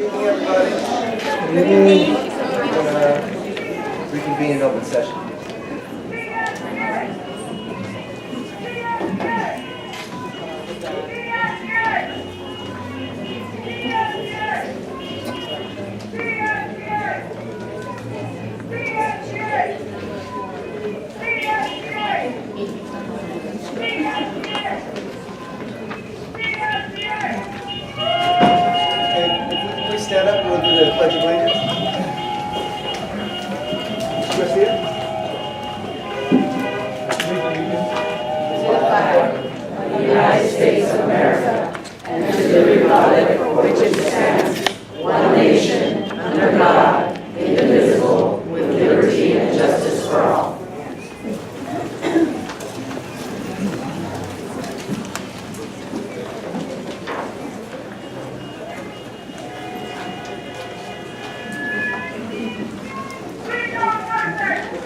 evening, everybody. Good evening. Reconvene in open session. Stand up and we'll do the Pledge of Allegiance. Garcia? To the flag of the United States of America and to the republic for which it stands, one nation, under God, indivisible, with liberty and justice for all.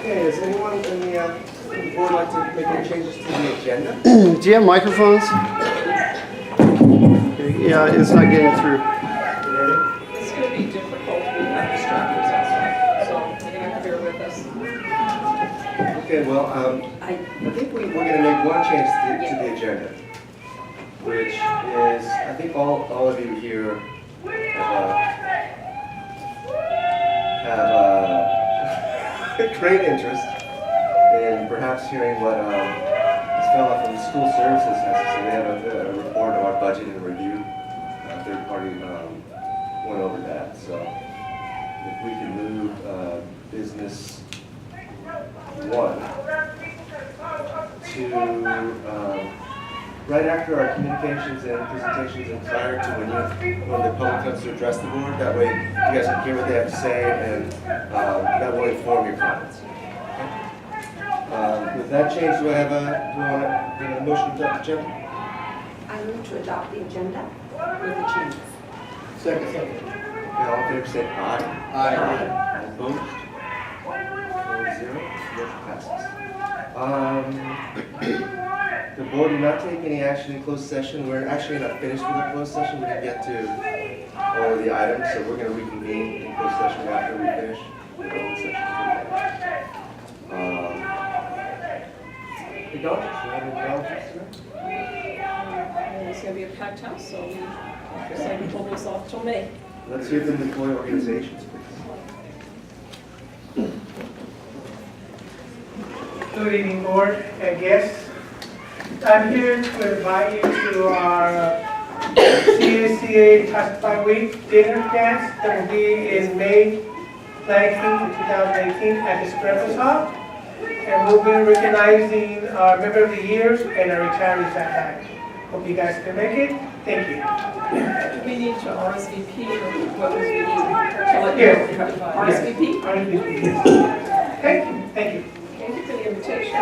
Does anyone in the board like to make any changes to the agenda? Do you have microphones? Yeah, it's not getting through. It's going to be difficult. We have distractors outside, so you're going to have to bear with us. Okay, well, I think we're going to make one change to the agenda, which is, I think all of you here have great interest in perhaps hearing what this fellow from the school services has to say. They have a report of our budget and review. Third party went over that. So if we can move business one to right after our communications and presentations and prior to when the public comes to address the board. That way you guys can hear what they have to say and that will inform your comments. With that change, do I have a motion to adopt the agenda? I move to adopt the agenda with the changes. Second. Okay, all in favor say aye. Aye. All opposed? 4-0. Motion passes. The board did not take any action in closed session. We're actually not finished with our closed session. We didn't get to all of the items, so we're going to reconvene in closed session after we finish the open session. Acknowledgements? You have any acknowledgements today? It's going to be a packed house, so we decided to hold this off till May. Let's hear from the employee organizations, please. Good evening, board and guests. I'm here to invite you to our CACA Testify Week dinner dance that will be in May 19th, 2018 at the Breakfast Hall. And we'll be recognizing our Member of the Years and our retirees that night. Hope you guys can make it. Thank you. Do we need to RSVP or what was we need? Yes. RSVP? RSVP, yes. Thank you. Thank you. Thank you for the invitation.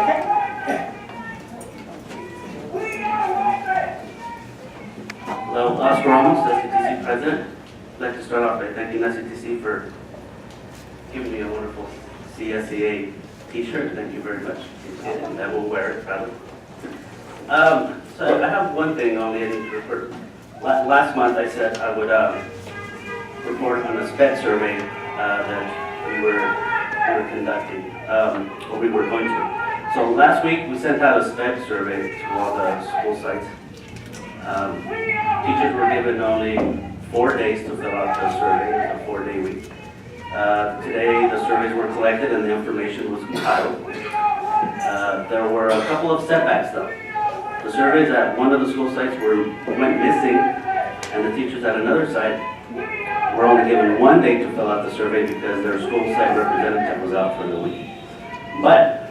Hello, Oscar Ramos, SCTC President. I'd like to start off by thanking SCTC for giving me a wonderful CSCA t-shirt. Thank you very much. And I will wear it proudly. So I have one thing only I need to report. Last month I said I would report on a SPED survey that we were conducting, or we were going to. So last week we sent out a SPED survey to all the school sites. Teachers were given only 4 days to fill out the survey. It was a 4-day week. Today the surveys were collected and the information was compiled. There were a couple of setbacks though. The surveys at one of the school sites went missing, and the teachers at another site were only given 1 day to fill out the survey because their school site representative was out for the week. But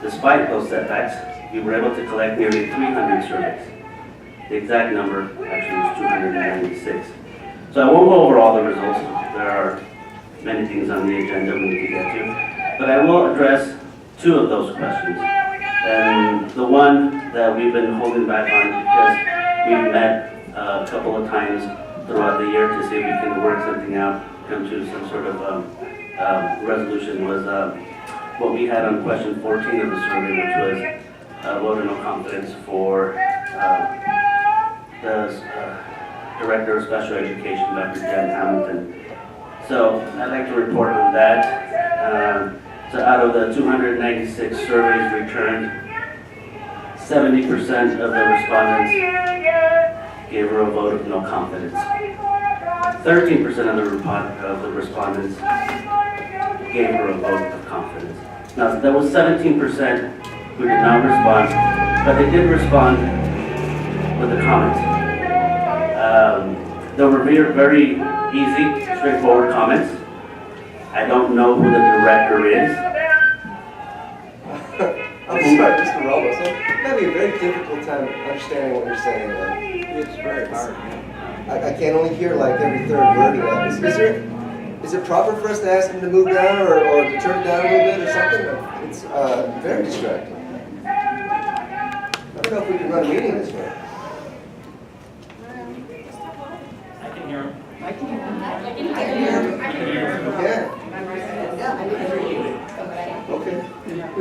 despite those setbacks, we were able to collect nearly 300 surveys. The exact number actually was 296. So I won't go over all the results. There are many things on the agenda we need to get to, but I will address 2 of those questions. And the one that we've been holding back on because we've met a couple of times throughout the year to see if we can work something out, come to some sort of resolution was what we had on question 14 of the survey, which was vote of no confidence for the Director of Special Education, Dr. Jen Hamilton. So I'd like to report on that. So out of the 296 surveys returned, 70% of the respondents gave her a vote of no confidence. 13% of the respondents gave her a vote of confidence. Now, there was 17% who did not respond, but they did respond with a comment. They were very easy, straightforward comments. I don't know who the director is. I'm sorry, Mr. Ramos, I'm having a very difficult time understanding what you're saying. It's very hard. I can only hear like every third word of that. Is it proper for us to ask him to move down or to turn it down a little bit or something? It's very distracting. I don't know if we can run a meeting this way. I can hear him. Okay.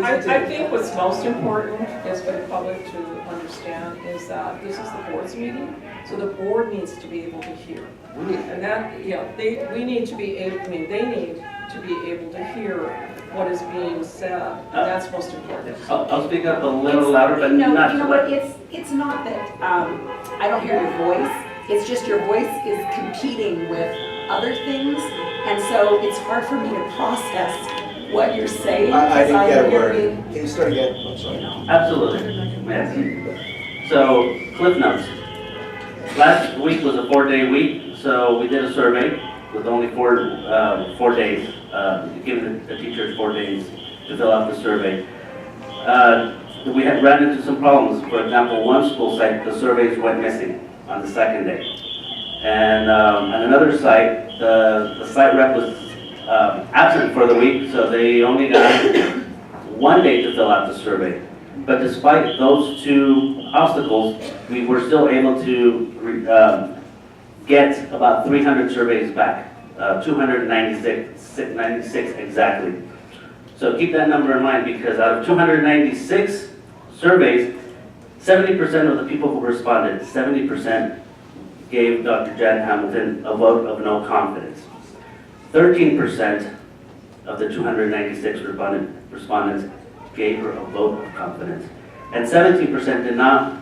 I think what's most important is for the public to understand is that this is the board's meeting, so the board needs to be able to hear. And that, we need to be able, they need to be able to hear what is being said, and that's most important. I'll speak up a little louder, but No, not you know too what, loud. it's not that, I don't hear your voice, it's just your voice is competing with other things, and so it's hard for me to process what you're saying. I didn't get a because I word. hear you. Can you start again? I'm sorry. Absolutely, yes. So, Cliff Notes. Last week was a 4-day week, so we did a survey with only 4 days, giving the teachers 4 days to fill out the survey. We had ran into some problems. For example, one school site, the surveys went missing on the second day. And on another site, the site rep was absent for the week, so they only got 1 day to fill out the survey. But despite those two obstacles, we were still able to get about 300 surveys back, 296 exactly. So keep that number in mind, because out of 296 surveys, 70% of the people who responded, 70% gave Dr. Jan Hamilton a vote of no confidence. 13% of the 296 respondents gave her a vote of confidence. And 17% did not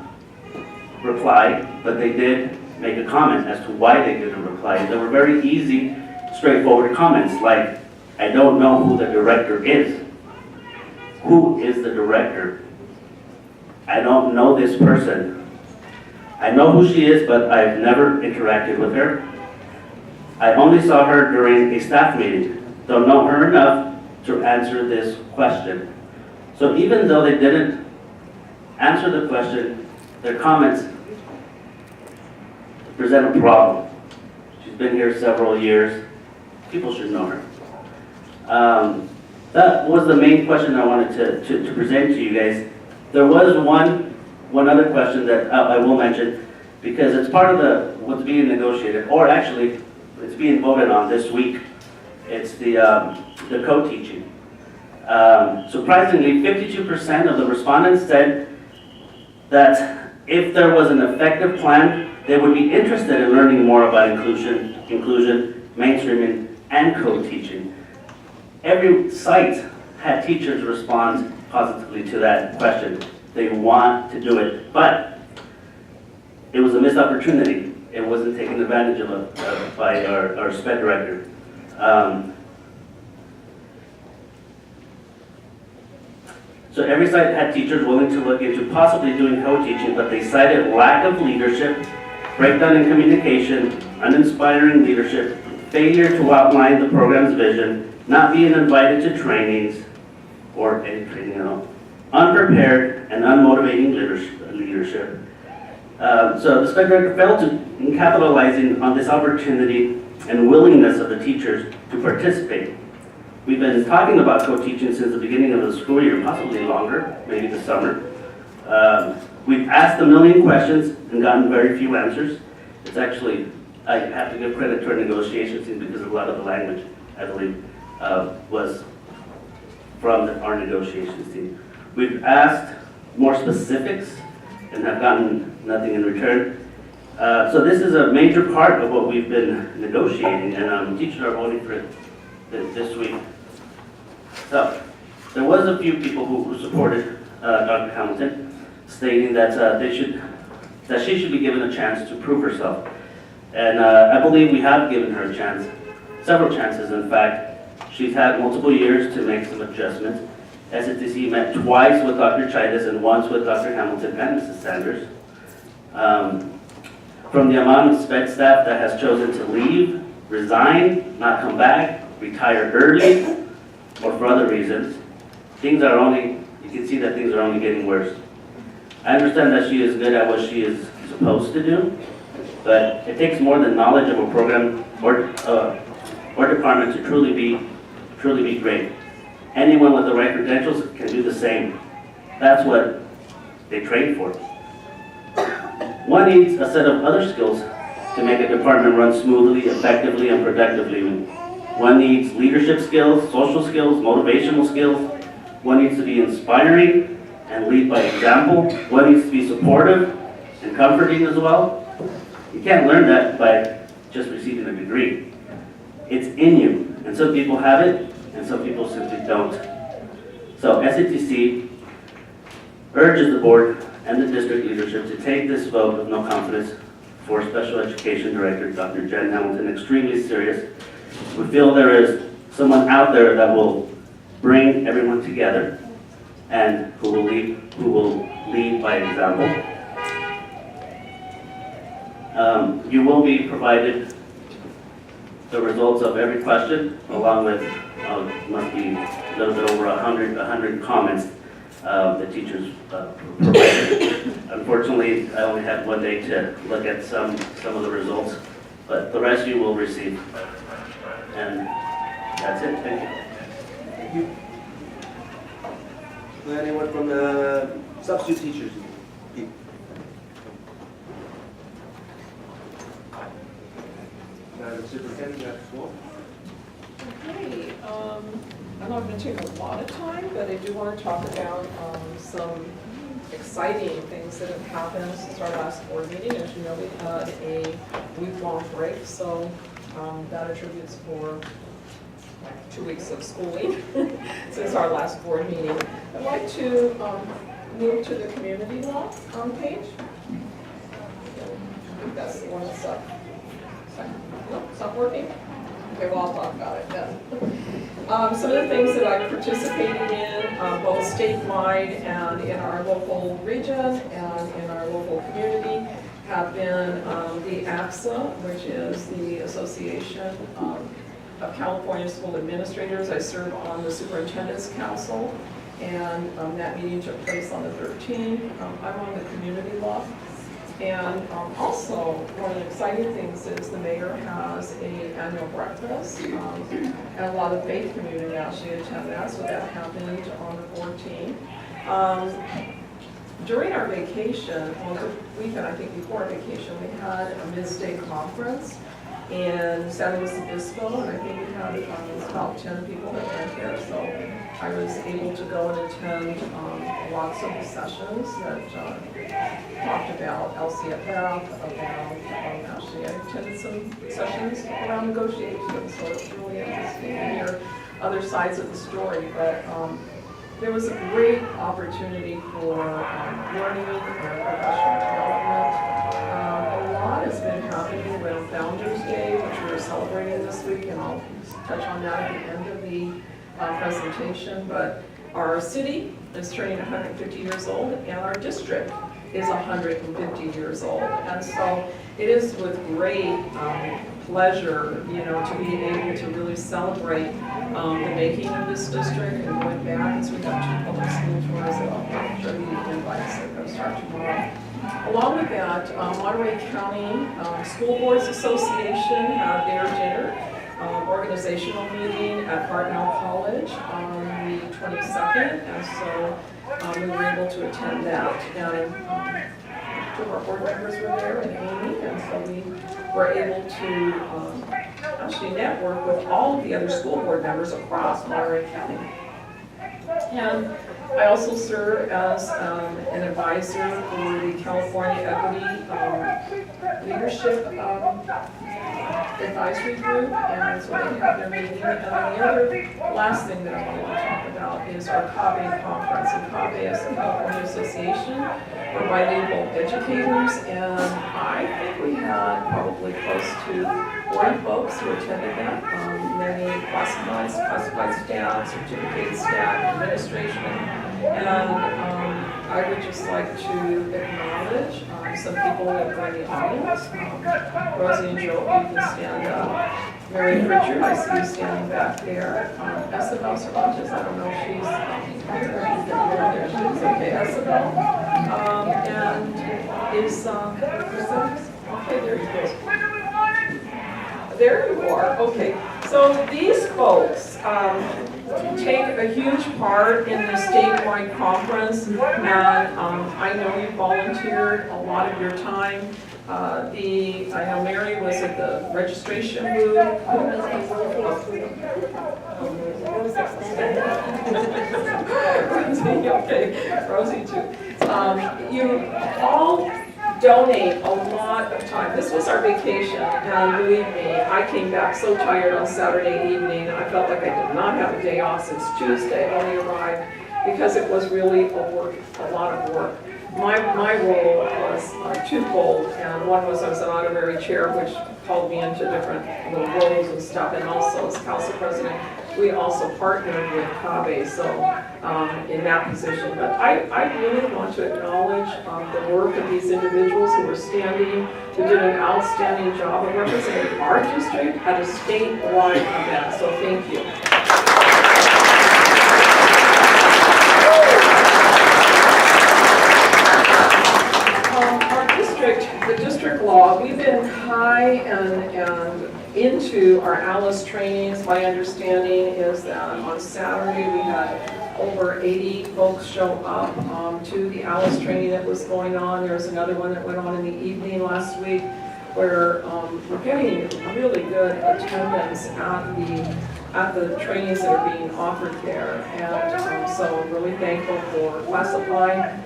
reply, but they did make a comment as to why they didn't reply. They were very easy, straightforward comments like, I don't know who the director is. Who is the director? I don't know this person. I know who she is, but I've never interacted with her. I only saw her during a staff meeting. Don't know her enough to answer this question. So even though they didn't answer the question, their comments present a problem. She's been here several years. People should know her. That was the main question I wanted to present to you guys. There was one other question that I will mention, because it's part of what's being negotiated, or actually it's being voted on this week. It's the co-teaching. Surprisingly, 52% of the respondents said that if there was an effective plan, they would be interested in learning more about inclusion, mainstreaming, and co-teaching. Every site had teachers respond positively to that question. They want to do it, but it was a missed opportunity. It wasn't taken advantage of by our SPED director. So every site had teachers willing to look into possibly doing co-teaching, but they cited lack of leadership, breakdown in communication, uninspiring leadership, failure to outline the program's vision, not being invited to trainings, or any training at all, unprepared and unmotivating leadership. So the SPED director failed in capitalizing on this opportunity and willingness of the teachers to participate. We've been talking about co-teaching since the beginning of the school year, possibly longer, maybe the summer. We've asked a million questions and gotten very few answers. It's actually, I have to give credit to our negotiations team, because a lot of the language, I believe, was from our negotiations team. We've asked more specifics and have gotten nothing in return. So this is a major part of what we've been negotiating, and teachers are voting for it this week. So there was a few people who supported Dr. Hamilton, stating that she should be given a chance to prove herself. And I believe we have given her a chance, several chances in fact. She's had multiple years to make some adjustments. SATC met twice with Dr. Chidas and once with Dr. Hamilton and Mrs. Sanders. From the amount of sped staff that has chosen to leave, resign, not come back, retire early, or for other reasons, you can see that things are only getting worse. I understand that she is good at what she is supposed to do, but it takes more than knowledge of a program or department to truly be great. Anyone with the right credentials can do the same. That's what they train for. One needs a set of other skills to make a department run smoothly, effectively, and productively. One needs leadership skills, social skills, motivational skills. One needs to be inspiring and lead by example. One needs to be supportive and comforting as well. You can't learn that by just receiving a degree. It's in you, and some people have it, and some people simply don't. So SATC urges the board and the district leadership to take this vote of no confidence for Special Education Director Dr. Jen Hamilton extremely serious. We feel there is someone out there that will bring everyone together and who will lead by example. You will be provided the results of every question, along with must be a little bit over 100 comments the teachers provided. Unfortunately, I only had one day to look at some of the results, but the rest you will receive. And that's it. Thank you. Thank you. Anyone from the substitute teachers? Madam Superintendent, you have the floor. Okay, I'm not going to take a lot of time, but I do want to talk about some exciting things that have happened since our last board meeting. As you know, we had a week-long break, so that attributes for 2 weeks of schooling since our last board meeting. I'd like to move to the community law page. I think that's the one that's up. No, it's not working? Okay, well, I'll talk about it then. Some of the things that I participated in, both statewide and in our local region and in our local community, have been the AXA, which is the Association of California School Administrators. I serve on the Superintendent's Council, and that meeting took place on the 13th. I'm on the community law. And also, one of the exciting things is the mayor has an annual breakfast, and a lot of faith community actually attend that, so that happened on the 14th. During our vacation, well, the weekend, I think before our vacation, we had a mid-state conference in Salinas, and I think we had about 10 people that went there, so I was able to go and attend lots of the sessions that talked about LCFF, about actually I attended some sessions around negotiations, so it's really interesting to hear other sides of the story, but there was a great opportunity for learning and professional development. A lot has been happening around Founders Day, which we're celebrating this week, and I'll touch on that at the end of the presentation. But our city is turning 150 years old, and our district is 150 years old. And so it is with great pleasure, to be able to really celebrate the making of this district and going back. And so we have 2 public school tours that I'll show you the invites that will start tomorrow. Along with that, Monterey County School Boards Association had their dinner organizational meeting at Hartnell College on the 22nd, and so we were able to attend that. And 2 of our board members were there, and Amy, and so we were able to actually network with all of the other school board members across Monterey County. And I also serve as an advisor for the California Equity Leadership Advisory Group, and so they have their meeting. And then the other last thing that I wanted to talk about is our CABE conference. And CABE is the California Association for Bilingual Educators, and I think we had probably close to 40 folks who attended that. Many classified staff, certificated staff, administration, and I would just like to acknowledge some people that were in the audience. Rosie and Joe, you can stand up. Mary Richard, I see you standing back there. Isabel Cervantes, I don't know if she's there. She's okay, Isabel. And is okay, there you go. There you are, okay. So these folks take a huge part in the statewide conference, and I know you volunteered a lot of your time. I know Mary was at the registration booth. Rosie, okay, Rosie too. You all donate a lot of time. This was our vacation, and believe me, I came back so tired on Saturday evening. I felt like I did not have a day off since Tuesday when we arrived, because it was really a lot of work. My role was twofold, and one was I was an honorary chair, which called me into different little roles and stuff, and also as council president, we also partnered with CABE, so in that position. But I really want to acknowledge the work of these individuals who were standing, who did an outstanding job of representing our district at a statewide event, so thank you. The district law, we've been high and into our ALICE trainings. My understanding is that on Saturday we had over 80 folks show up to the ALICE training that was going on. There was another one that went on in the evening last week where we're getting really good attendance at the trainings that are being offered there. And so I'm really thankful for Classify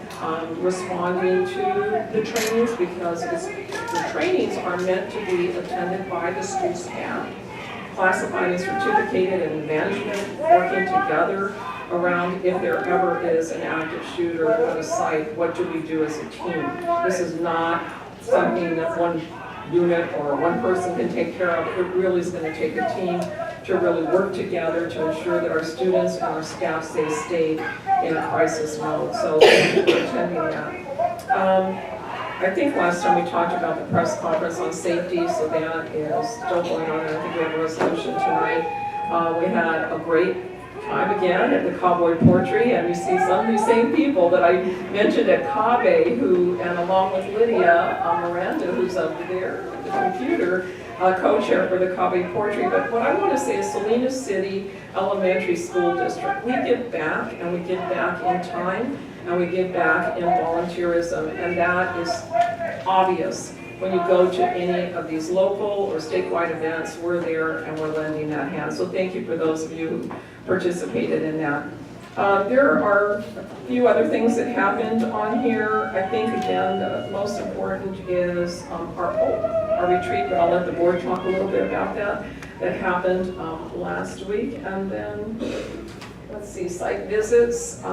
responding to the trainings, because the trainings are meant to be attended by the school staff. Classify is certificated in management, working together around if there ever is an active shooter at a site, what do we do as a team? This is not something that one unit or one person can take care of. It really is going to take a team to really work together to ensure that our students and our staff stay in a crisis mode. So thank you for attending that. I think last time we talked about the press conference on safety, so that is still going on, and I think we have a resolution tonight. We had a great time again at the Cowboy Portrait, and we see some of these same people that I mentioned at CABE, and along with Lydia Miranda, who's up there at the computer, co-chair for the CABE Portrait. But what I want to say is Salinas City Elementary School District, we give back, and we give back in time, and we give back in volunteerism, and that is obvious. When you go to any of these local or statewide events, we're there and we're lending that hand. So thank you for those of you who participated in that. There are a few other things that happened on here. I think, again, the most important is our retreat, but I'll let the board talk a little bit about that happened last week. And then, let's see, site visits.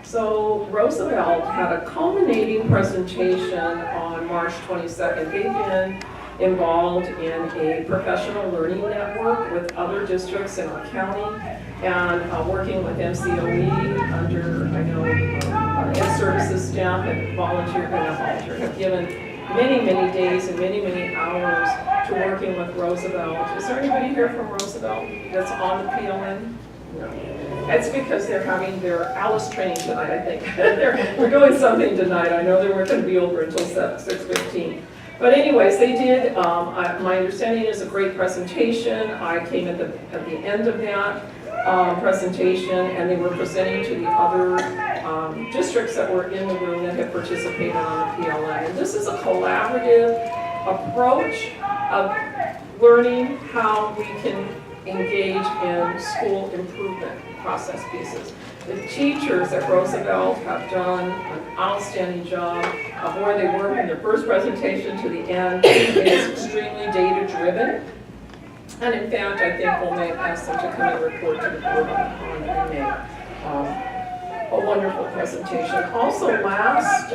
So Roosevelt had a culminating presentation on March 22nd. They've been involved in a professional learning network with other districts in our county, and working with MCOE under, I know, Ed Services staff and have given many days and many hours to working with Roosevelt. Is there anybody here from Roosevelt that's on the PLN? No. It's because they're having their ALICE training tonight, I think. We're doing something tonight. I know they weren't going to be over until 6:15. But anyways, they did, my understanding is a great presentation. I came at the end of that presentation, and they were presenting to the other districts that were in the room that had participated on the PLN. And this is a collaborative approach of learning how we can engage in school improvement process pieces. The teachers at Roosevelt have done an outstanding job of where they work from their first presentation to the end. It is extremely data-driven. And in fact, I think we'll may ask them to come and report to the board on May. A wonderful presentation. Also last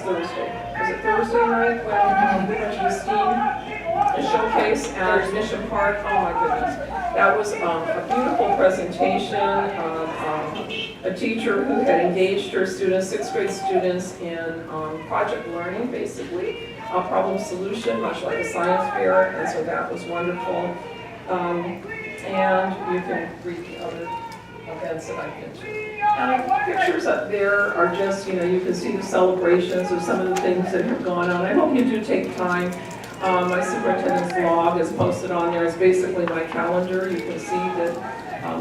Thursday, was it Thursday night when we went to the STEAM showcase at Mission Park? Oh my goodness. That was a beautiful presentation of a teacher who had engaged her students, 6th grade students, in project learning, basically, a problem solution, much like a science fair, and so that was wonderful. And you can read the other events that I've been to. And pictures up there are just, you can see the celebrations of some of the things that have gone on. I hope you do take time. My superintendent's log is posted on there. It's basically my calendar. You can see that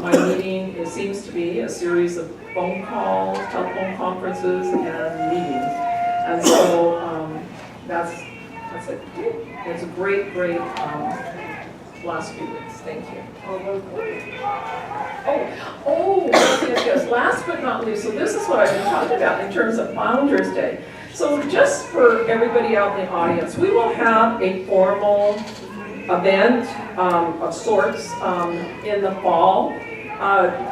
my meeting, it seems to be a series of phone calls, telephone conferences, and meetings. And so that's it. It's a great last few weeks. Thank you. Yes. Last but not least, so this is what I've been talking about in terms of Founders Day. So just for everybody out in the audience, we will have a formal event of sorts in the fall.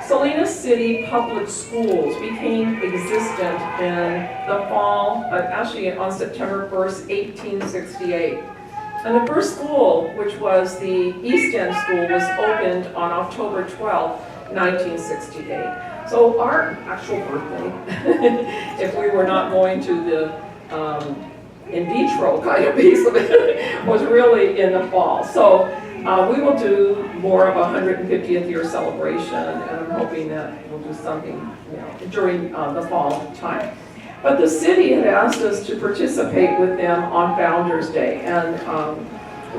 Salinas City Public Schools became existent in the fall, actually on September 1st, 1868. And the first school, which was the East End School, was opened on October 12th, 1968. So our actual birthday, if we were not going to the in vitro kind of piece of it, was really in the fall. So we will do more of a 150th year celebration, and I'm hoping that we'll do something during the fall time. But the city had asked us to participate with them on Founders Day, and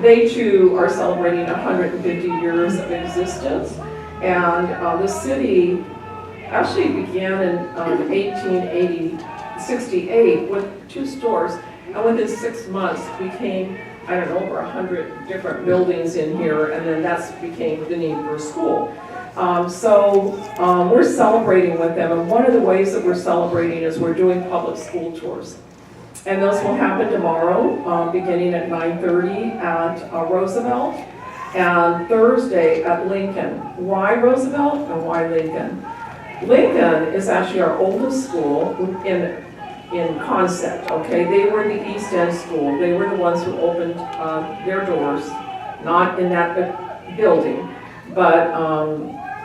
they too are celebrating 150 years of existence. And the city actually began in 1868 with 2 stores, and within 6 months became, I don't know, over 100 different buildings in here, and then that became the need for a school. So we're celebrating with them, and one of the ways that we're celebrating is we're doing public school tours. And those will happen tomorrow, beginning at 9:30 at Roosevelt, and Thursday at Lincoln. Why Roosevelt and why Lincoln? Lincoln is actually our oldest school in concept, okay? They were the East End School. They were the ones who opened their doors, not in that building, but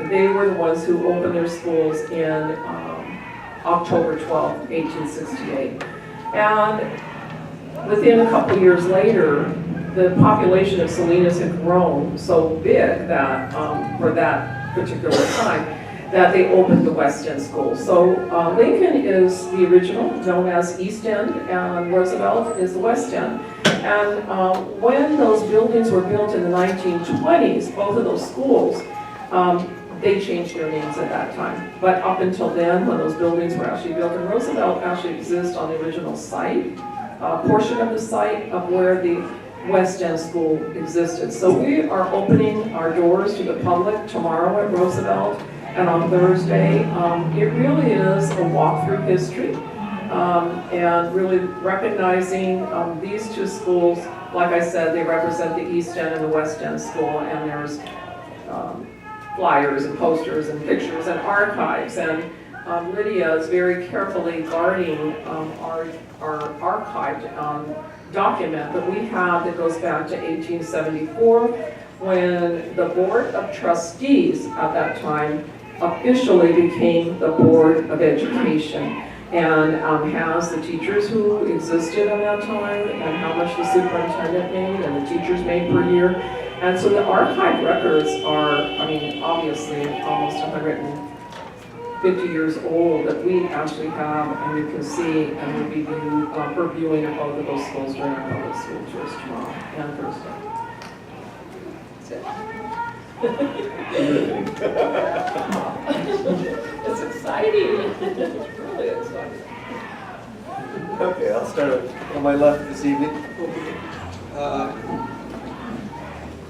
they were the ones who opened their schools in October 12, 1868. And within a couple years later, the population of Salinas had grown so big that for that particular time, that they opened the West End School. So Lincoln is the original, known as East End, and Roosevelt is the West End. And when those buildings were built in the 1920s, both of those schools, they changed their names at that time. But up until then, when those buildings were actually built, and Roosevelt actually exists on the original site, a portion of the site of where the West End School existed. So we are opening our doors to the public tomorrow at Roosevelt and on Thursday. It really is a walk through history and really recognizing these 2 schools. Like I said, they represent the East End and the West End School, and there's flyers and posters and pictures and archives, and Lydia is very carefully guarding our archived document that we have that goes back to 1874, when the Board of Trustees at that time officially became the Board of Education, and has the teachers who existed at that time and how much the superintendent made and the teachers made per year. And so the archive records are, obviously almost 150 years old that we actually have, and you can see and we'll be reviewing at both of those schools during our public school tours tomorrow and Thursday. That's it. It's exciting. It's really exciting. Okay, I'll start on my left this evening.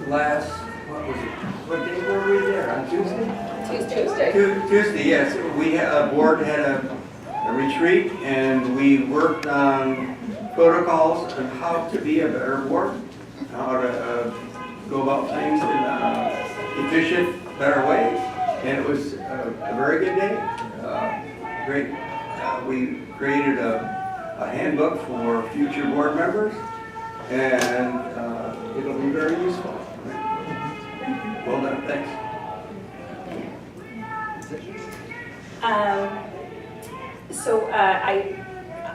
Last what was it? What day were we there? On Tuesday? Tuesday. Tuesday, yes. We, board had a retreat and we worked on protocols on how to be a better board, how to go about things in an efficient, better way. And it was a very good day. Great. We created a handbook for future board members, and it'll be very useful. Well done, thanks.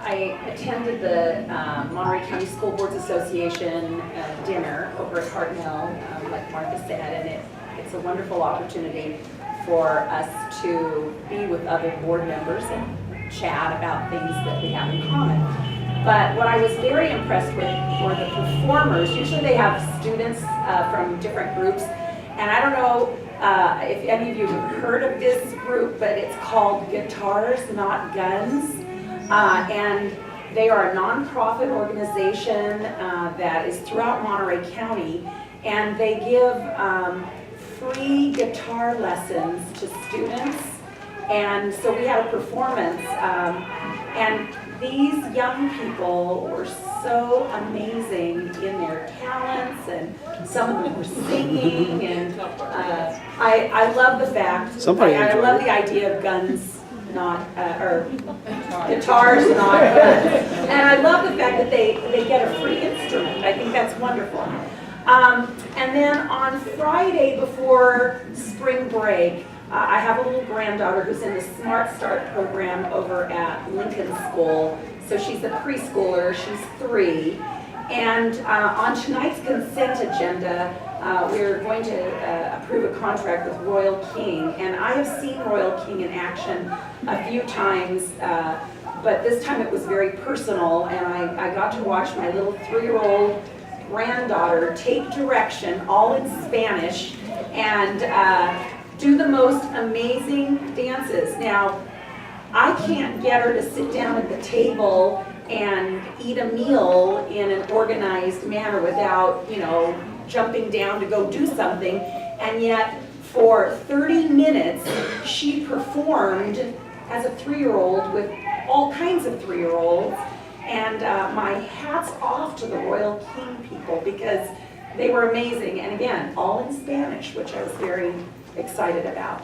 I attended the Monterey County School Boards Association dinner over at Hartnell, like Martha said, and it's a wonderful opportunity for us to be with other board members and chat about things that we have in common. But what I was very impressed with were the performers. Usually they have students from different groups, and I don't know if any of you have heard of this group, but it's called Guitars Not Guns. And they are a nonprofit organization that is throughout Monterey County, and they give free guitar lessons to students. And so we had a performance, and these young people were so amazing in their talents, and some of them were singing, and I love the fact, I love the idea of guns, not, or guitars, not guns. And I love the fact that they get a free instrument. I think that's wonderful. And then on Friday before spring break, I have a little granddaughter who's in the Smart Start program over at Lincoln School. So she's a preschooler, she's 3. And on tonight's consent agenda, we're going to approve a contract with Royal King. And I have seen Royal King in action a few times, but this time it was very personal, and I got to watch my little 3-year-old granddaughter take direction, all in Spanish, and do the most amazing dances. Now, I can't get her to sit down at the table and eat a meal in an organized manner without, jumping down to go do something, and yet for 30 minutes she performed as a 3-year-old with all kinds of 3-year-olds, and my hat's off to the Royal King people because they were amazing, and again, all in Spanish, which I was very excited about.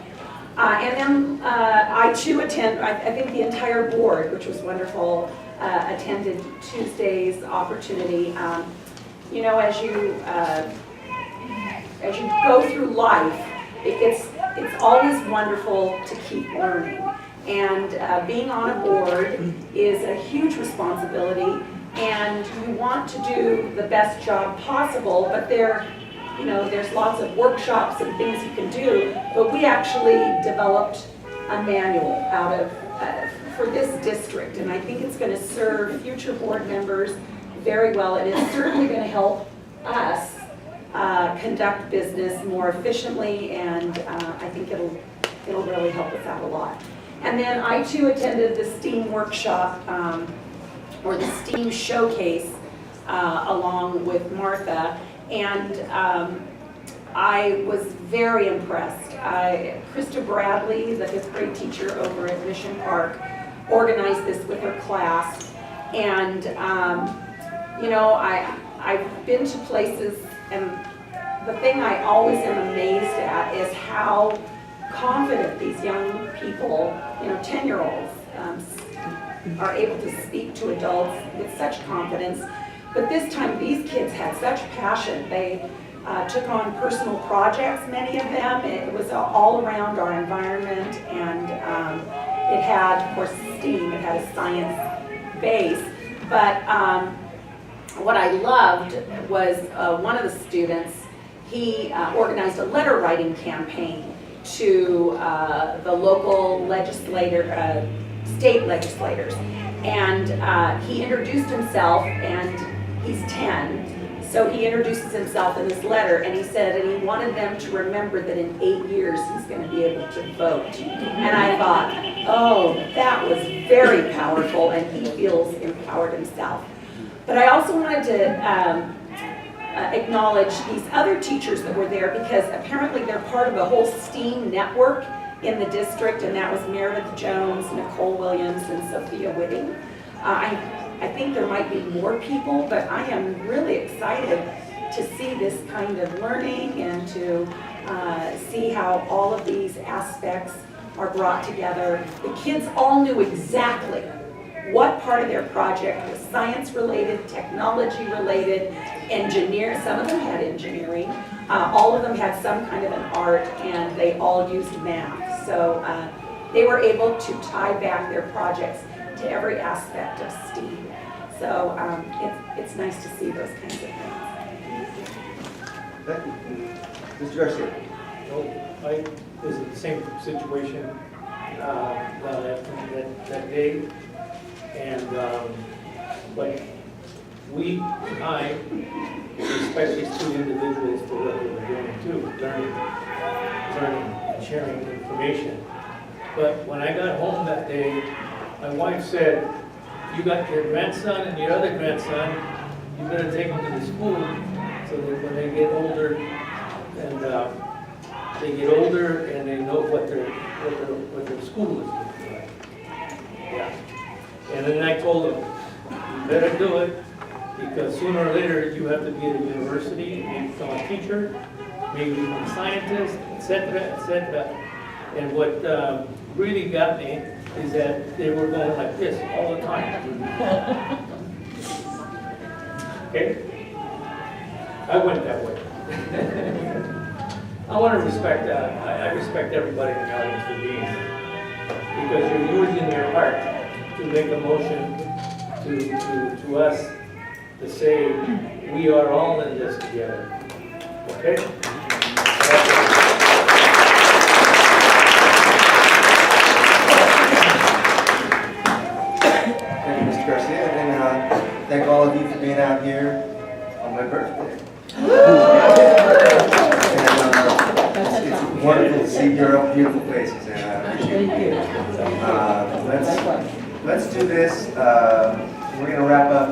And then I too I think the entire board, which was wonderful, attended Tuesday's opportunity. As you go through life, it's always wonderful to keep learning. And being on a board is a huge responsibility, and you want to do the best job possible, but there's lots of workshops and things you can do, but we actually developed a manual out of for this district, and I think it's going to serve future board members very well, and it's certainly going to help us conduct business more efficiently, and I think it'll really help us out a lot. And then I too attended the STEAM workshop, or the STEAM showcase, along with Martha, and I was very impressed. Krista Bradley, the 5th grade teacher over at Mission Park, organized this with her class, and I've been to places, and the thing I always am amazed at is how confident these young people, 10-year-olds, are able to speak to adults with such confidence. But this time, these kids had such passion. They took on personal projects, many of them. It was all around our environment, and it had, of course, STEAM. It had a science base. But what I loved was one of the students, he organized a letter writing campaign to the local state legislators. And he introduced himself, and he's 10. So he introduces himself in this letter, and he said, and he wanted them to remember that in 8 years he's going to be able to vote. And I thought, oh, that was very powerful, and he feels empowered himself. But I also wanted to acknowledge these other teachers that were there, because apparently they're part of a whole STEAM network in the district, and that was Meredith Jones, Nicole Williams, and Sophia Whitting. I think there might be more people, but I am really excited to see this kind of learning and to see how all of these aspects are brought together. The kids all knew exactly what part of their project was science related, technology related, engineer. Some of them had engineering. All of them had some kind of an art, and they all used math. So they were able to tie back their projects to every aspect of STEAM. So it's nice to see those kinds of things. Thank you. Mr. Garcia. Well, I was in the same situation that day, and but I respect these two individuals for what they were doing too, learning and sharing information. But when I got home that day, my wife said, "You got your grandson and your other grandson, you better take them to the school so that when they get older and they know what their school is looking like." Yeah. And then I told them, "You better do it, because sooner or later you have to be at a university, maybe become a teacher, maybe become a scientist, etc., etc." And what really got me is that they were going like this all the time. Okay? I went that way. I want to respect that. I respect everybody in the audience for being here, because you're using your heart to make a motion to us to say we are all in this together. Okay? Thank you, Mr. Garcia, and thank all of you for being out here on my birthday. It's wonderful to see your beautiful faces, and I appreciate you. Let's do this. We're going to wrap up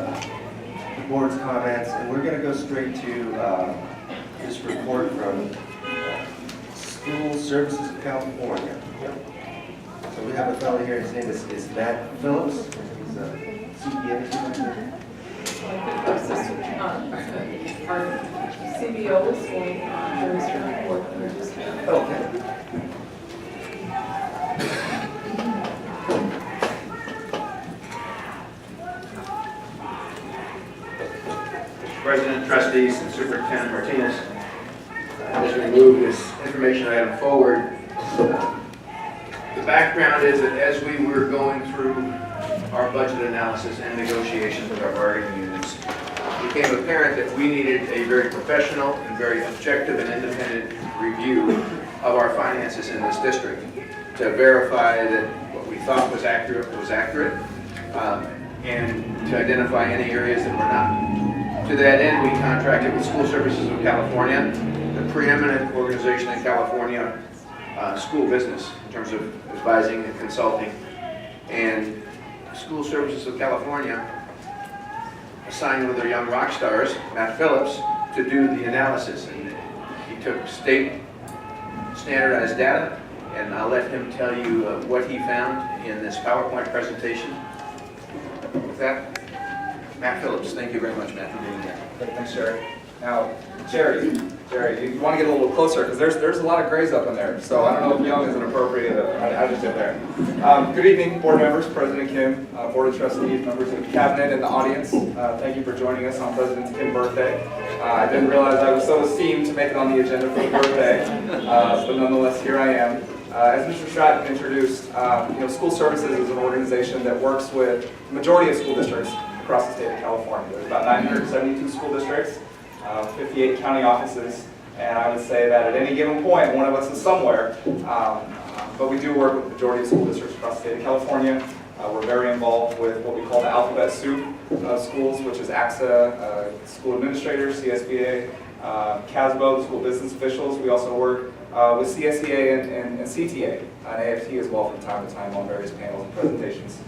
the board's comments, and we're going to go straight to this report from School Services of California. So we have a fellow here, his name is Matt Phillips. He's a CPA. I think our sister, our CBO is going on Thursday report in their district. Okay. Mr. President, trustees, and Superintendent Martinez, as we move this information item forward, the background is that as we were going through our budget analysis and negotiations with our bargaining units, it became apparent that we needed a very professional and very objective and independent review of our finances in this district to verify that what we thought was accurate, and to identify any areas that were not. To that end, we contracted with School Services of California, the preeminent organization in California, school business in terms of advising and consulting. And School Services of California assigned one of their young rock stars, Matt Phillips, to do the analysis. And he took state standardized data, and I'll let him tell you what he found in this PowerPoint presentation. With that, Matt Phillips. Thank you very much, Matt, for being here. Thanks, Jerry. Now, Jerry, you want to get a little closer because there's a lot of grays up in there. So I don't know if young is an appropriate adjective there. Good evening, board members, President Kim, board of trustees, members of the cabinet, and the audience. Thank you for joining us on President Kim's birthday. I didn't realize I was so esteemed to make it on the agenda for the birthday, but nonetheless, here I am. As Mr. Stratton introduced, School Services is an organization that works with the majority of school districts across the state of California. There's about 972 school districts, 58 county offices, and I would say that at any given point, one of us is somewhere. But we do work with the majority of school districts across the state of California. We're very involved with what we call the alphabet soup schools, which is AXA, school administrators, CSBA, CASBO, the school business officials. We also work with CSEA and CTA and AFT as well from time to time on various panels and presentations.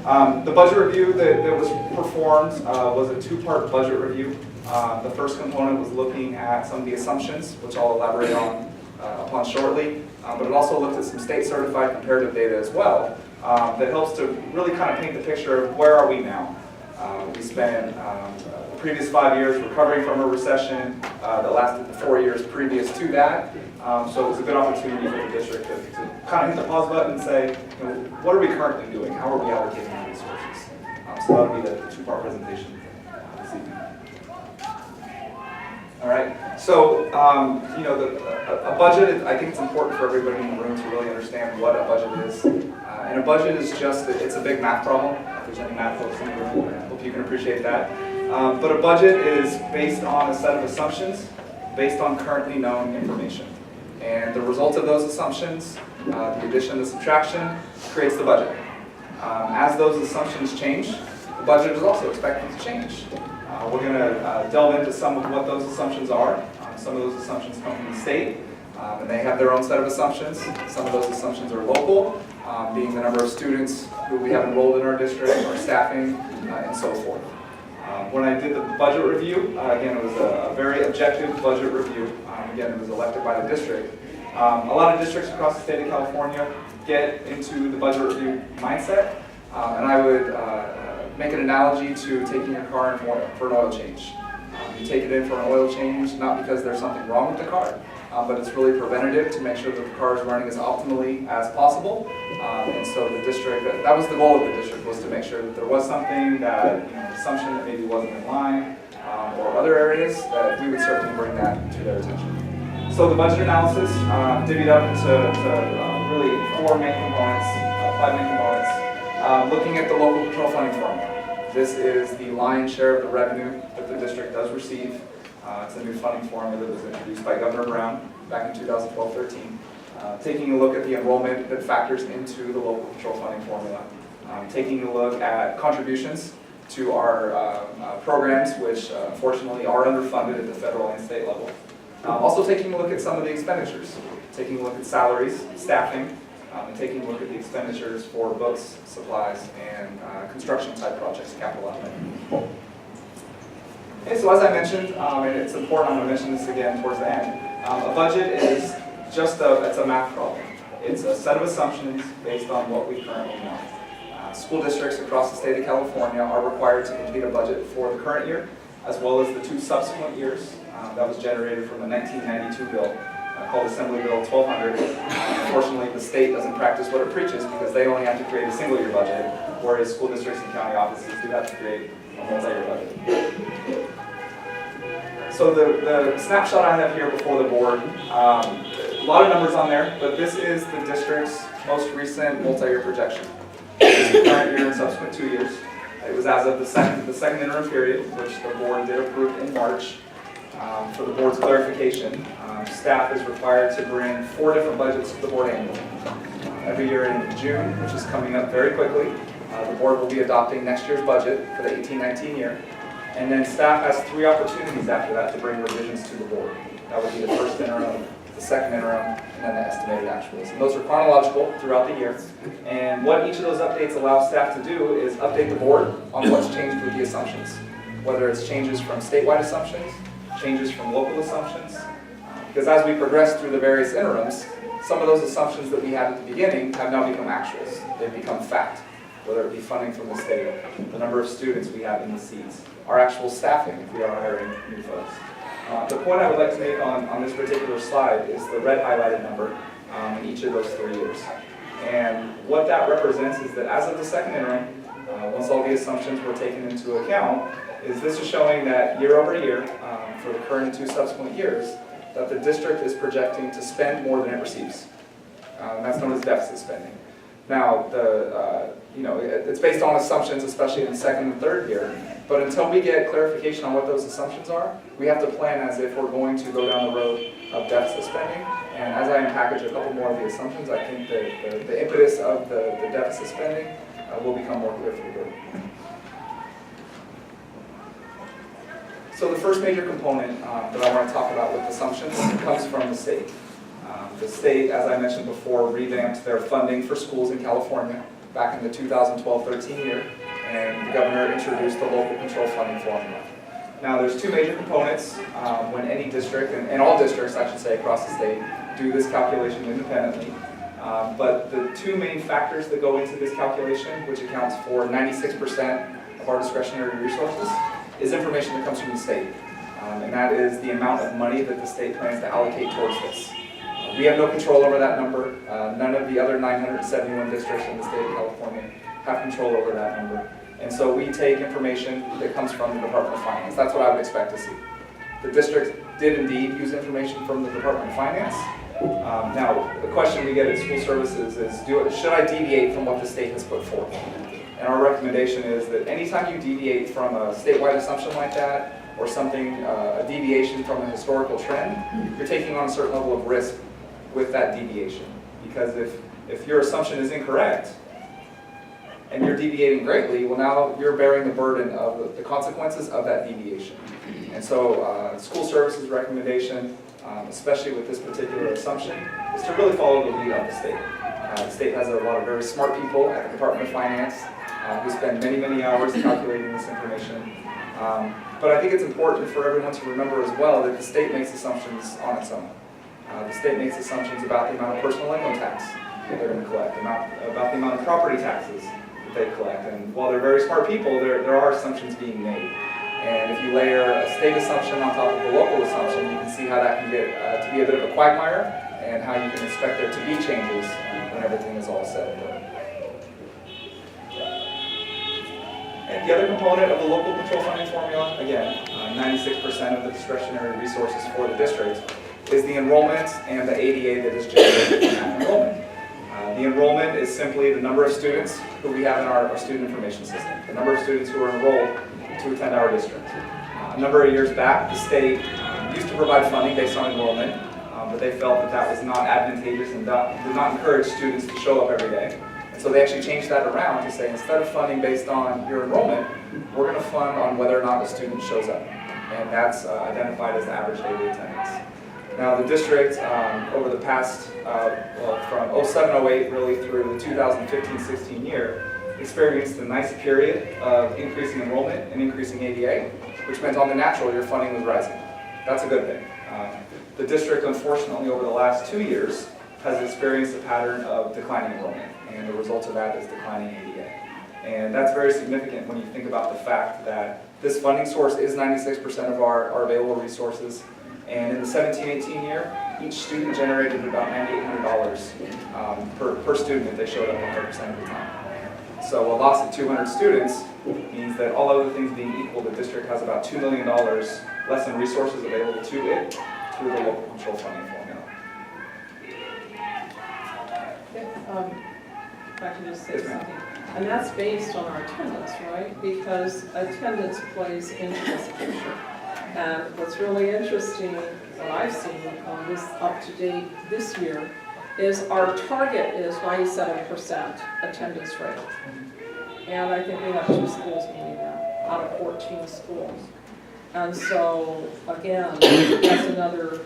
The budget review that was performed was a two-part budget review. The first component was looking at some of the assumptions, which I'll elaborate on upon shortly, but it also looked at some state certified comparative data as well that helps to really kind of paint the picture of where are we now. We spent the previous 5 years recovering from a recession that lasted the 4 years previous to that. So it was a good opportunity for the district to kind of hit the pause button and say, you know, what are we currently doing? How are we allocating our resources? So that'll be the two-part presentation this evening. All right. So you know, a budget. I think it's important for everybody in the room to really understand what a budget is. And a budget is just it's a big math problem. If there's any math folks in the room, I hope you can appreciate that. But a budget is based on a set of assumptions based on currently known information. And the result of those assumptions, the addition, the subtraction, creates the budget. As those assumptions change, the budget is also expected to change. We're going to delve into some of what those assumptions are. Some of those assumptions come from the state, and they have their own set of assumptions. Some of those assumptions are local, being the number of students who we have enrolled in our district, our staffing, and so forth. When I did the budget review, again, it was a very objective budget review. Again, it was elected by the district. A lot of districts across the state of California get into the budget review mindset, and I would make an analogy to taking your car in for an oil change. You take it in for an oil change, not because there's something wrong with the car, but it's really preventative to make sure that the car is running as optimally as possible. And so the district, that was the goal of the district, was to make sure that there was something that, you know, an assumption that maybe wasn't in line, or other areas, that we would certainly bring that to their attention. So the budget analysis divvied up into really 5 main components. Looking at the local control funding formula. This is the lion's share of the revenue that the district does receive. It's a new funding formula that was introduced by Governor Brown back in 2012-13. Taking a look at the enrollment that factors into the local control funding formula. Taking a look at contributions to our programs, which unfortunately are underfunded at the federal and state level. Also taking a look at some of the expenditures. Taking a look at salaries, staffing, and taking a look at the expenditures for books, supplies, and construction type projects, capital outlay. Okay, so as I mentioned, and it's important, I'm going to mention this again towards the end, a budget is just it's a math problem. It's a set of assumptions based on what we currently know. School districts across the state of California are required to complete a budget for the current year, as well as the 2 subsequent years. That was generated from the 1992 bill called Assembly Bill 1200. Unfortunately, the state doesn't practice what it preaches because they only have to create a single-year budget, whereas school districts and county offices do have to create a multi-year budget. So the snapshot I have here before the board, a lot of numbers on there, but this is the district's most recent multi-year projection. This is the current year and subsequent 2 years. It was as of the second interim period, which the board did approve in March. For the board's clarification, staff is required to bring 4 different budgets to the board annually. Every year in June, which is coming up very quickly, the board will be adopting next year's budget for the 18-19 year. And then staff has 3 opportunities after that to bring revisions to the board. That would be the first interim, the second interim, and then the estimated actuals. And those are chronological throughout the year. And what each of those updates allow staff to do is update the board on what's changed with the assumptions. Whether it's changes from statewide assumptions, changes from local assumptions. Because as we progress through the various interims, some of those assumptions that we had at the beginning have now become actuals. They've become fact. Whether it be funding from the state, the number of students we have in the seats, our actual staffing if we are hiring new folks. The point I would like to make on this particular slide is the red highlighted number in each of those 3 years. And what that represents is that as of the second interim, once all the assumptions were taken into account, is this is showing that year over year, for the current 2 subsequent years, that the district is projecting to spend more than it receives. And that's known as deficit spending. Now, it's based on assumptions, especially in the second and third year, but until we get clarification on what those assumptions are, we have to plan as if we're going to go down the road of deficit spending. And as I unpackage a couple more of the assumptions, I think that the impetus of the deficit spending will become more clear for the board. So the first major component that I want to talk about with assumptions comes from the state. The state, as I mentioned before, revamped their funding for schools in California back in the 2012-13 year, and the governor introduced the local control funding formula. Now, there's two major components when any district, and all districts, I should say, across the state, do this calculation independently. But the two main factors that go into this calculation, which accounts for 96% of our discretionary resources, is information that comes from the state. And that is the amount of money that the state plans to allocate towards this. We have no control over that number. None of the other 971 districts in the state of California have control over that number. And so we take information that comes from the Department of Finance. That's what I would expect to see. The district did indeed use information from the Department of Finance. Now, the question we get at school services is, should I deviate from what the state has put forth? And our recommendation is that anytime you deviate from a statewide assumption like that, or something, a deviation from a historical trend, you're taking on a certain level of risk with that deviation. Because if your assumption is incorrect, and you're deviating greatly, well, now you're bearing the burden of the consequences of that deviation. And so school services recommendation, especially with this particular assumption, is to really follow the lead of the state. The state has a lot of very smart people at the Department of Finance who spend many, many hours calculating this information. But I think it's important for everyone to remember as well that the state makes assumptions on its own. The state makes assumptions about the amount of personal income tax that they're going to collect, about the amount of property taxes that they collect. And while they're very smart people, there are assumptions being made. And if you layer a state assumption on top of a local assumption, you can see how that can get to be a bit of a quagmire, and how you can expect there to be changes when everything is all said and done. And the other component of the local control funding formula, again, 96% of the discretionary resources for the district, is the enrollment and the ADA that is generated from that enrollment. The enrollment is simply the number of students who we have in our student information system, the number of students who are enrolled to attend our district. A number of years back, the state used to provide funding based on enrollment, but they felt that that was not advantageous and did not encourage students to show up every day. And so they actually changed that around to say, instead of funding based on your enrollment, we're going to fund on whether or not a student shows up. And that's identified as the average daily attendance. Now, the district, over the past, from 07-08 really through the 2015-16 year, experienced a nice period of increasing enrollment and increasing ADA, which meant on the natural, your funding was rising. That's a good thing. The district, unfortunately, over the last 2 years, has experienced a pattern of declining enrollment, and the result of that is declining ADA. And that's very significant when you think about the fact that this funding source is 96% of our available resources. And in the 17-18 year, each student generated about $9,800 per student if they showed up 100% of the time. So a loss of 200 students means that all other things being equal, the district has about $2 million less in resources available to it through the local control funding formula. If I can just say something. And that's based on our attendance, right? Because attendance plays into this picture. And what's really interesting, what I've seen on this up-to-date this year, is our target is 97% attendance rate. And I think we have 2 schools meeting that out of 14 schools. And so, again, that's another,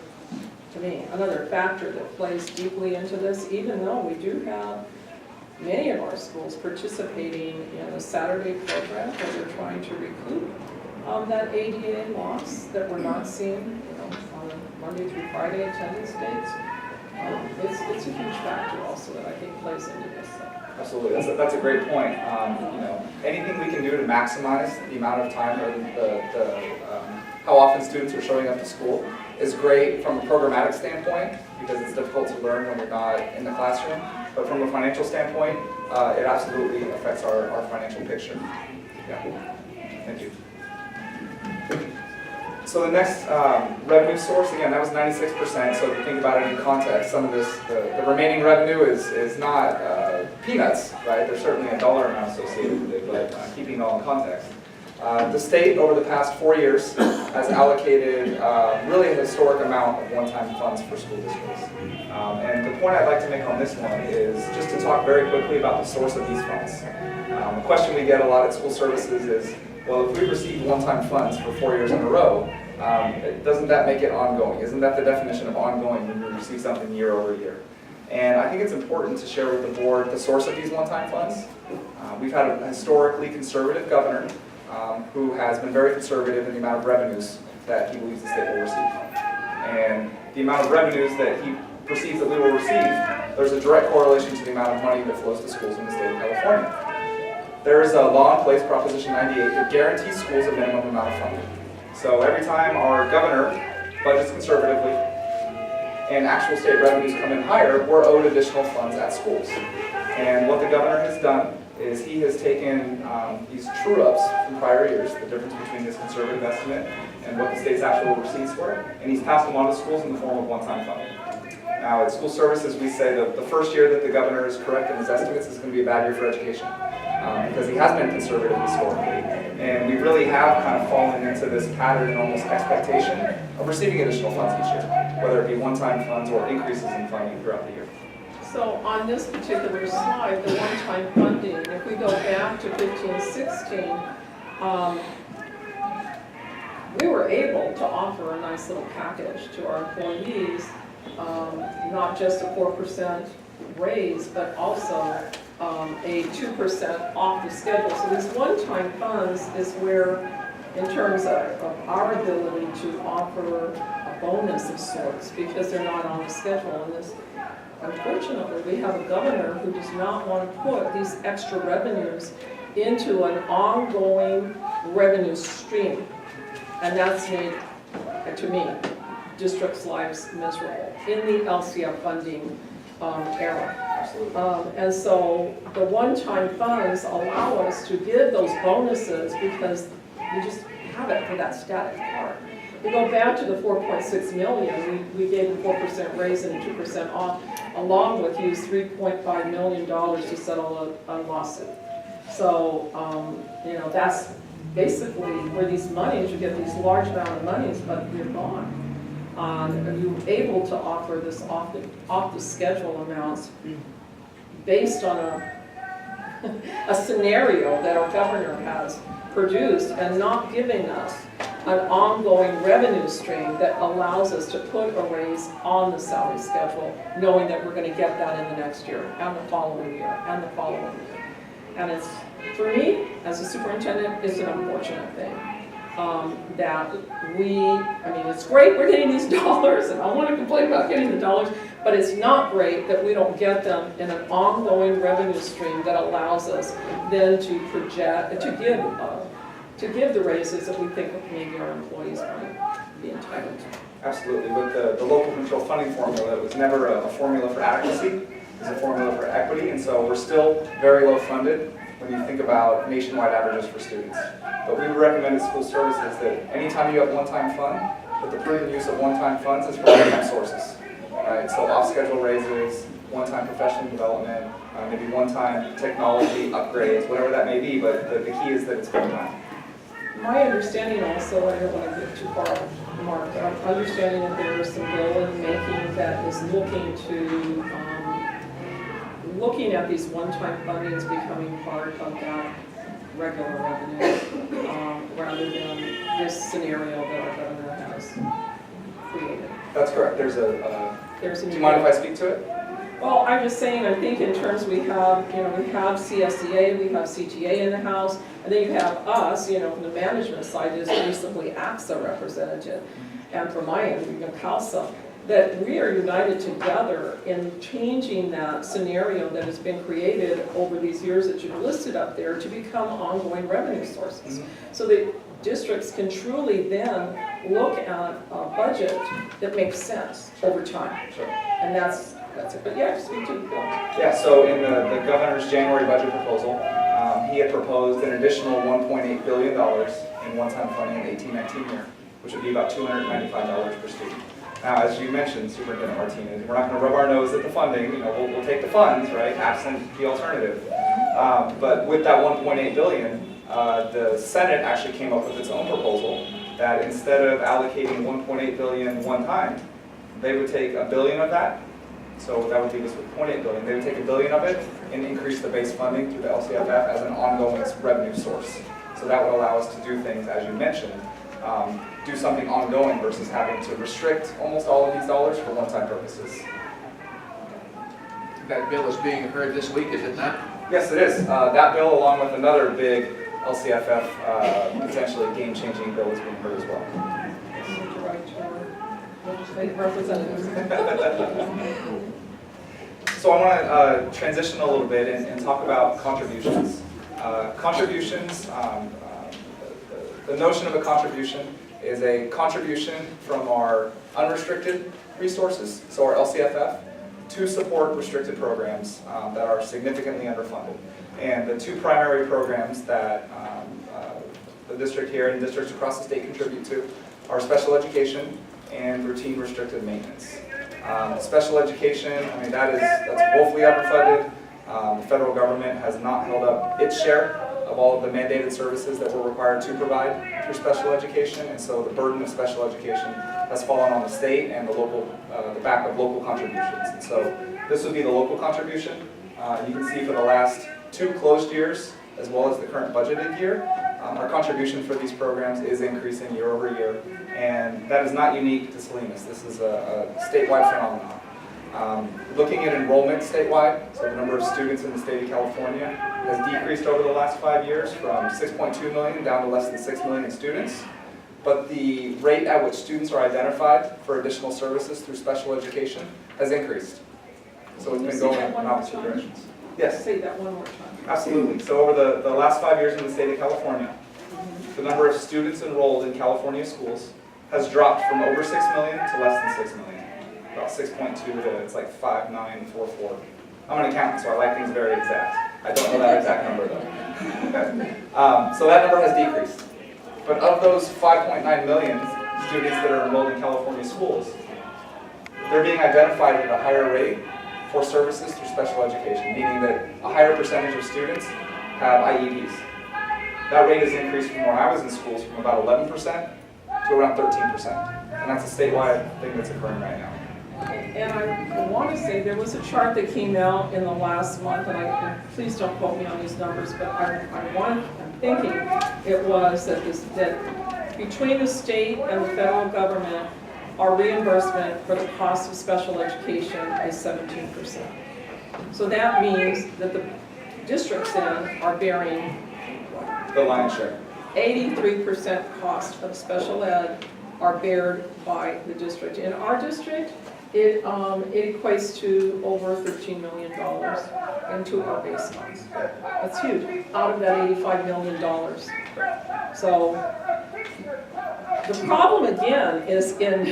to me, another factor that plays deeply into this, even though we do have many of our schools participating in a Saturday program where they're trying to recoup that ADA loss that we're not seeing, on Monday through Friday attendance dates. It's a huge factor also that I think plays into this. Absolutely, that's a great point. Anything we can do to maximize the amount of time or how often students are showing up to school is great from a programmatic standpoint, because it's difficult to learn when you're not in the classroom. But from a financial standpoint, it absolutely affects our financial picture. Yeah. Thank you. So the next revenue source, again, that was 96%. So if you think about it in context, some of this, the remaining revenue is not peanuts, right? There's certainly a dollar amount associated with it, but keeping it all in context. The state, over the past 4 years, has allocated really a historic amount of one-time funds for school districts. And the point I'd like to make on this one is just to talk very quickly about the source of these funds. A question we get a lot at school services is, well, if we receive one-time funds for 4 years in a row, doesn't that make it ongoing? Isn't that the definition of ongoing when you receive something year over year? And I think it's important to share with the board the source of these one-time funds. We've had a historically conservative governor who has been very conservative in the amount of revenues that he believes the state will receive. And the amount of revenues that he perceives that we will receive, there's a direct correlation to the amount of money that flows to schools in the state of California. There is a law in place, Proposition 98, that guarantees schools a minimum amount of funding. So every time our governor budgets conservatively and actual state revenues come in higher, we're owed additional funds at schools. And what the governor has done is he has taken these true-ups from prior years, the difference between this conservative estimate and what the state's actual receipts were, and he's passed them on to schools in the form of one-time funding. Now, at school services, we say that the first year that the governor is correct in his estimates is going to be a bad year for education, because he has been conservative historically, and we really have kind of fallen into this pattern and almost expectation of receiving additional funds each year, whether it be one-time funds or increases in funding throughout the year. So on this particular slide, the one-time funding, if we go back to 15-16, we were able to offer a nice little package to our employees, not just a 4% raise, but also a 2% off the schedule. So these one-time funds is where, in terms of our ability to offer a bonus of sorts, because they're not on the schedule. And this, unfortunately, we have a governor who does not want to put these extra revenues into an ongoing revenue stream. And that's made, to me, districts' lives miserable in the LCF funding era. And so the one-time funds allow us to give those bonuses because we just have it for that static part. We go back to the 4.6 million, we gave a 4% raise and 2% off, along with used $3.5 million to settle a lawsuit. So, that's basically where these monies, you get these large amount of monies, but they're gone. Are you able to offer this off the schedule amounts based on a scenario that our governor has produced and not giving us an ongoing revenue stream that allows us to put a raise on the salary schedule, knowing that we're going to get that in the next year and the following year and the following year. And it's, for me, as a superintendent, it's an unfortunate thing. That it's great we're getting these dollars, and I want to complain about getting the dollars, but it's not great that we don't get them in an ongoing revenue stream that allows us then to project, to give the raises that we think maybe our employees might be entitled to. Absolutely, but the local control funding formula, it was never a formula for adequacy, it was a formula for equity, and so we're still very low funded when you think about nationwide averages for students. But we would recommend at school services that anytime you have one-time fund, that the proven use of one-time funds is from one-time sources. Right? So off-schedule raises, one-time professional development, maybe one-time technology upgrades, whatever that may be, but the key is that it's one time. My understanding also, I don't want to get too far off, Mark, but I'm understanding that there is some bill in making that is looking at these one-time fundings becoming part of that regular revenue, rather than this scenario that our governor has created. That's correct. Do you mind if I speak to it? Well, I'm just saying, I think in terms we have CSCA, we have CTA in the House, and then you have us, from the management side, is recently AXA representative, and from my end, CALSA, that we are united together in changing that scenario that has been created over these years that you've listed up there to become ongoing revenue sources. So that districts can truly then look at a budget that makes sense over time. Sure. And that's it. But yeah, speak to the bill. Yeah, so in the governor's January budget proposal, he had proposed an additional $1.8 billion in one-time funding in the 18-19 year, which would be about $295 per student. Now, as you mentioned, Superintendent Martinez, we're not going to rub our nose at the funding. We'll take the funds, right, absent the alternative. But with that $1.8 billion, the Senate actually came up with its own proposal that instead of allocating $1.8 billion one time, they would take $1 billion of that. So that would leave us with $0.8 billion. They would take $1 billion of it and increase the base funding through the LCFF as an ongoing revenue source. So that would allow us to do things, as you mentioned, do something ongoing versus having to restrict almost all of these dollars for one-time purposes. That bill is being heard this week, is it not? Yes, it is. That bill, along with another big LCFF potentially game-changing bill is being heard as well. Legislative representatives. So I want to transition a little bit and talk about contributions. The notion of a contribution is a contribution from our unrestricted resources, so our LCFF, to support restricted programs that are significantly underfunded. And the two primary programs that the district here and districts across the state contribute to are special education and routine restricted maintenance. Special education, I mean, that's woefully underfunded. The federal government has not held up its share of all of the mandated services that we're required to provide through special education, and so the burden of special education has fallen on the state and the back of local contributions. And so this would be the local contribution. You can see for the last 2 closed years, as well as the current budgeted year, our contribution for these programs is increasing year over year, and that is not unique to Salinas. This is a statewide phenomenon. Looking at enrollment statewide, so the number of students in the state of California has decreased over the last 5 years from 6.2 million down to less than 6 million students. But the rate at which students are identified for additional services through special education has increased. So it's been going in opposite directions. Yes? Say that one more time. Absolutely. So over the last 5 years in the state of California, the number of students enrolled in California schools has dropped from over 6 million to less than 6 million. About 6.2 to it's like 5.944. I'm an accountant, so I like things very exact. I don't know that exact number though. So that number has decreased. But of those 5.9 million students that are enrolled in California schools, they're being identified at a higher rate for services through special education, meaning that a higher percentage of students have IEPs. That rate has increased from when I was in schools from about 11% to around 13%. And that's a statewide thing that's occurring right now. And I want to say there was a chart that came out in the last month, and please don't quote me on these numbers, but I'm thinking it was that between the state and the federal government, our reimbursement for the cost of special education is 17%. So that means that the districts then are bearing The lion's share. 83% cost of special ed are bared by the district. In our district, it equates to over $13 million into our base funds. That's huge, out of that $85 million. So the problem again is in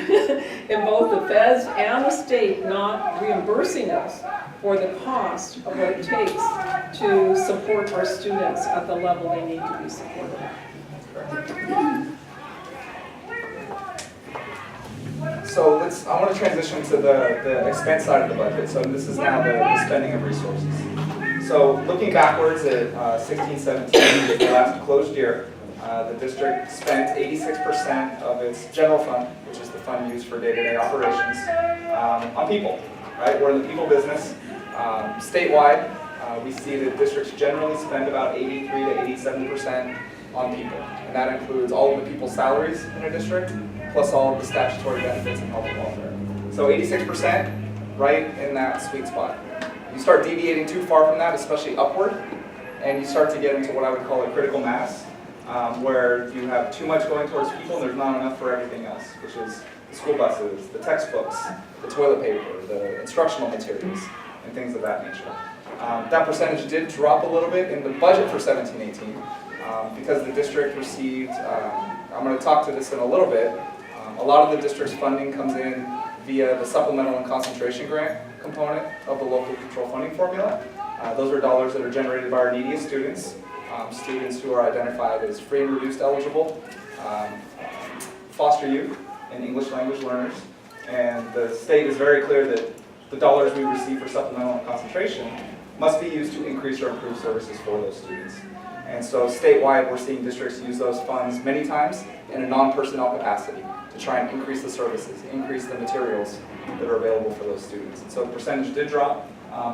both the feds and the state not reimbursing us for the cost of what it takes to support our students at the level they need to be supported. So I want to transition to the expense side of the budget. So this is now the spending of resources. So looking backwards at 16-17, the last closed year, the district spent 86% of its general fund, which is the fund used for day-to-day operations, on people, right? We're in the people business. Statewide, we see that districts generally spend about 83 to 87% on people. And that includes all of the people's salaries in a district, plus all of the statutory benefits and health and welfare. So 86%, right in that sweet spot. You start deviating too far from that, especially upward, and you start to get into what I would call a critical mass, where you have too much going towards people and there's not enough for everything else, which is the school buses, the textbooks, the toilet paper, the instructional materials, and things of that nature. That percentage did drop a little bit in the budget for 17-18 because the district received, I'm going to talk to this in a little bit, a lot of the district's funding comes in via the supplemental and concentration grant component of the local control funding formula. Those are dollars that are generated by our neediest students, students who are identified as free and reduced eligible, foster youth, and English language learners. And the state is very clear that the dollars we receive for supplemental and concentration must be used to increase or improve services for those students. And so statewide, we're seeing districts use those funds many times in a non-personnel capacity to try and increase the services, increase the materials that are available for those students. And so the percentage did drop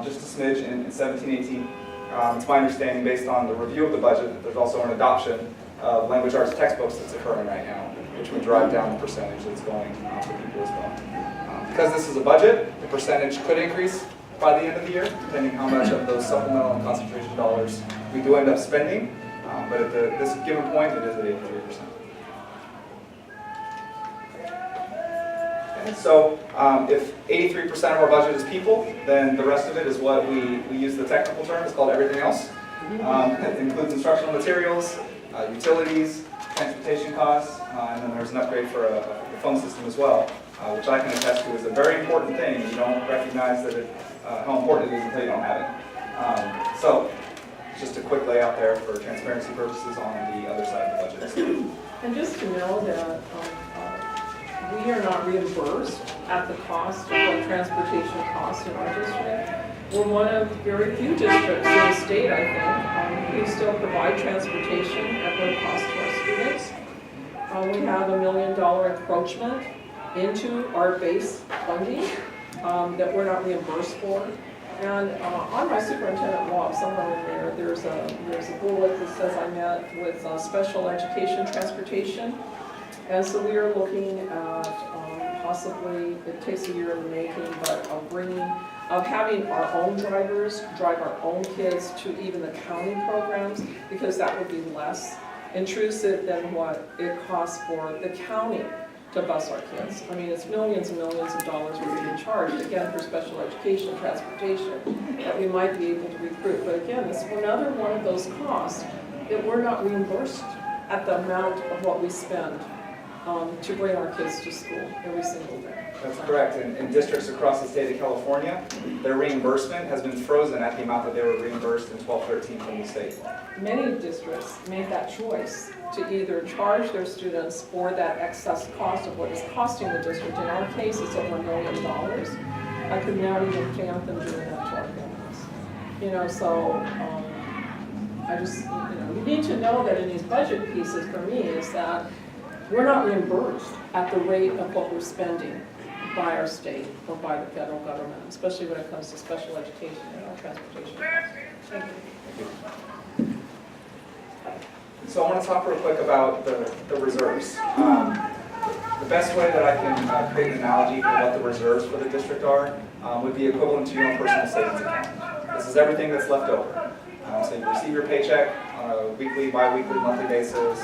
just a smidge in 17-18. It's my understanding, based on the review of the budget, that there's also an adoption of language arts textbooks that's occurring right now, which would drive down the percentage that's going for people as well. Because this is a budget, the percentage could increase by the end of the year, depending how much of those supplemental and concentration dollars we do end up spending. But at this given point, it is at 83%. And so if 83% of our budget is people, then the rest of it is what we use the technical term, it's called everything else. It includes instructional materials, utilities, transportation costs, and then there's an upgrade for a phone system as well, which I can attest to is a very important thing. You don't recognize that how important it is until you don't have it. So just a quick layout there for transparency purposes on the other side of the budget. And just to know that we are not reimbursed at the cost of what transportation costs in our district. We're one of very few districts in the state, I think. We still provide transportation at no cost to our students. We have $1 million encroachment into our base funding that we're not reimbursed for. And on my superintendent log, somewhere in there, there's a bullet that says I met with special education transportation. And so we are looking at possibly, it takes a year in the making, but having our own drivers drive our own kids to even the county programs, because that would be less intrusive than what it costs for the county to bus our kids. I mean, it's millions and millions of dollars we're being charged, again, for special education transportation that we might be able to recruit. But again, it's another one of those costs that we're not reimbursed at the amount of what we spend to bring our kids to school every single day. That's correct. In districts across the state of California, their reimbursement has been frozen at the amount that they were reimbursed in 12-13 from the state. Many districts made that choice to either charge their students for that excess cost of what is costing the district. In our case, it's over $1 million. I could not even fathom doing that to our families. So I just, you need to know that in these budget pieces for me is that we're not reimbursed at the rate of what we're spending by our state or by the federal government, especially when it comes to special education and our transportation. Thank you. So I want to talk real quick about the reserves. The best way that I can create an analogy for what the reserves for the district are would be equivalent to your own personal savings account. This is everything that's left over. So you receive your paycheck on a weekly, bi-weekly, monthly basis.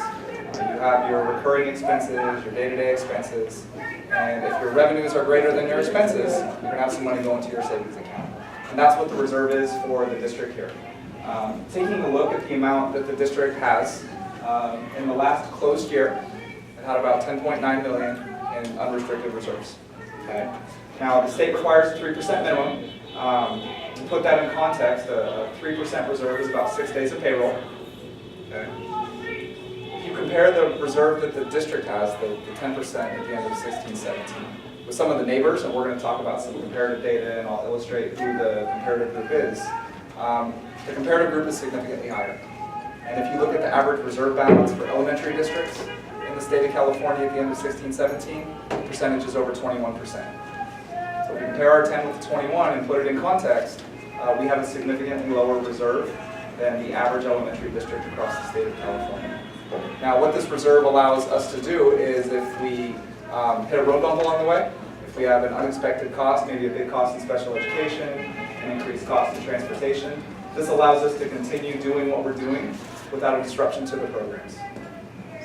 You have your recurring expenses, your day-to-day expenses, and if your revenues are greater than your expenses, you're going to have some money going to your savings account. And that's what the reserve is for the district here. Taking a look at the amount that the district has, in the last closed year, it had about $10.9 million in unrestricted reserves. Okay? Now, the state requires a 3% minimum. To put that in context, a 3% reserve is about 6 days of payroll. Okay? Compare the reserve that the district has, the 10% at the end of 16-17, with some of the neighbors, and we're going to talk about some comparative data, and I'll illustrate who the comparative group is. The comparative group is significantly higher. And if you look at the average reserve balance for elementary districts in the state of California at the end of 16-17, the percentage is over 21%. So if we compare our 10 with the 21 and put it in context, we have a significantly lower reserve than the average elementary district across the state of California. Now, what this reserve allows us to do is if we hit a road bump along the way, if we have an unexpected cost, maybe a big cost in special education, an increased cost in transportation, this allows us to continue doing what we're doing without a disruption to the programs.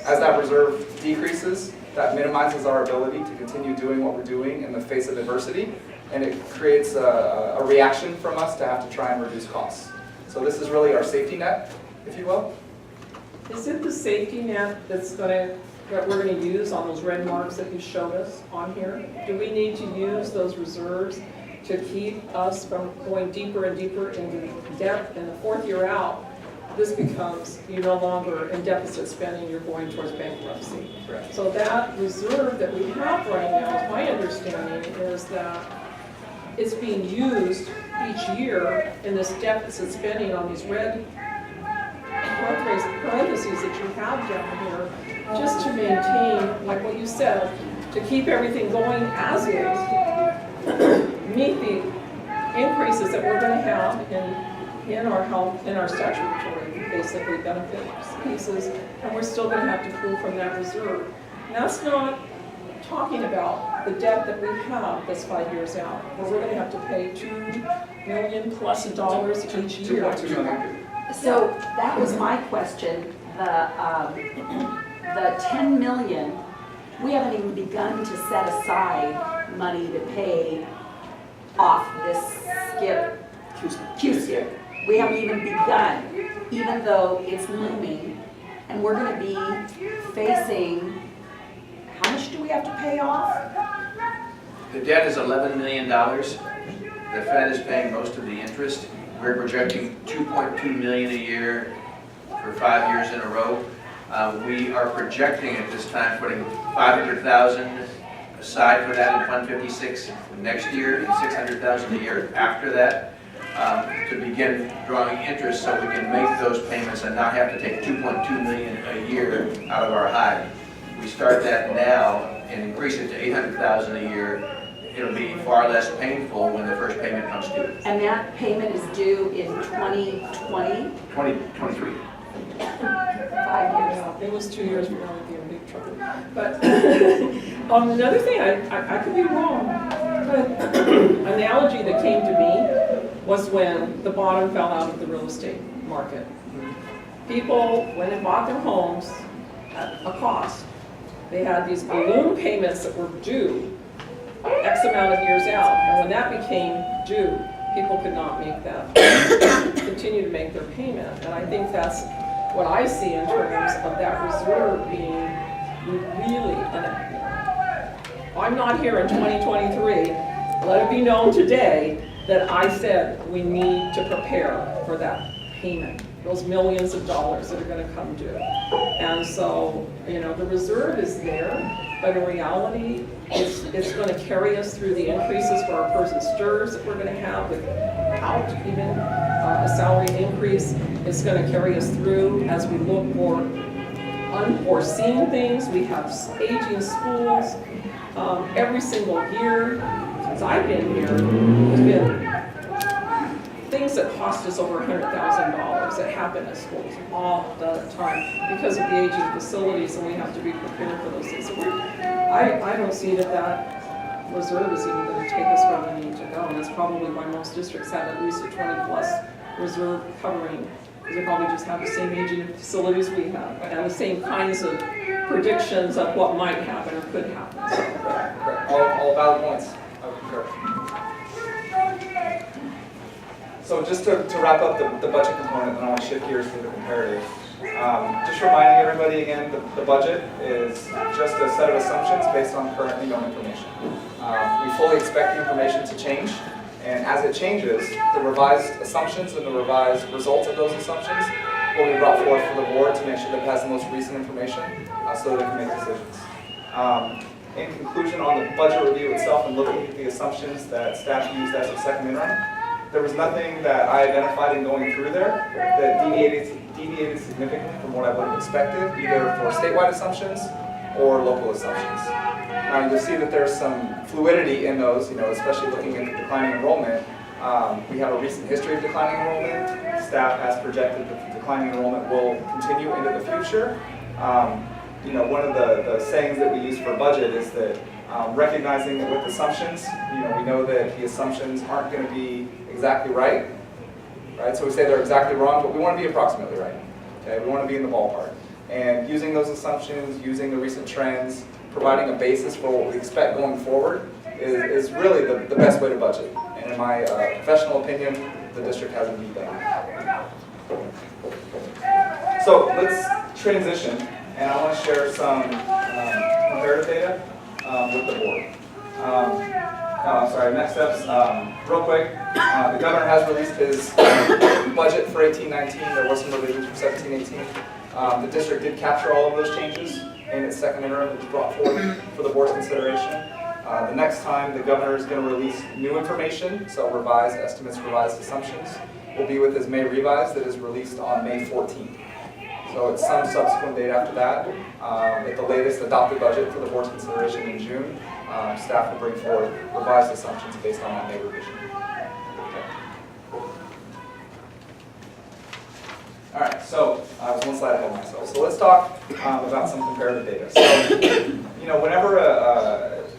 As that reserve decreases, that minimizes our ability to continue doing what we're doing in the face of adversity, and it creates a reaction from us to have to try and reduce costs. So this is really our safety net, if you will. Is it the safety net that we're going to use on those red marks that you showed us on here? Do we need to use those reserves to keep us from going deeper and deeper into debt? And the fourth year out, this becomes, you're no longer in deficit spending, you're going towards bankruptcy. Correct. So that reserve that we have right now, my understanding is that it's being used each year in this deficit spending on these red parentheses that you have down here, just to maintain, like what you said, to keep everything going as is, meet the increases that we're going to have in our health, in our statutory, basically, benefit pieces, and we're still going to have to pull from that reserve. And that's not talking about the debt that we have that's 5 years out, where we're going to have to pay $2 million plus each year. 2.2 million. So that was my question. The 10 million, we haven't even begun to set aside money to pay off this skip, Q-skip. We haven't even begun, even though it's looming. And we're gonna be facing, how much do we have to pay off? The debt is $11 million. The Fed is paying most of the interest. We're projecting $2.2 million a year for 5 years in a row. We are projecting at this time putting $500,000 aside for that in Fund 56 next year and $600,000 a year after that to begin drawing interest so we can make those payments and not have to take $2.2 million a year out of our hide. We start that now and increase it to $800,000 a year. It'll be far less painful when the first payment comes due. And that payment is due in 2020, 2023. 5 years. Yeah, it was 2 years, we're going to be in big trouble. But another thing, I could be wrong, but analogy that came to me was when the bottom fell out of the real estate market. People, when they bought their homes at a cost, they had these balloon payments that were due X amount of years out, and when that became due, people could not make that, continue to make their payment. And I think that's what I see in terms of that reserve being really, I'm not here in 2023, let it be known today that I said we need to prepare for that payment, those millions of dollars that are going to come due. And so, you know, the reserve is there, but in reality, it's going to carry us through the increases for our person stirs that we're going to have without even a salary increase. It's going to carry us through as we look for unforeseen things. We have aging schools. Every single year since I've been here, there's been things that cost us over $100,000 that happen at schools all the time because of the aging facilities, and we have to be prepared for those things. So I don't see that reserve is even going to take us where we need to go, and that's probably why most districts have at least a 20+ reserve covering, because they probably just have the same aging facilities we have and the same kinds of predictions of what might happen or could happen. Correct. All valid points. I would concur. So just to wrap up the budget component, and I want to shift gears to the comparative. Just reminding everybody again, the budget is just a set of assumptions based on currently known information. We fully expect the information to change, and as it changes, the revised assumptions and the revised results of those assumptions will be brought forth for the board to make sure that it has the most recent information so that it can make decisions. In conclusion, on the budget review itself and looking at the assumptions that staff used as a second interim, there was nothing that I identified in going through there that deviated significantly from what I would have expected, either for statewide assumptions or local assumptions. Now you'll see that there's some fluidity in those, especially looking at the declining enrollment. We have a recent history of declining enrollment. Staff has projected that the declining enrollment will continue into the future. One of the sayings that we use for budget is that recognizing that with assumptions, we know that the assumptions aren't going to be exactly right? So we say they're exactly wrong, but we want to be approximately right. Okay, we want to be in the ballpark. And using those assumptions, using the recent trends, providing a basis for what we expect going forward is really the best way to budget. And in my professional opinion, the district has indeed done that. So let's transition, and I want to share some comparative data with the board. Next steps, real quick. The governor has released his budget for 18-19. There were some revisions for 17-18. The district did capture all of those changes in its second interim that was brought forward for the board's consideration. The next time the governor is going to release new information, so revised estimates, revised assumptions, will be with his May revise that is released on May 14th. So it's some subsequent date after that. At the latest adopted budget for the board's consideration in June, staff will bring forward revised assumptions based on that May revision. Okay. All right, so I was one slide ahead of myself. So let's talk about some comparative data. So, whenever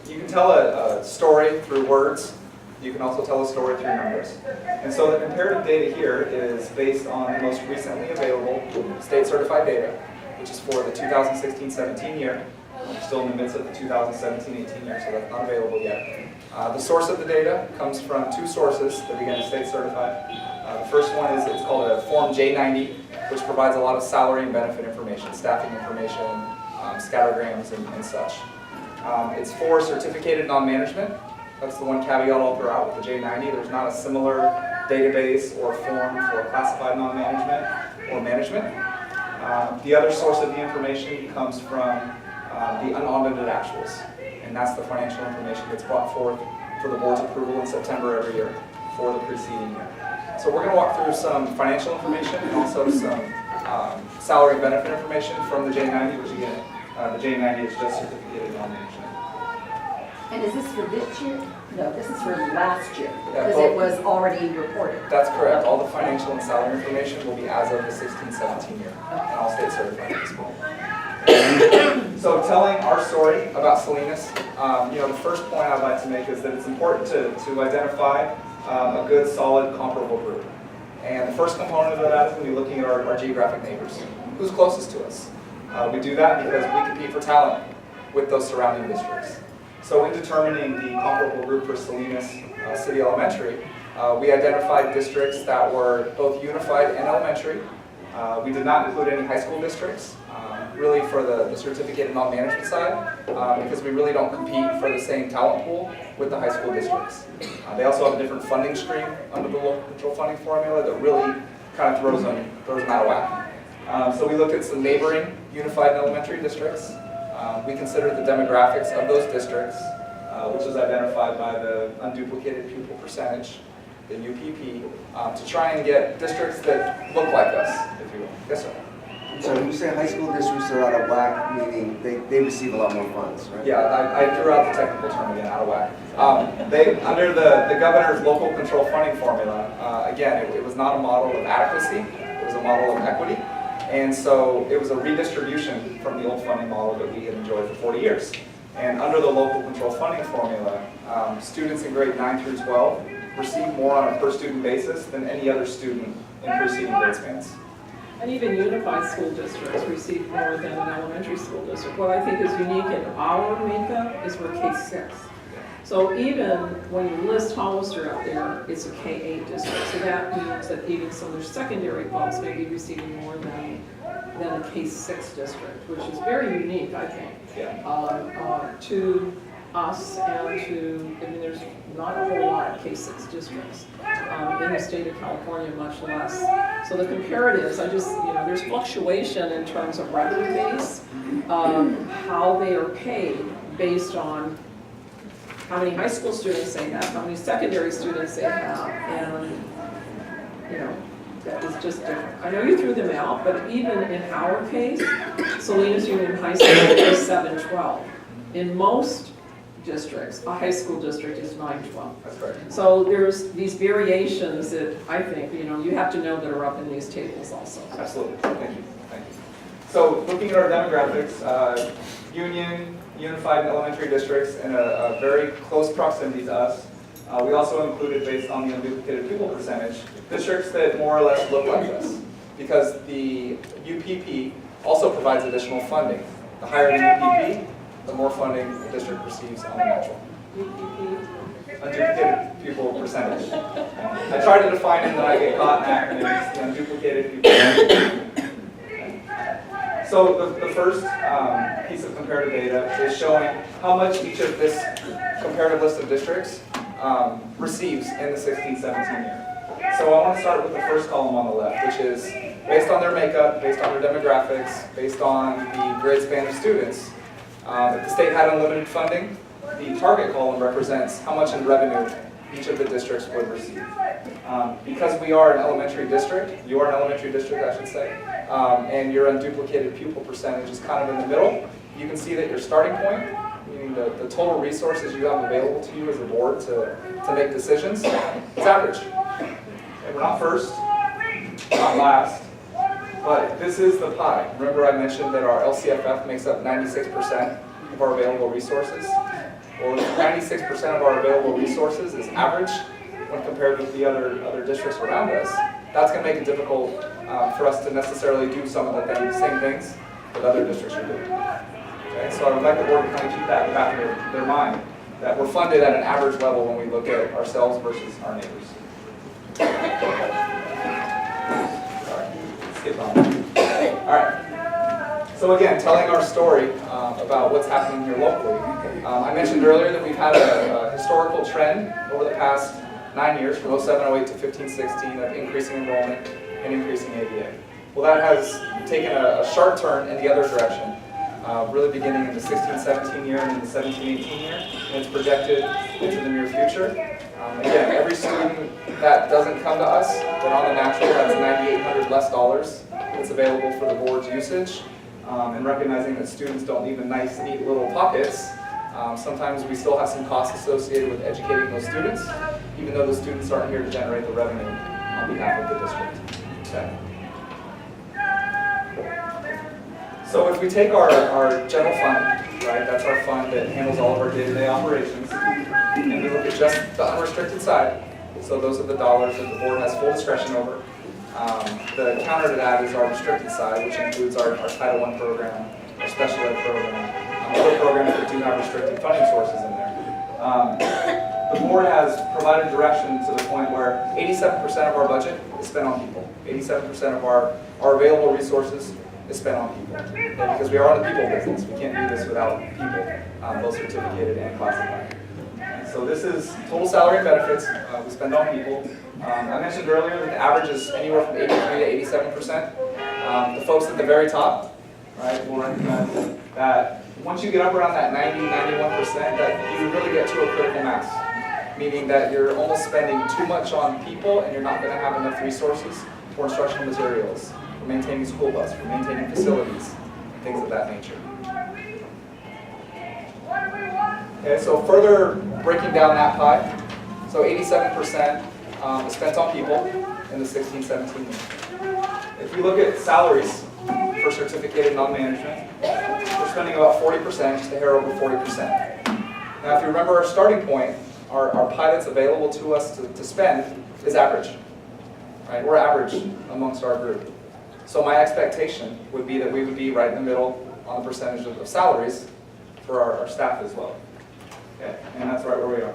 you can tell a story through words, You can also tell a story through numbers. And so the comparative data here is based on the most recently available state certified data, which is for the 2016-17 year. We're still in the midst of the 2017-18 year, so that's not available yet. The source of the data comes from two sources that again is state certified. The first one is, it's called a Form J90, which provides a lot of salary and benefit information, staffing information, scattergrams and such. It's for certificated non-management. That's the one caveat I'll throw out with the J90. There's not a similar database or form for classified non-management or management. The other source of the information comes from the unaudited actuals, and that's the financial information that's brought forth for the board's approval in September every year for the preceding year. So we're going to walk through some financial information and also some salary and benefit information from the J90, which again, the J90 is just certificated non-management. And is this for this year? No, this is for last year, Yeah, because it was already reported. That's correct. All the financial and salary information will be as of the 16-17 year, and all state certified at this point. So telling our story about Salinas, the first point I'd like to make is that it's important to identify a good, solid, comparable group. And the first component of that is going to be looking at our geographic neighbors. Who's closest to us? We do that because we compete for talent with those surrounding districts. So in determining the comparable group for Salinas City Elementary, we identified districts that were both unified and elementary. We did not include any high school districts, really for the certificate non-management side, because we really don't compete for the same talent pool with the high school districts. They also have a different funding stream under the local control funding formula that really kind of throws them out of whack. So we looked at some neighboring unified and elementary districts. We considered the demographics of those districts, which is identified by the unduplicated pupil percentage, the UPP, to try and get districts that look like us, if you will. Yes, sir. So when you say high school districts are out of whack, meaning they receive a lot more funds, right? Yeah, I threw out the technical term again, out of whack. Under the governor's local control funding formula, again, it was not a model of adequacy, it was a model of equity. And so it was a redistribution from the old funding model that we had enjoyed for 40 years. And under the local control funding formula, students in grade 9 through 12 receive more on a per student basis than any other student in preceding grade spans. And even unified school districts receive more than an elementary school district. What I think is unique in our makeup is we're K-6. So even when you list Hollister out there, it's a K-8 district. So that means that even some of their secondary folks may be receiving more than a K-6 district, which is very unique, I think, to us and to, there's not a whole lot of K-6 districts in the state of California, much less. So the comparatives, there's fluctuation in terms of revenue base, how they are paid based on how many high school students they have, how many secondary students they have, and, that is just different. I know you threw them out, but even in our case, Salinas Union High School is 712. In most districts, a high school district is 912. That's correct. So there's these variations that I think, you have to know that are up in these tables also. Absolutely. Thank you. Thank you. So looking at our demographics, Union, Unified and Elementary districts in a very close proximity to us. We also included, based on the unduplicated pupil percentage, districts that more or less look like us, because the UPP also provides additional funding. The higher the UPP, the more funding the district receives on the natural. Unduplicated pupil percentage. I try to define it, and then I get caught in acronyms. The unduplicated pupil percentage. So the first piece of comparative data is showing how much each of this comparative list of districts receives in the 16-17 year. So I want to start with the first column on the left, which is based on their makeup, based on their demographics, based on the grade span of students. If the state had unlimited funding, the target column represents how much in revenue each of the districts would receive. Because we are an elementary district, you are an elementary district, I should say, and your unduplicated pupil percentage is kind of in the middle, you can see that your starting point, meaning the total resources you have available to you as a board to make decisions, is average. And we're not first, not last, but this is the pie. Remember I mentioned that our LCFF makes up 96% of our available resources? Well, if 96% of our available resources is average when compared with the other districts around us, that's going to make it difficult for us to necessarily do some of the same things that other districts are doing. Okay, so I would like the board to kind of keep that in the back of their mind, that we're funded at an average level when we look at ourselves versus our neighbors. Sorry, skip on that. All right. So again, telling our story about what's happening here locally. I mentioned earlier that we've had a historical trend over the past 9 years, from 07-08 to 15-16, of increasing enrollment and increasing ADA. Well, that has taken a sharp turn in the other direction, really beginning in the 16-17 year and in the 17-18 year, and it's projected into the near future. Again, every student that doesn't come to us, then on the natural, that's $9,800 less dollars that's available for the board's usage. And recognizing that students don't leave in nice, neat little pockets, sometimes we still have some costs associated with educating those students, even though the students aren't here to generate the revenue on behalf of the district. Okay. So if we take our general fund, right, that's our fund that handles all of our day-to-day operations, and we look at just the unrestricted side, so those are the dollars that the board has full discretion over. The counter to that is our restricted side, which includes our Title I program, our special ed program, other programs that do have restricted funding sources in there. The board has provided direction to the point where 87% of our budget is spent on people. 87% of our available resources is spent on people. And because we are in the people business, we can't do this without people, both certificated and classified. So this is total salary and benefits we spend on people. I mentioned earlier that the average is anywhere from 83 to 87%. The folks at the very top, right, will recognize that once you get up around that 90, 91%, that you really get to a critical mass, meaning that you're almost spending too much on people and you're not going to have enough resources for instructional materials, for maintaining school bus, for maintaining facilities, things of that nature. Okay, so further breaking down that pie, so 87% is spent on people in the 16-17 year. If you look at salaries for certificated non-management, we're spending about 40%, just a hair over 40%. Now if you remember our starting point, our pie that's available to us to spend is average. Right? We're average amongst our group. So my expectation would be that we would be right in the middle on the percentage of salaries for our staff as well. Okay, and that's right where we are.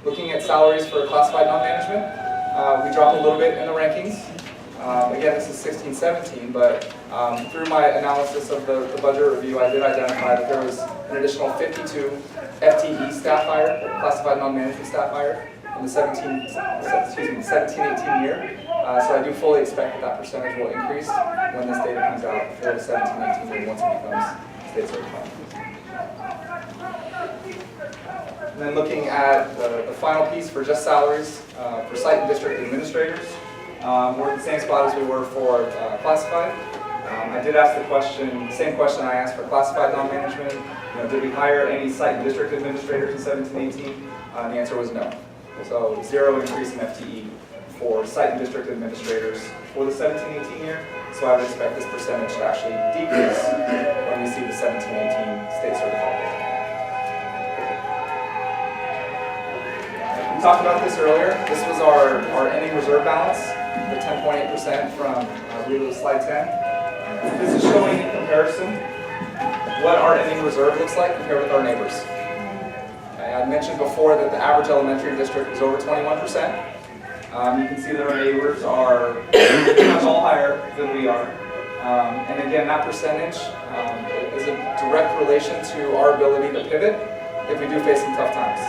Looking at salaries for classified non-management, we dropped a little bit in the rankings. Again, this is 16-17, but through my analysis of the budget review, I did identify that there was an additional 52 FTE staff hired, classified non-management staff hired, in the 17-18 year. So I do fully expect that percentage will increase when this data comes out for the 17-18 year once it becomes state certified. And then looking at the final piece for just salaries for site and district administrators, we're in the same spot as we were for classified. I did ask the question, same question I asked for classified non-management. Did we hire any site and district administrators in 17-18? The answer was no. So 0 increase in FTE for site and district administrators for the 17-18 year. So I would expect this percentage to actually decrease when we see the 17-18 state certified. We talked about this earlier. This was our ending reserve balance, the 10.8% from slide 10. This is showing in comparison what our ending reserve looks like compared with our neighbors. Okay, I mentioned before that the average elementary district is over 21%. You can see that our neighbors are pretty much all higher than we are. And again, that percentage is a direct relation to our ability to pivot if we do face some tough times.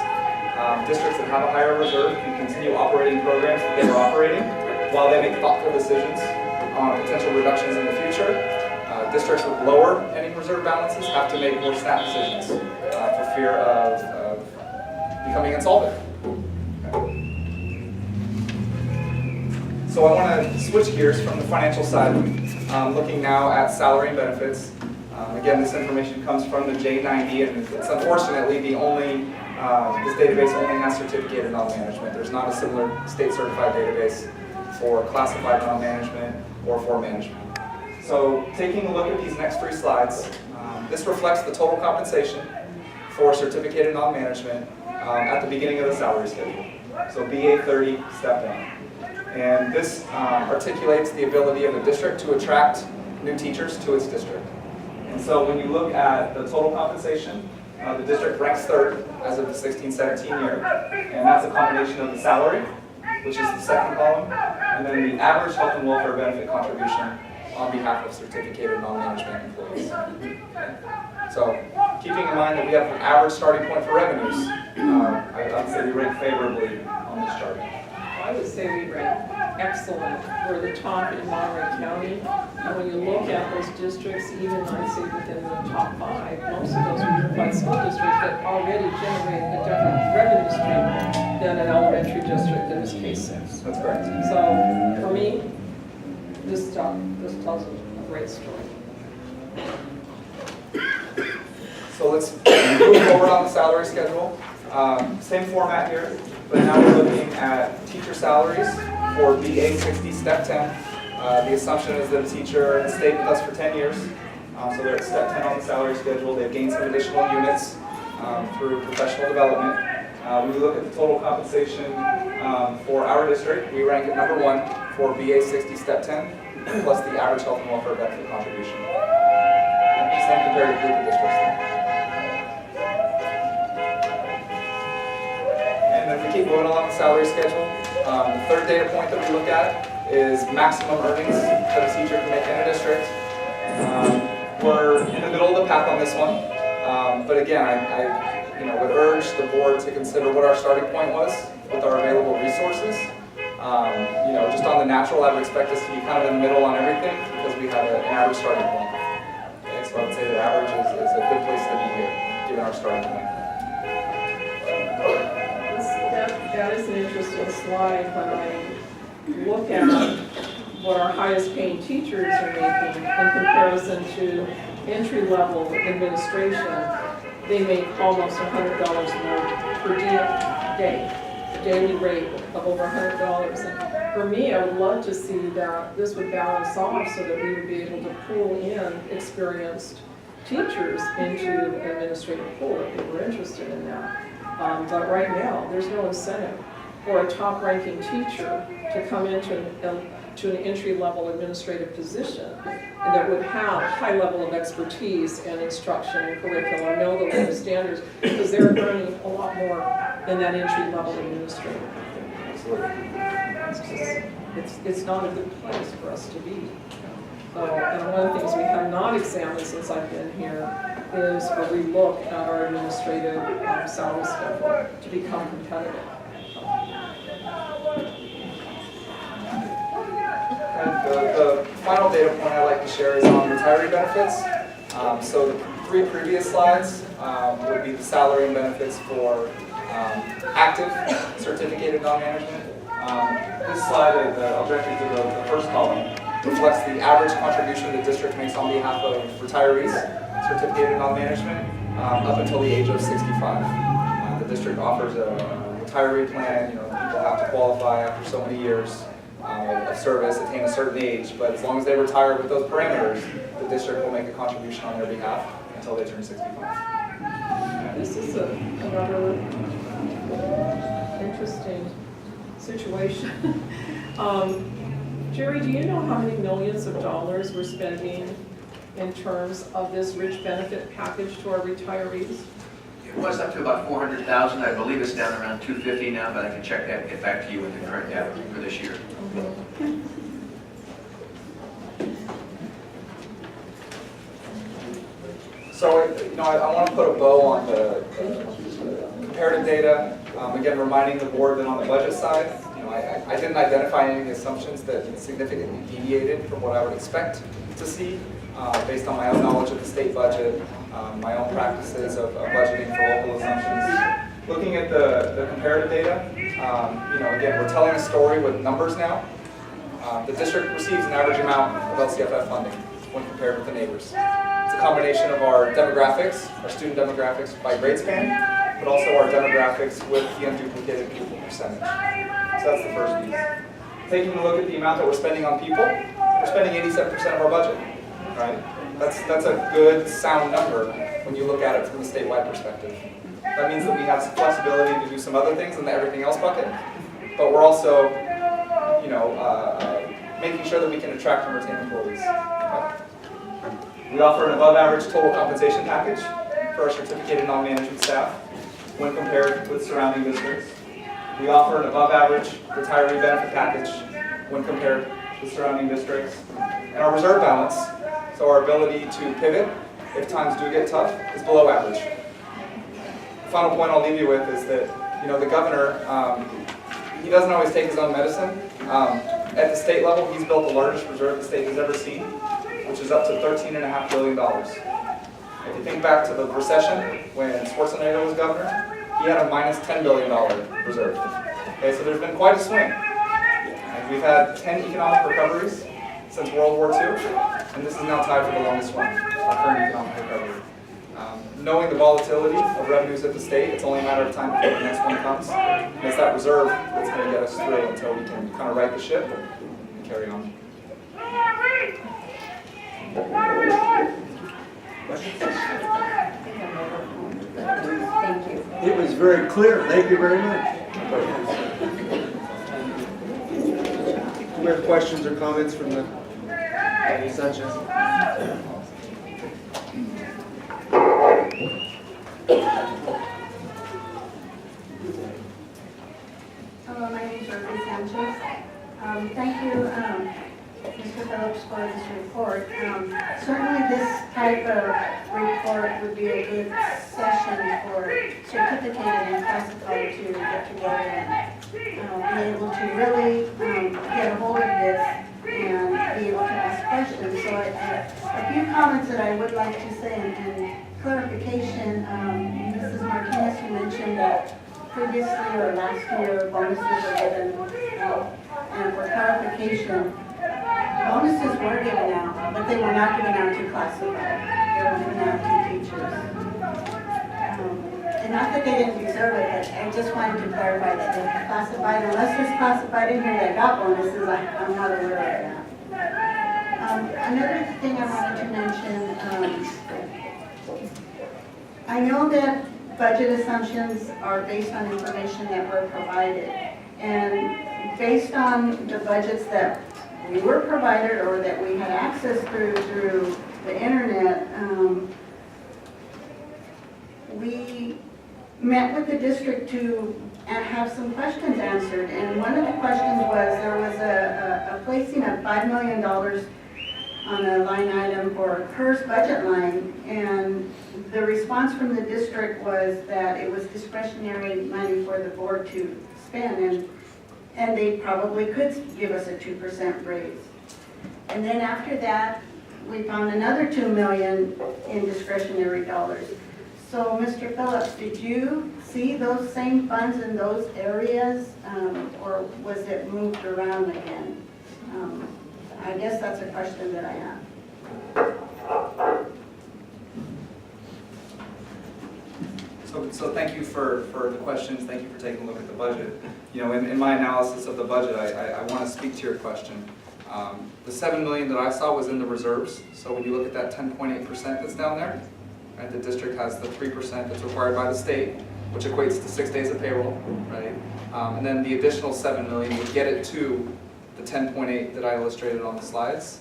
Districts that have a higher reserve can continue operating programs that they were operating while they make thoughtful decisions on potential reductions in the future. Districts with lower ending reserve balances have to make more snap decisions for fear of becoming insolvent. Okay. So I want to switch gears from the financial side, looking now at salary and benefits. Again, this information comes from the J90, and it's unfortunately the only, this database only has certificated non-management. There's not a similar state certified database for classified non-management or for management. So taking a look at these next 3 slides, This reflects the total compensation for certificated non-management at the beginning of the salary schedule. So BA 30, step 1. And this articulates the ability of the district to attract new teachers to its district. And so when you look at the total compensation, the district ranks third as of the 16-17 year, and that's a combination of the salary, which is the second column, and then the average health and welfare benefit contribution on behalf of certificated non-management employees. So, keeping in mind that we have an average starting point for revenues, I would say we rank favorably on this chart. I would say we rank excellent. We're the top in Monterey County. And when you look at those districts, even I'd say within the top 5, most of those are unified school districts that already generate a different revenue stream than an elementary district in this case 6. That's correct. So for me, this tells a great story. So let's move forward on the salary schedule. Same format here, but now we're looking at teacher salaries for BA 60 step 10. The assumption is that a teacher has stayed with us for 10 years. So they're at step 10 on the salary schedule. They've gained some additional units through professional development. When we look at the total compensation for our district, we rank at number 1 for BA 60 step 10, plus the average health and welfare benefit contribution. Same compared to group of districts there. And if we keep going along the salary schedule, the third data point that we look at is maximum earnings that a teacher can make in a district. We're in the middle of the pack on this one, but again, I would urge the board to consider what our starting point was with our available resources. Just on the natural, I would expect us to be kind of in the middle on everything because we have an average starting point. Okay, so I would say the average is a good place to be here, given our starting point. That is an interesting slide when I look at what our highest paying teachers are making in comparison to entry-level administration. They make almost $100 more per day, daily rate of over $100. And for me, I would love to see that this would balance off so that we would be able to pull in experienced teachers into the administrative pool if we were interested in that. But right now, there's no incentive for a top-ranking teacher to come into an entry-level administrative position and that would have a high level of expertise and instruction and curriculum, know the latest standards, because they're learning a lot more than that entry-level administrator. It's not a good place for us to be. So, and one of the things we have not examined since I've been here is a relook at our administrative salary schedule to become competitive. And the final data point I'd like to share is on retiree benefits. So the 3 previous slides would be the salary and benefits for active certificated non-management. This slide, I'll direct you to the first column, reflects the average contribution the district makes on behalf of retirees, certificated non-management, up until the age of 65. The district offers a retiree plan. People have to qualify after so many years of service, attain a certain age, but as long as they retire with those parameters, the district will make a contribution on their behalf until they turn 65. This is another interesting situation. Jerry, do you know how many millions of dollars we're spending in terms of this rich benefit package to our retirees? It was up to about 400,000. I believe it's down around 250 now, but I can check that and get back to you with the current data for this year. So, I want to put a bow on the comparative data. Again, reminding the board that on the budget side, I didn't identify any assumptions that significantly deviated from what I would expect to see based on my own knowledge of the state budget, my own practices of budgeting for local assumptions. Looking at the comparative data, again, we're telling a story with numbers now. The district receives an average amount of LCFF funding when compared with the neighbors. It's a combination of our demographics, our student demographics by grade span, but also our demographics with the unduplicated pupil percentage. So that's the first piece. Taking a look at the amount that we're spending on people, we're spending 87% of our budget, right? That's a good, sound number when you look at it from a statewide perspective. That means that we have some flexibility to do some other things in the everything else bucket, but we're also, making sure that we can attract and retain employees. We offer an above-average total compensation package for our certificated non-management staff when compared with surrounding districts. We offer an above-average retiree benefit package when compared with surrounding districts. And our reserve balance, so our ability to pivot if times do get tough, is below average. The final point I'll leave you with is that, the governor, he doesn't always take his own medicine. At the state level, he's built the largest reserve the state has ever seen, which is up to $13.5 billion. If you think back to the recession when Schwarzenegger was governor, he had a minus $10 billion reserve. Okay, so there's been quite a swing. And we've had 10 economic recoveries since World War II, and this is now tied for the longest one, our current economic recovery. Knowing the volatility of revenues at the state, it's only a matter of time before the next one comes. And it's that reserve that's going to get us through until we can kind of right the ship and carry on. Thank you. It was very clear. Thank you very much. Do we have questions or comments from the Sanchez? Hello, my name is Replies Sanchez. Thank you, Mr. Phillips, for this report. Certainly this type of report would be a good session for certificated and classified to get together and be able to really get a hold of this and be able to ask questions. So a few comments that I would like to say and clarification. Mrs. Martinez, you mentioned that previously or last year bonuses were given out. And for clarification, bonuses were given out, but they were not given out to classified. They were given out to teachers. And not that they didn't deserve it, but I just wanted to clarify that they're classified, unless there's classified in here that got bonuses, I'm not aware of that. Another thing I wanted to mention, I know that budget assumptions are based on information that were provided. And based on the budgets that we were provided or that we had access through the internet, we met with the district to have some questions answered. And one of the questions was there was a placing of $5 million on a line item for PERS budget line, and the response from the district was that it was discretionary money for the board to spend, and they probably could give us a 2% raise. And then after that, we found another $2 million in discretionary dollars. So, Mr. Phillips, did you see those same funds in those areas, or was it moved around again? I guess that's a question that I have. So thank you for the questions. Thank you for taking a look at the budget. In my analysis of the budget, I want to speak to your question. The $7 million that I saw was in the reserves. So when you look at that 10.8% that's down there, right, the district has the 3% that's required by the state, which equates to 6 days of payroll, right? And then the additional $7 million would get it to the 10.8 that I illustrated on the slides.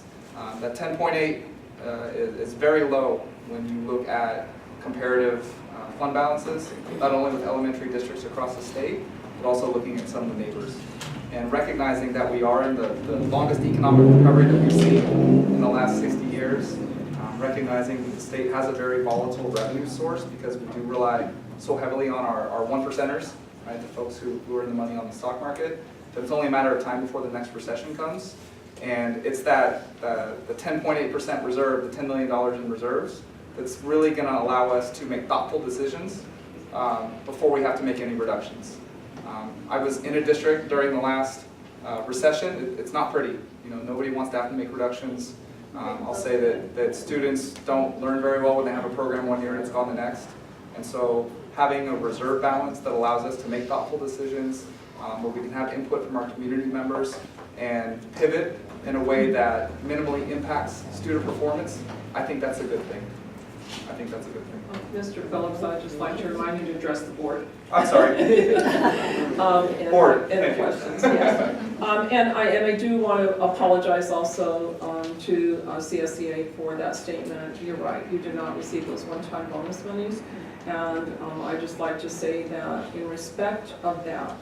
That 10.8 is very low when you look at comparative fund balances, not only with elementary districts across the state, but also looking at some of the neighbors. And recognizing that we are in the longest economic recovery that we've seen in the last 60 years, recognizing that the state has a very volatile revenue source because we do rely so heavily on our one percenters, right, the folks who earn the money on the stock market, that it's only a matter of time before the next recession comes. And it's that the 10.8% reserve, the $10 million in reserves, that's really going to allow us to make thoughtful decisions before we have to make any reductions. I was in a district during the last recession. It's not pretty. Nobody wants to have to make reductions. I'll say that students don't learn very well when they have a program one year and it's gone the next. And so having a reserve balance that allows us to make thoughtful decisions, where we can have input from our community members and pivot in a way that minimally impacts student performance, I think that's a good thing. I think that's a good thing. Mr. Phillips, I'd just like to remind you to address the board. I'm sorry. Board, and thank you. questions, yes. And I do want to apologize also to CSEA for that statement. You're right, you do not receive those one-time bonus monies. And I'd just like to say that in respect of that,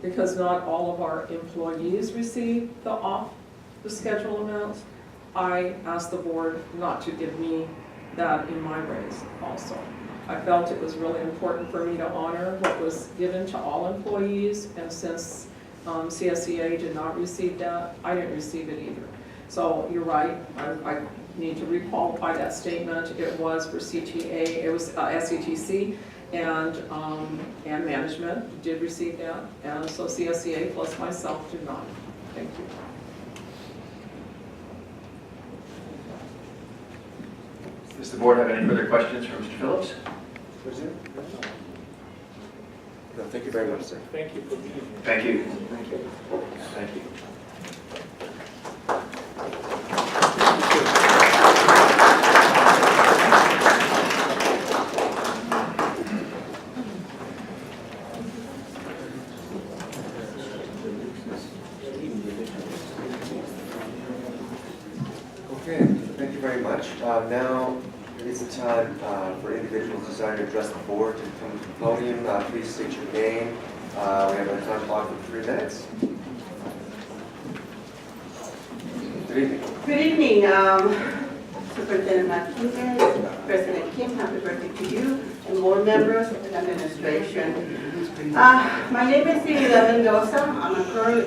because not all of our employees receive the off-the-schedule amounts, I asked the board not to give me that in my raise also. I felt it was really important for me to honor what was given to all employees, and since CSEA did not receive that, I didn't receive it either. So you're right, I need to requalify that statement. It was for CTA, it was SETC, and management did receive that, and so CSEA plus myself did not. Thank you. Does the board have any further questions for Mr. Phillips? No, thank you very much, sir. Thank you for being here. Thank you. Thank you. Okay, thank you very much. Now is the time for individuals desiring to address the board to come to the podium. Please state your name. We have a time clock for 3 minutes. Good evening. Good evening, Superintendent Martinez, President Kim, happy birthday to you, and board members and administration. My name is Salinas Mendoza.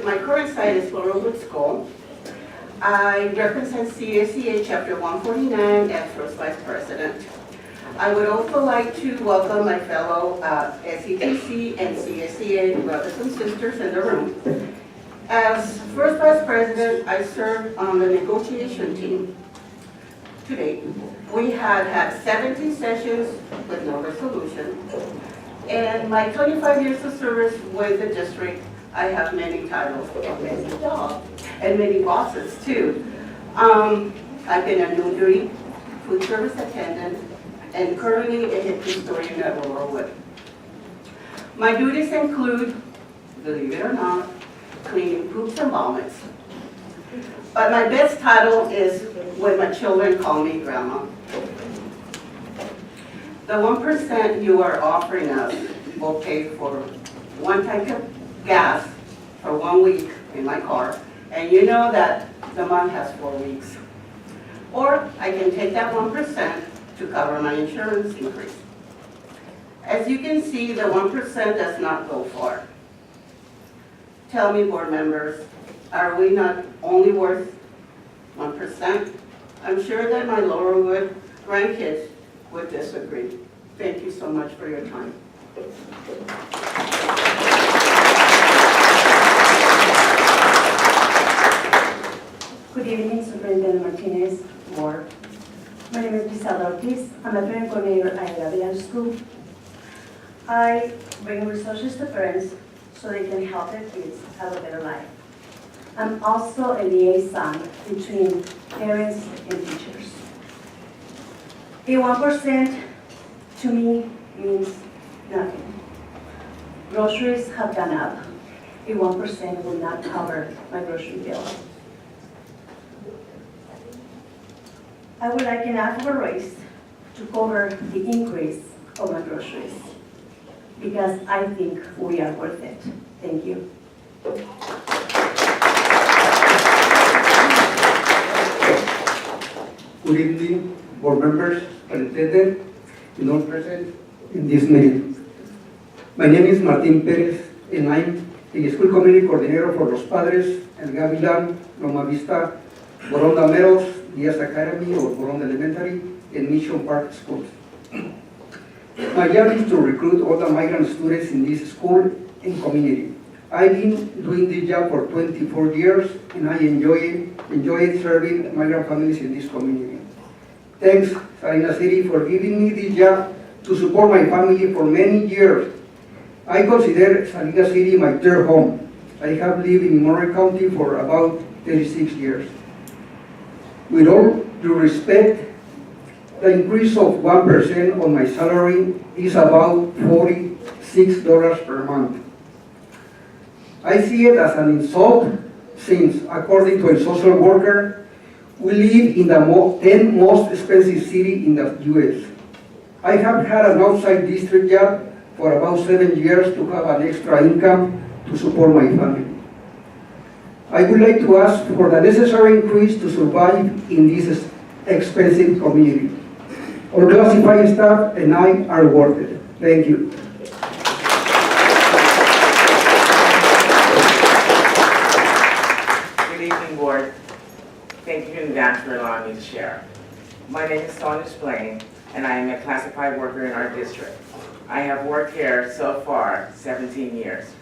My current site is Flowood School. I represent CSEA Chapter 149 as First Vice President. I would also like to welcome my fellow SETC and CSEA brothers and sisters in the room. As First Vice President, I served on the negotiation team. Today, we had 17 sessions with no resolution. And my 25 years of service with the district, I have many titles and many jobs and many bosses too. I've been a notary, food service attendant, and currently a head custodian at Laurelwood. My duties include, believe it or not, cleaning poops and vomits. But my best title is when my children call me grandma. The 1% you are offering us will pay for 1 tank of gas for 1 week in my car, and you know that the month has 4 weeks. Or I can take that 1% to cover my insurance increase. As you can see, the 1% does not go far. Tell me, board members, are we not only worth 1%? I'm sure that my Laurelwood grandkids would disagree. Thank you so much for your time. Good evening, Superintendent Martinez, board. My name is Gisela Ortiz. I'm a parent coordinator at Avian School. I bring resources to parents so they can help their kids have a better life. I'm also a liaison between parents and teachers. A 1% to me means nothing. Groceries have gone up. A 1% will not cover my grocery bill. I would like an offer raise to cover the increase of my groceries, because I think we are worth it. Thank you. Good evening, board members, superintendent, and all present in this meeting. My name is Martin Perez, and I'm the school community coordinator for Los Padres, El Gavilan, Loma Vista, Boronda Meadows, Diaz Academy or Boronda Elementary, and Mission Park schools. My job is to recruit all the migrant students in this school and community. I've been doing this job for 24 years, and I enjoy serving migrant families in this community. Thanks, Salinas City, for giving me this job to support my family for many years. I consider Salinas City my third home. I have lived in Monroe County for about 36 years. With all due respect, the increase of 1% on my salary is about $46 per month. I see it as an insult since, according to a social worker, we live in the 10th most expensive city in the U.S. I have had an outside district job for about 7 years to have an extra income to support my family. I would like to ask for the necessary increase to survive in this expensive community. Our classified staff and I are worth it. Thank you. Good evening, Board. Thank you in advance for allowing me to share. My name is Salinas, and I am a classified worker in our district. I have worked here so far 17 years.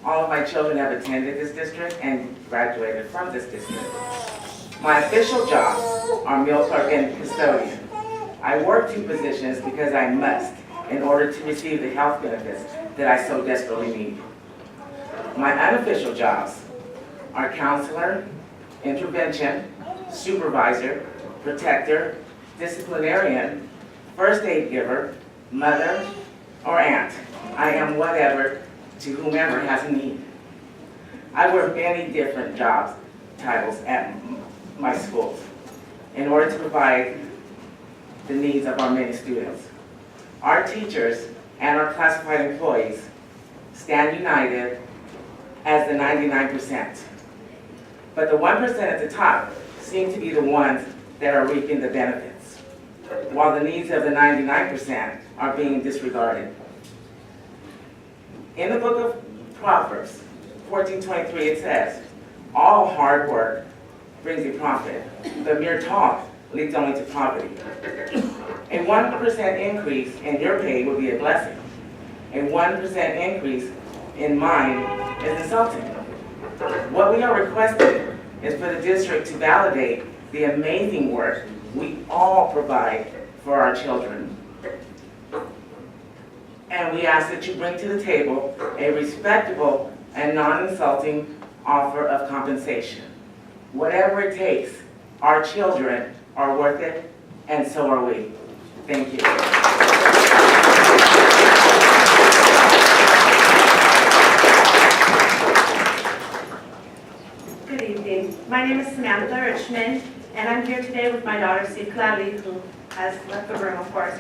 All of my children have attended this district and graduated from this district. My official jobs are meal clerk and custodian. I work 2 positions because I must in order to receive the health benefits that I so desperately need. My unofficial jobs are counselor, intervention, supervisor, protector, disciplinarian, first aid giver, mother, or aunt. I am whatever to whomever has a need. I wear many different job titles at my schools in order to provide the needs of our many students. Our teachers and our classified employees stand united as the 99%. But the 1% at the top seem to be the ones that are reaping the benefits, while the needs of the 99% are being disregarded. In the book of Proverbs 14:23, it says, all hard work brings a profit. The mere talk leads only to poverty. A 1% increase in your pay would be a blessing. A 1% increase in mine is insulting. What we are requesting is for the district to validate the amazing work we all provide for our children. And we ask that you bring to the table a respectable and non-insulting offer of compensation. Whatever it takes, our children are worth it, and so are we. Thank you. Good evening. My name is Samantha Richmond, and I'm here today with my daughter, Citlali, who has left the room, of course.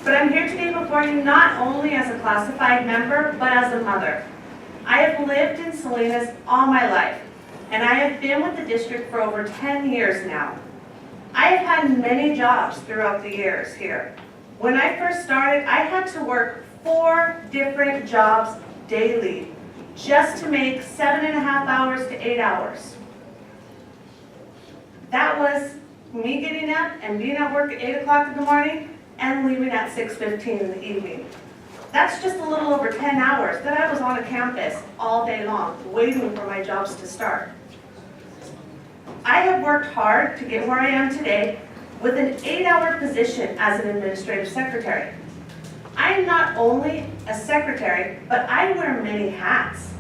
But I'm here today before you not only as a classified member, but as a mother. I have lived in Salinas all my life, and I have been with the district for over 10 years now. I have had many jobs throughout the years here. When I first started, I had to work 4 different jobs daily just to make 7.5 hours to 8 hours. That was me getting up and being at work at 8 o'clock in the morning and leaving at 6:15 in the evening. That's just a little over 10 hours that I was on a campus all day long, waiting for my jobs to start. I have worked hard to get where I am today with an 8-hour position as an administrative secretary. I am not only a secretary, but I wear many hats.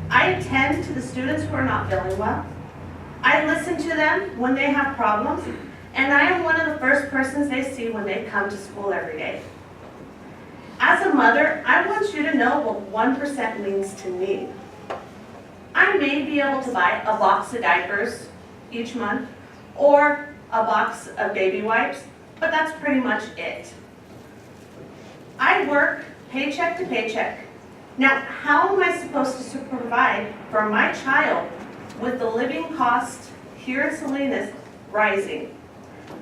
I attend to the students who are not feeling well. I listen to them when they have problems, and I am one of the first persons they see when they come to school every day. As a mother, I want you to know what 1% means to me. I may be able to buy a box of diapers each month or a box of baby wipes, but that's pretty much it. I work paycheck to paycheck. Now, how am I supposed to provide for my child with the living cost here in Salinas rising?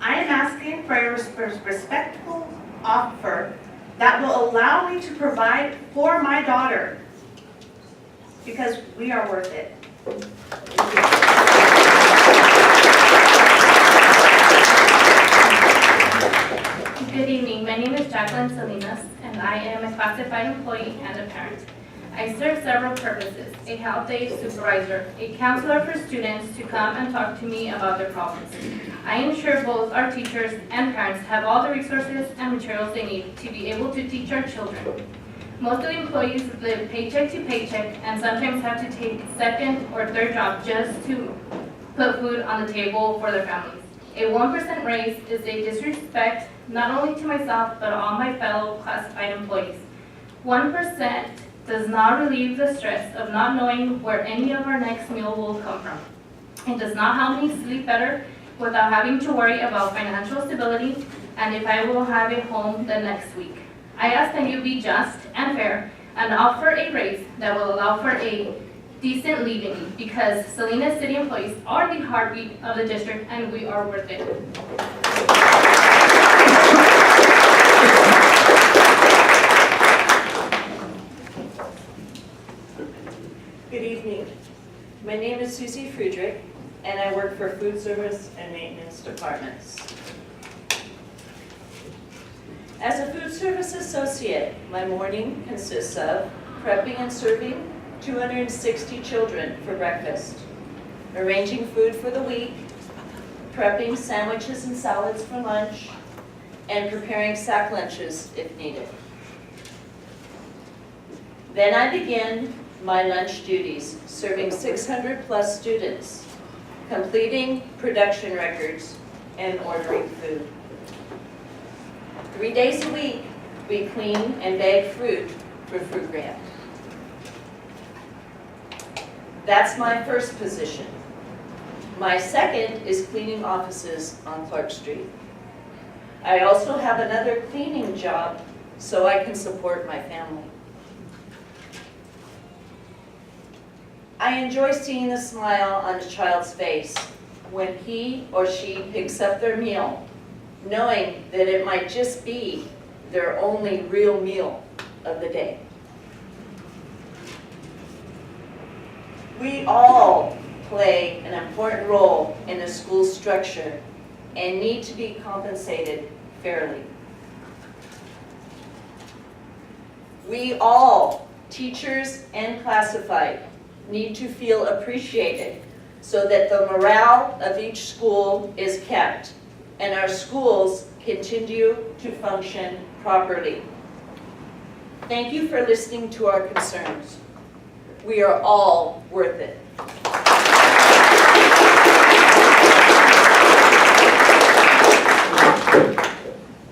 I am asking for a respectable offer that will allow me to provide for my daughter, because we are worth it. Good evening. My name is Jacqueline Salinas, and I am a classified employee and a parent. I serve several purposes: a health aide supervisor, a counselor for students to come and talk to me about their problems. I ensure both our teachers and parents have all the resources and materials they need to be able to teach our children. Most of the employees live paycheck to paycheck and sometimes have to take second or third job just to put food on the table for their families. A 1% raise is a disrespect not only to myself but all my fellow classified employees. 1% does not relieve the stress of not knowing where any of our next meal will come from. It does not help me sleep better without having to worry about financial stability and if I will have a home the next week. I ask that you be just and fair and offer a raise that will allow for a decent living because Salinas City employees are the heartbeat of the district and we are worth it. Good evening. My name is Susie Friedrich, and I work for Food Service and Maintenance Departments. As a food service associate, my morning consists of prepping and serving 260 children for breakfast, arranging food for the week, prepping sandwiches and salads for lunch, and preparing sack lunches if needed. Then I begin my lunch duties, serving 600 plus students, completing production records, and ordering food. 3 days a week, we clean and bag fruit for Fruit Grant. That's my first position. My second is cleaning offices on Clark Street. I also have another cleaning job so I can support my family. I enjoy seeing the smile on a child's face when he or she picks up their meal, knowing that it might just be their only real meal of the day. We all play an important role in the school structure and need to be compensated fairly. We all, teachers and classified, need to feel appreciated so that the morale of each school is kept and our schools continue to function properly. Thank you for listening to our concerns. We are all worth it.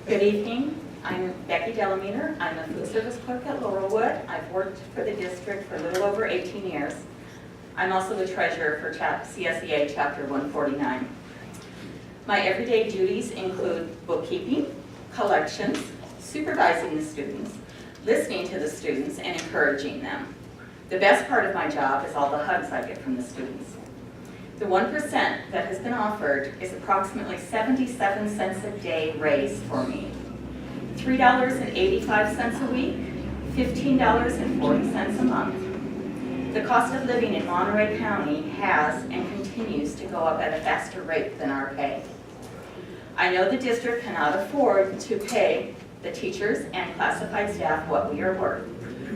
Good evening. I'm Becky Delamere. I'm a food service clerk at Laurelwood. I've worked for the district for a little over 18 years. I'm also the treasurer for CSEA Chapter 149. My everyday duties include bookkeeping, collections, supervising the students, listening to the students, and encouraging them. The best part of my job is all the hugs I get from the students. The 1% that has been offered is approximately 77 cents a day raise for me. $3.85 a week, $15.40 a month. The cost of living in Monterey County has and continues to go up at a faster rate than our pay. I know the district cannot afford to pay the teachers and classified staff what we are worth,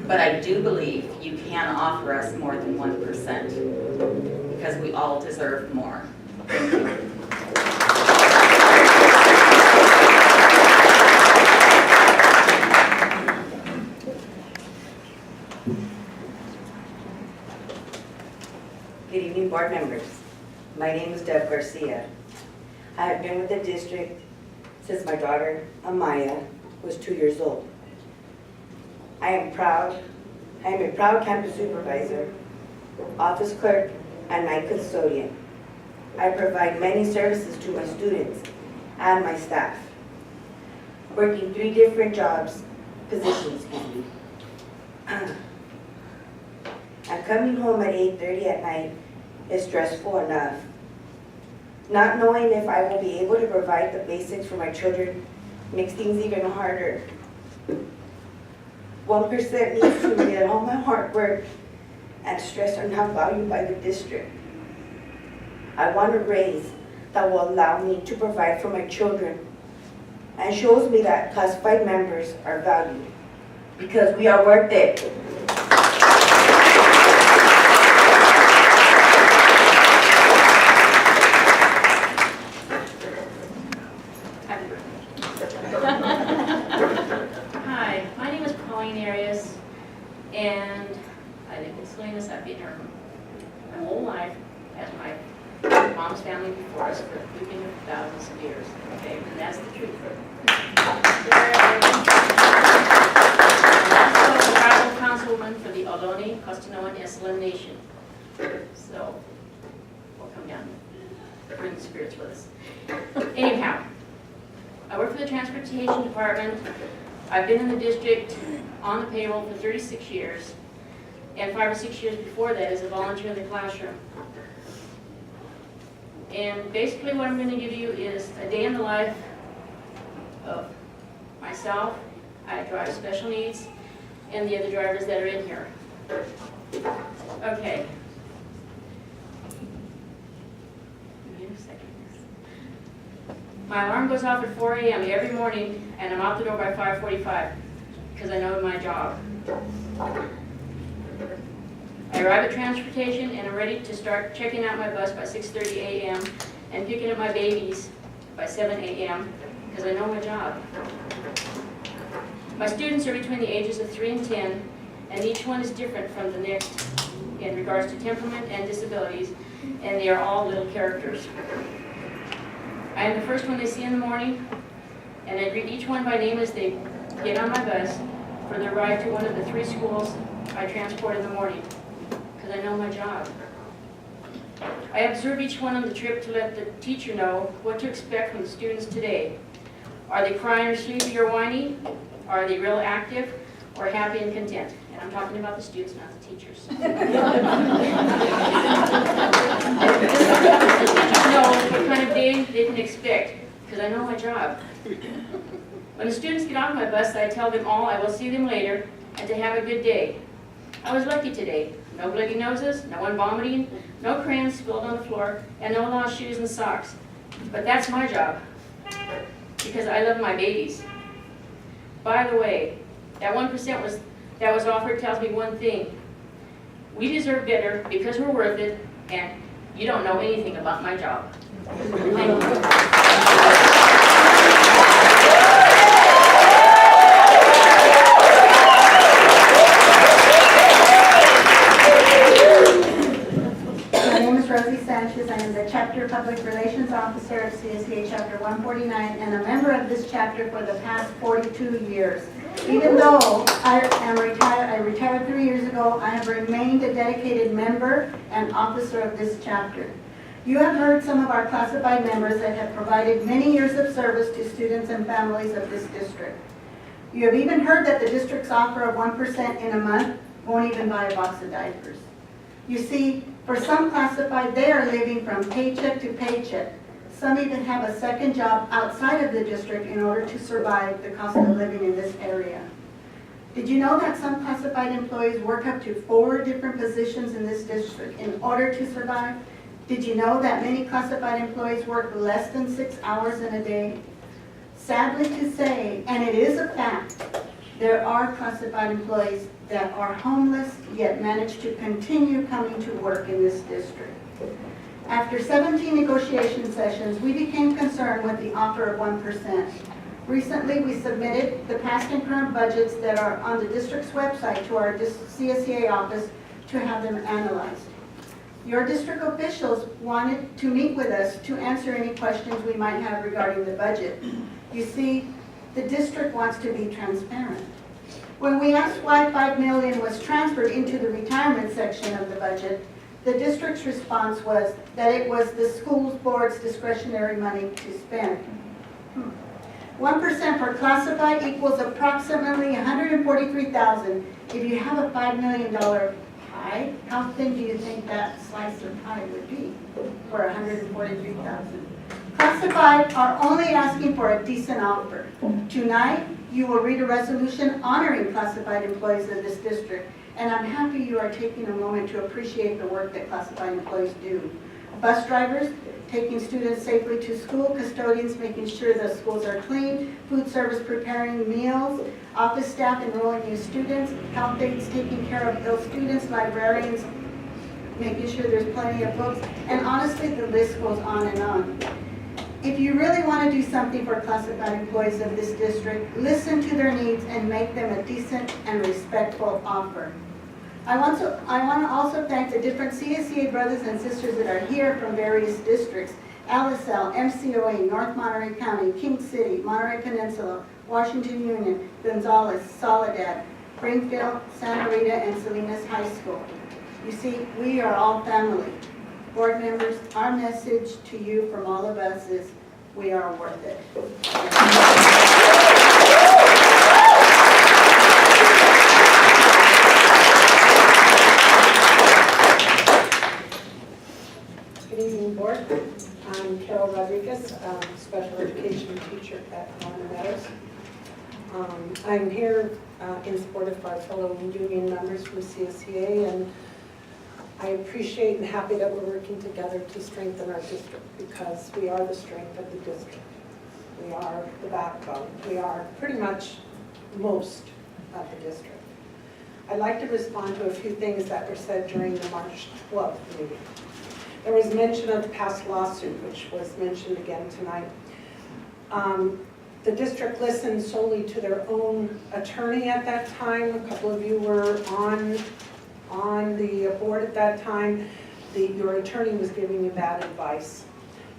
but I do believe you can offer us more than 1% because we all deserve more. Thank you. Good evening, board members. My name is Deb Garcia. I have been with the district since my daughter, Amaya, was 2 years old. I am a proud campus supervisor, office clerk, and night custodian. I provide many services to my students and my staff, working 3 different positions. And coming home at 8:30 at night is stressful enough. Not knowing if I will be able to provide the basics for my children makes things even harder. 1% means to me that all my hard work and stress are not valued by the district. I want a raise that will allow me to provide for my children and shows me that classified members are valued because we are worth it. been here my whole life as my mom's family before us, but we've been here for thousands of years, okay? And that's the truth. I'm also a tribal councilwoman for the Ohlone, Costanoan, Esalen Nation. So, we'll come down and bring the spirits with us. Anyhow, I work for the Transportation Department. I've been in the district on the payroll for 36 years, and 5 or 6 years before that as a volunteer in the classroom. And basically what I'm going to give you is a day in the life of myself. I drive special needs, and the other drivers that are in here. Okay. Give me a second. My alarm goes off at 4 a.m. every morning, and I'm out the door by 5:45 because I know my job. I arrive at transportation and I'm ready to start checking out my bus by 6:30 a.m. and picking up my babies by 7 a.m. because I know my job. My students are between the ages of 3 and 10, and each one is different from the next in regards to temperament and disabilities, and they are all little characters. I am the first one they see in the morning, and I greet each one by name as they get on my bus for their ride to one of the 3 schools I transport in the morning, because I know my job. I observe each one on the trip to let the teacher know what to expect from the students today. Are they crying or sleepy or whiny? Are they real active or happy and content? And I'm talking about the students, not the teachers. The teachers know what kind of day they can expect, because I know my job. When the students get off my bus, I tell them all I will see them later and to have a good day. I was lucky today. No bloody noses, no one vomiting, no crayons spilled on the floor, and no lost shoes and socks. But that's my job, because I love my babies. By the way, that 1% that was offered tells me one thing. We deserve better because we're worth it, and you don't know anything about my job. Thank you. Sanchez. I am the Chapter Public Relations Officer of CSEA Chapter 149 and a member of this chapter for the past 42 years. Even though I retired 3 years ago, I have remained a dedicated member and officer of this chapter. You have heard some of our classified members that have provided many years of service to students and families of this district. You have even heard that the district's offer of 1% in a month won't even buy a box of diapers. You see, for some classified, they are living from paycheck to paycheck. Some even have a second job outside of the district in order to survive the cost of living in this area. Did you know that some classified employees work up to 4 different positions in this district in order to survive? Did you know that many classified employees work less than 6 hours in a day? Sadly to say, and it is a fact, there are classified employees that are homeless yet manage to continue coming to work in this district. After 17 negotiation sessions, we became concerned with the offer of 1%. Recently, we submitted the past and current budgets that are on the district's website to our CSEA office to have them analyzed. Your district officials wanted to meet with us to answer any questions we might have regarding the budget. You see, the district wants to be transparent. When we asked why $5 million was transferred into the retirement section of the budget, the district's response was that it was the school board's discretionary money to spend. 1% for classified equals approximately $143,000. If you have a $5 million pie, how thin do you think that slice of pie would be for $143,000? Classified are only asking for a decent offer. Tonight, you will read a resolution honoring classified employees of this district, and I'm happy you are taking a moment to appreciate the work that classified employees do. Bus drivers, taking students safely to school, custodians making sure the schools are clean, food service preparing meals, office staff enrolling new students, health aides taking care of ill students, librarians making sure there's plenty of books, and honestly the list goes on and on. If you really want to do something for classified employees of this district, listen to their needs and make them a decent and respectful offer. I want to also thank the different CSEA brothers and sisters that are here from various districts: LSL, MCOA, North Monterey County, King City, Monterey Peninsula, Washington Union, Gonzales, Soledad, Springfield, Santa Rita, and Salinas High School. You see, we are all family. Board members, our message to you from all of us is we are worth it. Good evening, Board. I'm Carol Rodriguez, special education teacher at Long Meadows. I'm here in support of our fellow union members from CSEA, and I appreciate and happy that we're working together to strengthen our district, because we are the strength of the district. We are the backbone. We are pretty much most of the district. I'd like to respond to a few things that were said during the March 12th meeting. There was mention of the past lawsuit, which was mentioned again tonight. The district listened solely to their own attorney at that time. A couple of you were on the board at that time. Your attorney was giving you bad advice.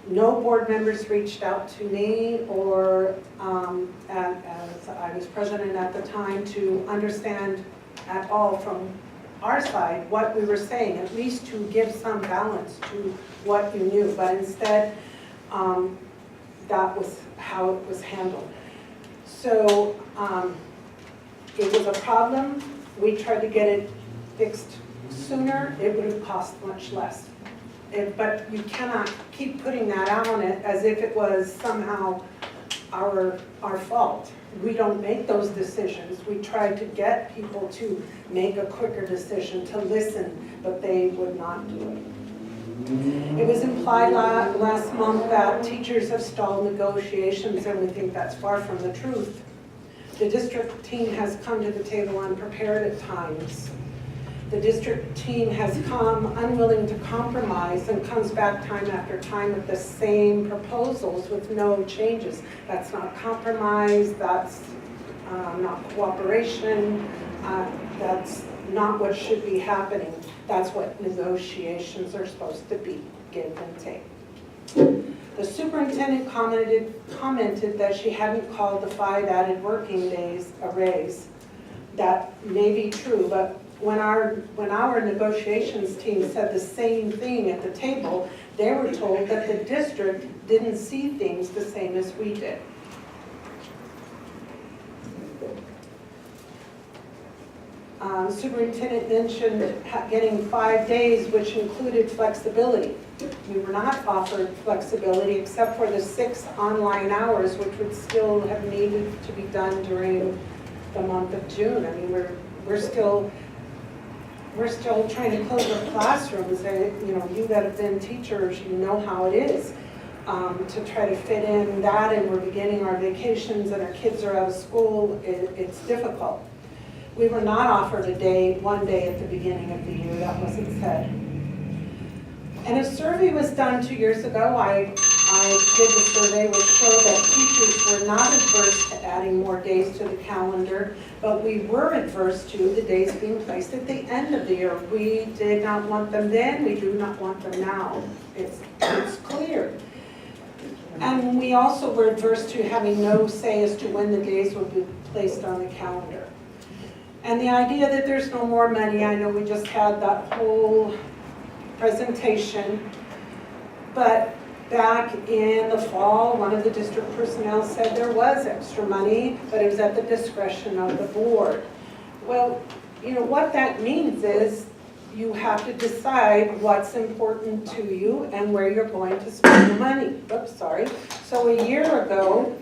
No board members reached out to me, or as I was president at the time, to understand at all from our side what we were saying, at least to give some balance to what you knew. But instead, that was how it was handled. So it was a problem. We tried to get it fixed sooner. It would have cost much less. But you cannot keep putting that out on it as if it was somehow our fault. We don't make those decisions. We tried to get people to make a quicker decision, to listen, but they would not do it. It was implied last month that teachers have stalled negotiations, and we think that's far from the truth. The district team has come to the table unprepared at times. The district team has come unwilling to compromise and comes back time after time with the same proposals with no changes. That's not compromise, that's not cooperation, that's not what should be happening. That's what negotiations are supposed to be, give and take. The superintendent commented that she hadn't called the 5 added working days a raise. That may be true, but when our negotiations team said the same thing at the table, they were told that the district didn't see things the same as we did. Superintendent mentioned getting 5 days, which included flexibility. We were not offered flexibility except for the 6 online hours, which would still have needed to be done during the month of June. I mean, we're still trying to close our classrooms. You that have been teachers, you know how it is to try to fit in that, and we're beginning our vacations and our kids are out of school. It's difficult. We were not offered one day at the beginning of the year. That wasn't said. And a survey was done 2 years ago. I did the survey, which showed that teachers were not adverse to adding more days to the calendar, but we were adverse to the days being placed at the end of the year. We did not want them then. We do not want them now. It's clear. And we also were adverse to having no say as to when the days would be placed on the calendar. And the idea that there's no more money, I know we just had that whole presentation, but back in the fall, one of the district personnel said there was extra money, but it was at the discretion of the board. Well, what that means is you have to decide what's important to you and where you're going to spend the money. Oops, sorry. So a year ago,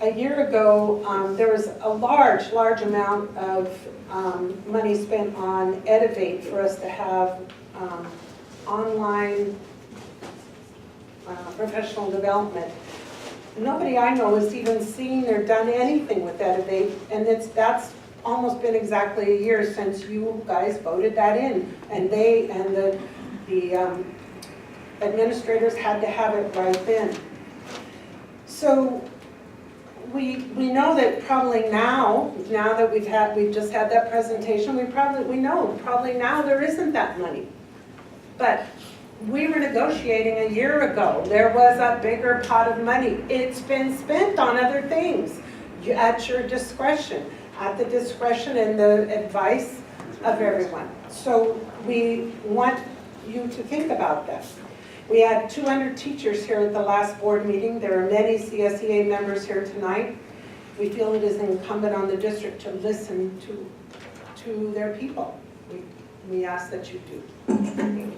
there was a large amount of money spent on Edivate for us to have online professional development. Nobody I know has even seen or done anything with Edivate, and that's almost been exactly a year since you guys voted that in, and the administrators had to have it right then. So we know that probably now that we've just had that presentation, we know probably now there isn't that money. But we were negotiating a year ago. There was a bigger pot of money. It's been spent on other things at your discretion, at the discretion and the advice of everyone. So we want you to think about that. We had 200 teachers here at the last board meeting. There are many CSEA members here tonight. We feel it is incumbent on the district to listen to their people. We ask that you do. Thank you.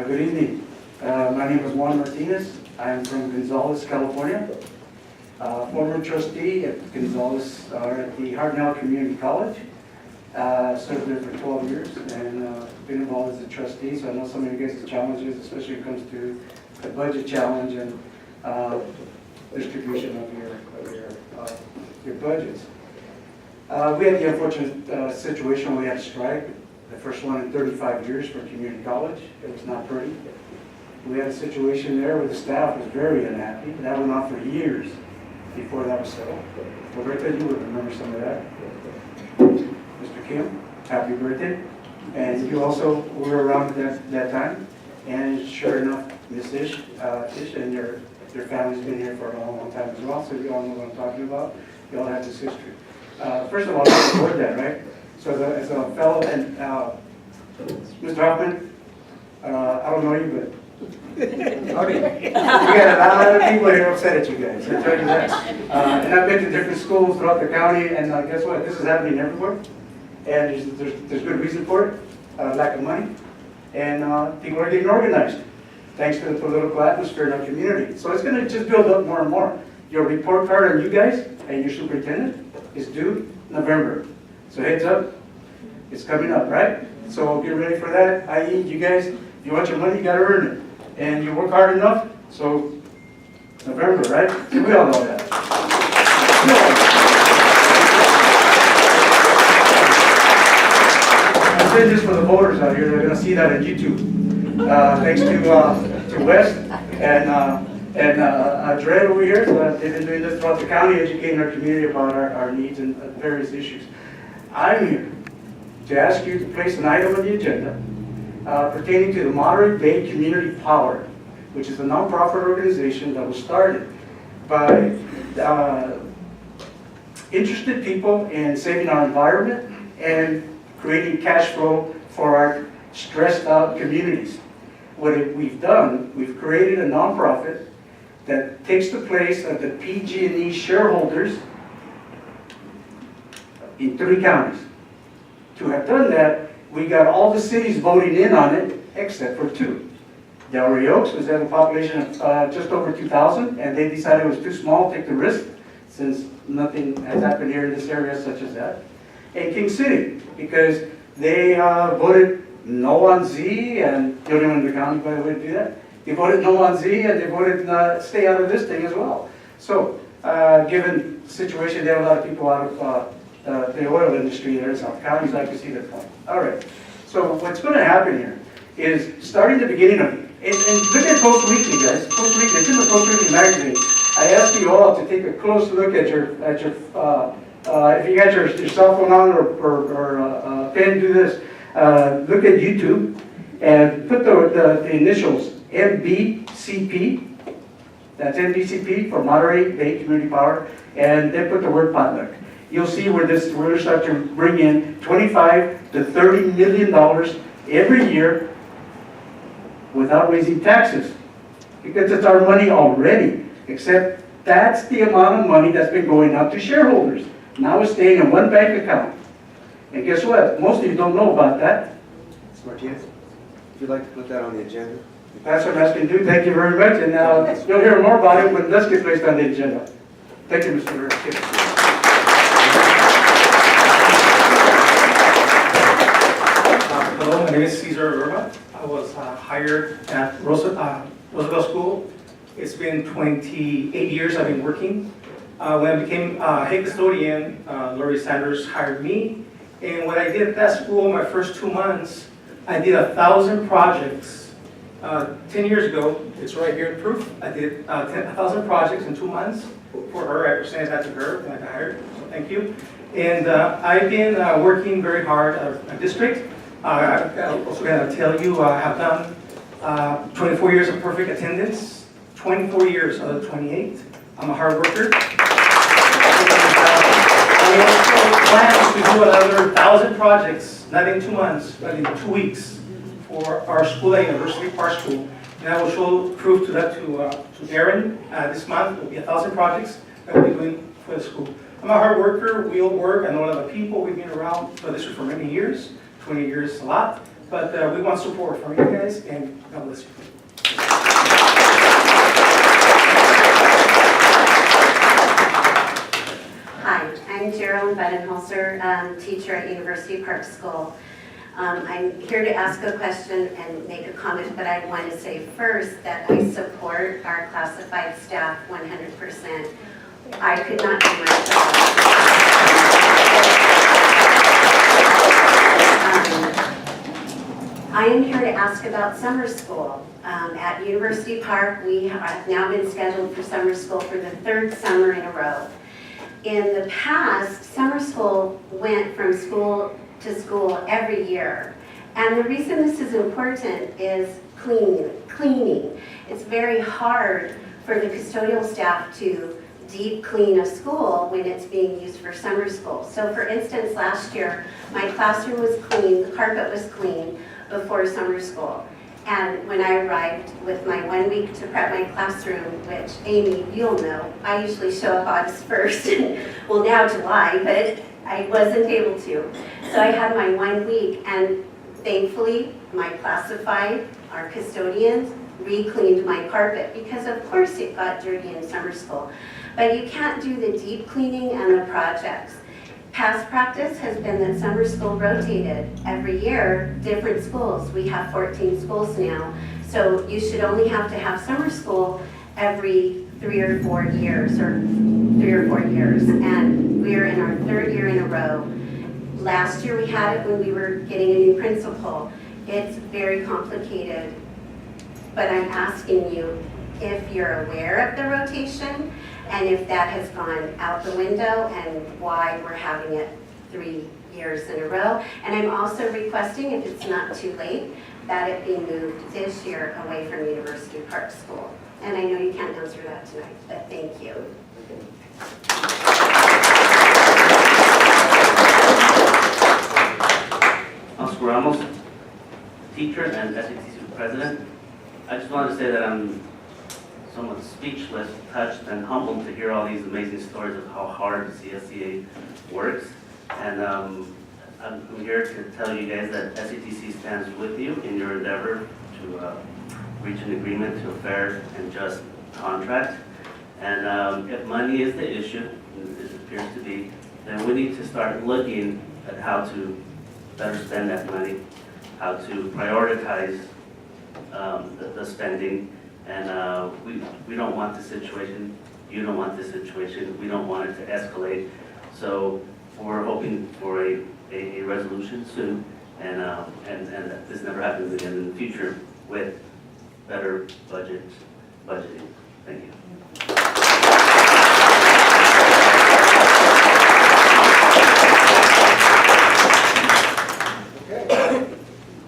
Good evening. My name is Juan Martinez. I am from Gonzales, California. Former trustee at Gonzales at the Hartnell Community College. Served there for 12 years and been involved as a trustee, so I know some of you guys' challenges, especially when it comes to the budget challenge and distribution of your budgets. We had the unfortunate situation where we had a strike, the first one in 35 years for community college. It was not pretty. We had a situation there where the staff was very unhappy. That went on for years before that was settled. Roberta, you would remember some of that. Mr. Kim, happy birthday. And you also were around at that time. And sure enough, Miss Ish and your family's been here for a long, long time as well, so you all know what I'm talking about. You all have this history. First of all, let's avoid that, right? So as a fellow, and Mr. Hoffman, I don't know you, but okay. We got a lot of people here upset at you guys, I tell you that. And I've been to different schools throughout the county, and guess what? This is happening everywhere. And there's good reason for it, lack of money. And people are getting organized, thanks to the political atmosphere in our community. So it's going to just build up more and more. Your report card on you guys and your superintendent is due November. So heads up, it's coming up, right? So get ready for that. I.e., you guys, if you want your money, you got to earn it. And you work hard enough, so November, right? So we all know that. I'm saying this for the voters out here. They're going to see that on YouTube. Thanks to West and Dred over here. They've been doing this throughout the county, educating our community about our needs and various issues. I'm here to ask you to place an item on the agenda pertaining to the Monterey Bay Community Power, which is a nonprofit organization that was started by interested people in saving our environment and creating cash flow for our stressed out communities. What we've done, we've created a nonprofit that takes the place of the PG&E shareholders in 3 counties. To have done that, we got all the cities voting in on it, except for 2. Delray Oaks was at a population of just over 2,000, and they decided it was too small to take the risk, since nothing has happened here in this area such as that. And King City, because they voted no on Z, and the only one in the county, by the way, to do that. They voted no on Z, and they voted stay out of this thing as well. So, given the situation, there are a lot of people out of the oil industry there in South County, so I can see that point. All right. So what's going to happen here is starting the beginning of, and look at Post Weekly, guys. Post Weekly, it's in the Post Weekly magazine. I ask you all to take a close look at your if you got your cell phone on or pen, do this. Look at YouTube and put the initials MBCP. That's MBCP for Monterey Bay Community Power, and then put the word potluck. You'll see where we're going to start to bring in $25 to $30 million every year without raising taxes, because it's our money already, except that's the amount of money that's been going out to shareholders. Now it's staying in one bank account. And guess what? Most of you don't know about that. Ms. Martinez, if you'd like to put that on the agenda. That's what I'm asking you to do. Thank you very much. And you'll hear more about it when this gets placed on the agenda. Thank you, Mr. Kim. Hello, my name is Cesar Urba. I was hired at Roosevelt School. It's been 28 years I've been working. When I became head custodian, Laurie Sanders hired me. And what I did at that school, my first 2 months, I did 1,000 projects 10 years ago. It's right here in proof. I did 1,000 projects in 2 months for her. I presented that to her and I got hired, so thank you. And I've been working very hard at my district. I'm also going to tell you, I have done 24 years of perfect attendance, 24 years out of 28. I'm a hard worker. I also plan to do another 1,000 projects, not in 2 months, but in 2 weeks for our school at University Park School. And I will show proof to that to Darren this month. It will be 1,000 projects that we'll be doing for the school. I'm a hard worker, we'll work. I know a lot of people. We've been around for this for many years. 20 years is a lot. But we want support from you guys, and God bless you. Hi, I'm Geraldine Budenholzer, teacher at University Park School. I'm here to ask a question and make a comment, but I want to say first that I support our classified staff 100%. I could not do my job. I am here to ask about summer school. At University Park, we have now been scheduled for summer school for the 3rd summer in a row. In the past, summer school went from school to school every year. And the reason this is important is cleaning. It's very hard for the custodial staff to deep clean a school when it's being used for summer school. So for instance, last year, my classroom was clean, the carpet was clean before summer school. And when I arrived with my 1 week to prep my classroom, which Amy, you'll know, I usually show up August 1st, well now July, but I wasn't able to. So I had my 1 week, and thankfully, my classified, our custodians, re-cleaned my carpet because of course it got dirty in summer school. But you can't do the deep cleaning and the projects. Past practice has been that summer school rotated every year, different schools. We have 14 schools now. So you should only have to have summer school every 3 or 4 years, And we're in our 3rd year in a row. Last year we had it when we were getting a new principal. It's very complicated, but I'm asking you if you're aware of the rotation and if that has gone out the window and why we're having it 3 years in a row. And I'm also requesting, if it's not too late, that it be moved this year away from University Park School. And I know you can't answer that tonight, but thank you. Oscar Ramos, teacher and SATC president. I just wanted to say that I'm somewhat speechless, touched, and humbled to hear all these amazing stories of how hard the CSCA works. And I'm here to tell you guys that SATC stands with you in your endeavor to reach an agreement to a fair and just contract. And if money is the issue, and it appears to be, then we need to start looking at how to better spend that money, how to prioritize the spending. And we don't want this situation, you don't want this situation, we don't want it to escalate. So we're hoping for a resolution soon, and that this never happens again in the future with better budgeting. Thank you. Okay.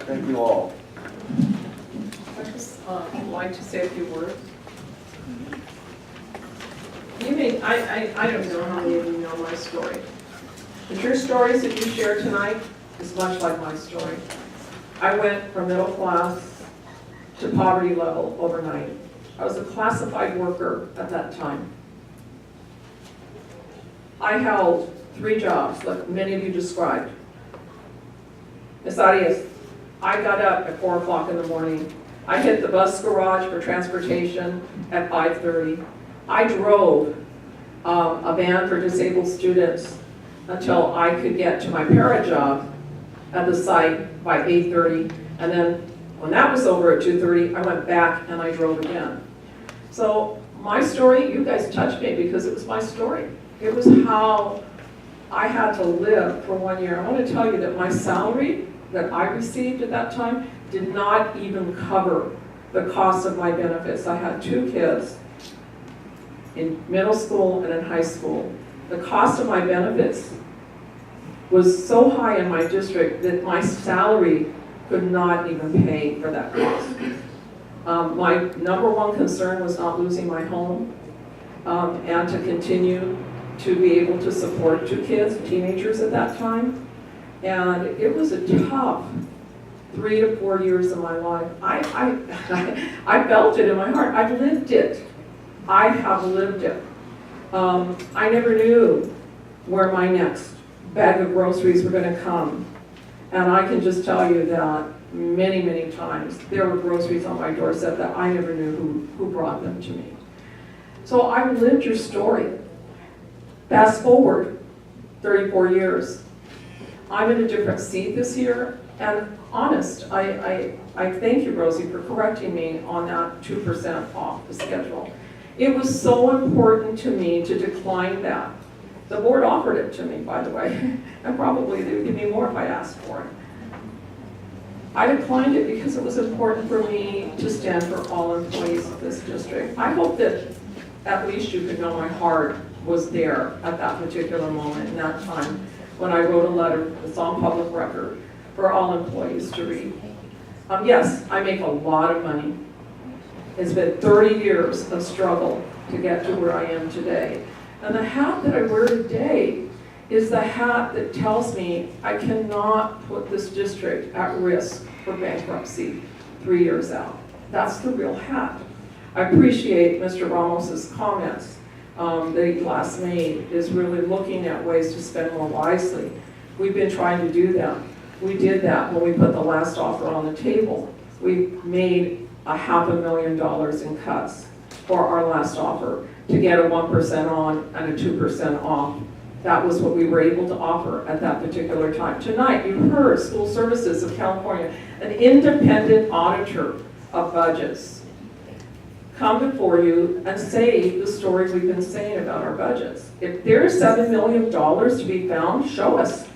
Thank you all. I'd just like to say a few words. I don't know how many of you know my story, but your stories that you share tonight is much like my story. I went from middle class to poverty level overnight. I was a classified worker at that time. I held 3 jobs, like many of you described. Ms. Arias, I got up at 4 o'clock in the morning. I hit the bus garage for transportation at 5:30. I drove a van for disabled students until I could get to my para job at the site by 8:30. And then when that was over at 2:30, I went back and I drove again. So my story, you guys touched me because it was my story. It was how I had to live for 1 year. I want to tell you that my salary that I received at that time did not even cover the cost of my benefits. I had 2 kids in middle school and in high school. The cost of my benefits was so high in my district that my salary could not even pay for that cost. My number one concern was not losing my home and to continue to be able to support 2 kids, teenagers at that time. And it was a tough 3 to 4 years of my life. I felt it in my heart. I've lived it. I have lived it. I never knew where my next bag of groceries were going to come. And I can just tell you that many, many times there were groceries on my doorstep that I never knew who brought them to me. So I've lived your story. Fast forward 34 years. I'm in a different seat this year, and honest, I thank you, Rosie, for correcting me on that 2% off the schedule. It was so important to me to decline that. The board offered it to me, by the way, and probably they would give me more if I asked for it. I declined it because it was important for me to stand for all employees of this district. I hope that at least you could know my heart was there at that particular moment in that time when I wrote a letter that's on public record for all employees to read. Yes, I make a lot of money. It's been 30 years of struggle to get to where I am today. And the hat that I wear today is the hat that tells me I cannot put this district at risk for bankruptcy 3 years out. That's the real hat. I appreciate Mr. Ramos's comments that he last made, is really looking at ways to spend more wisely. We've been trying to do that. We did that when we put the last offer on the table. We made $500,000 in cuts for our last offer to get a 1% on and a 2% off. That was what we were able to offer at that particular time. Tonight, you heard School Services of California, an independent auditor of budgets, come before you and say the story we've been saying about our budgets. If there's $7 million to be found, show us.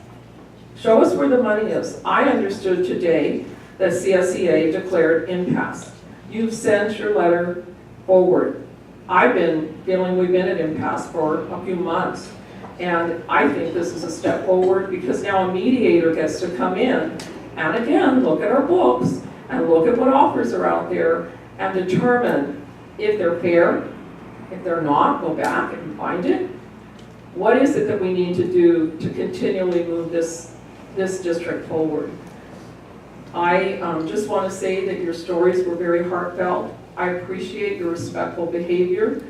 Show us where the money is. I understood today that CSEA declared impasse. You've sent your letter forward. I've been feeling we've been at impasse for a few months. And I think this is a step forward because now a mediator gets to come in and again, look at our books and look at what offers are out there and determine if they're fair, if they're not, go back and find it. What is it that we need to do to continually move this district forward? I just want to say that your stories were very heartfelt. I appreciate your respectful behavior.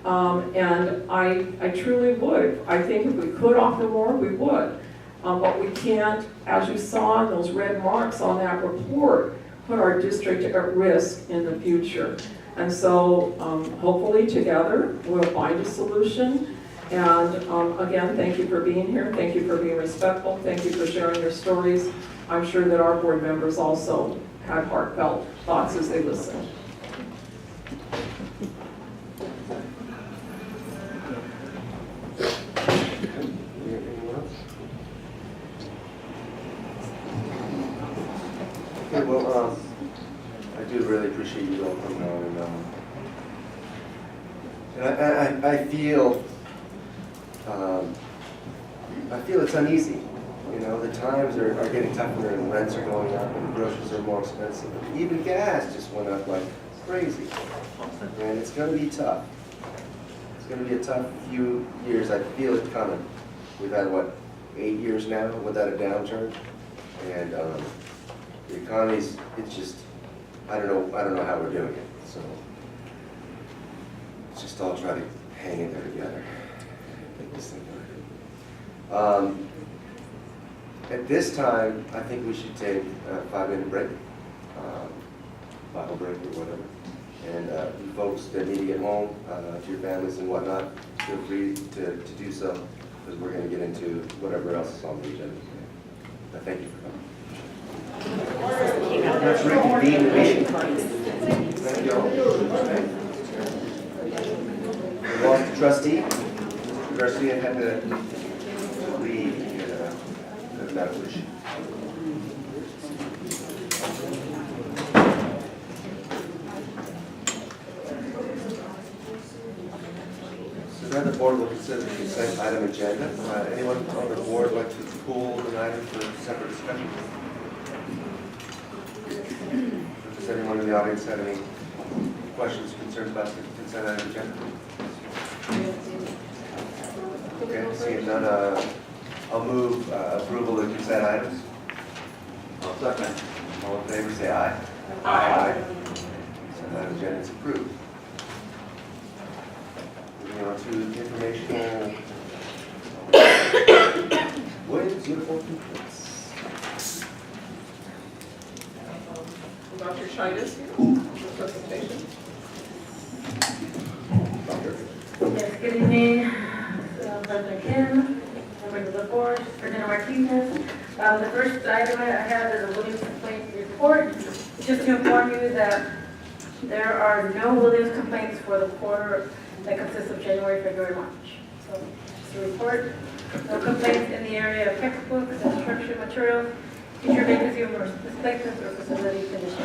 And I truly would. I think if we could offer more, we would. But we can't, as you saw in those red marks on that report, put our district at risk in the future. And so hopefully together we'll find a solution. And again, thank you for being here. Thank you for being respectful. Thank you for sharing your stories. I'm sure that our board members also had heartfelt thoughts as they listened. Okay, well, I do really appreciate you all coming on, and I feel it's uneasy. You know, the times are getting tougher, and rents are going up, and groceries are more expensive. Even gas just went up like crazy, and it's going to be tough. It's going to be a tough few years. I feel it coming. We've had what, 8 years now without a downturn, and the economy's, it's just, I don't know how we're doing it. So let's just all try to hang in there together. Make this thing work. At this time, I think we should take a 5-minute break, Bible break or whatever. And you folks that need to get home to your families and whatnot, feel free to do so, because we're going to get into whatever else is on the agenda. Thank you for coming. Let's reconvene the meeting. Thank you all. We lost the trustee. Mr. Garcia had to leave. He had a medical issue. board will consider the consent item agenda. Anyone on the board like to pull an item for separate discussion? Does anyone in the audience have any questions, concerns about the consent item agenda? Okay, seeing none, I'll move approval of the consent items. I'll second. All in favor, say aye. Aye. Consent item agenda is approved. Moving on to informational. Williams Uniform Complaints. Dr. Salinas, presentation. Yes, good evening, President Kim, members of the board, Superintendent Martinez. The first item I have is a Williams complaint report. Just to inform you that there are no Williams complaints for the quarter that consists of January, February, March. So just a report. No complaints in the area of textbooks, instruction materials, teacher vacancy or displacements or facility conditions.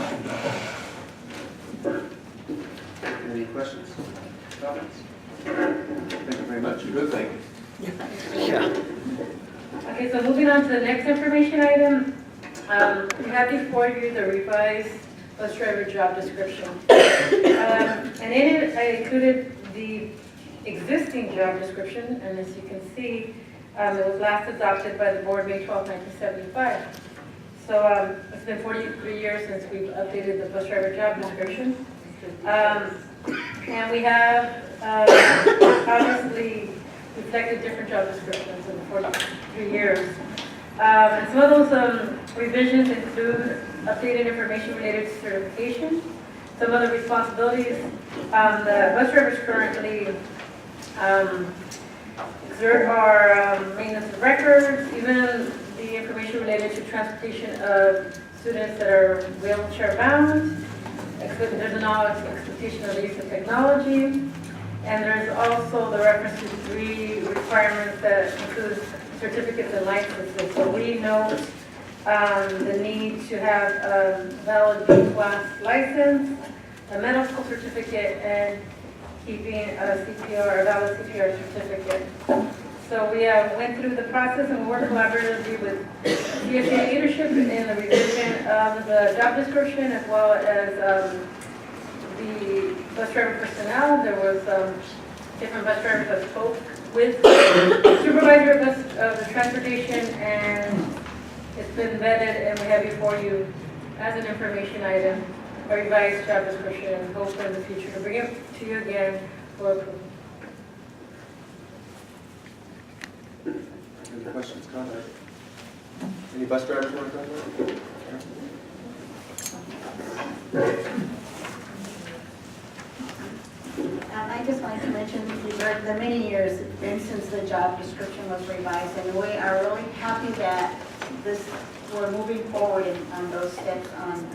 Any questions? Comments? Thank you very much. Good thing. Okay, so moving on to the next information item. We have before you the revised bus driver job description. And in it, I included the existing job description, and as you can see, it was last adopted by the board May 12, 1975. So it's been 43 years since we've updated the bus driver job description. And we have obviously reflected different job descriptions in the 43 years. And some of those revisions include updated information related to certification, some other responsibilities. The bus drivers currently exert our maintenance of records, even the information related to transportation of students that are wheelchair bound. There's an expectation of the use of technology, and there's also the reference to 3 requirements that include certificates and licenses. So we note the need to have a valid B-class license, a medical certificate, and keeping a CPR, a valid CPR certificate. So we went through the process and worked collaboratively with CSA leadership in the revision of the job description as well as the bus driver personnel. There was different bus drivers that spoke with the supervisor of the transportation, and it's been vetted, and we have before you as an information item a revised job description, and hope in the future to bring it to you again for approval. Any questions, comments? Any bus drivers want to comment? I just wanted to mention the many years it's been since the job description was revised, and we are really happy that we're moving forward on those steps on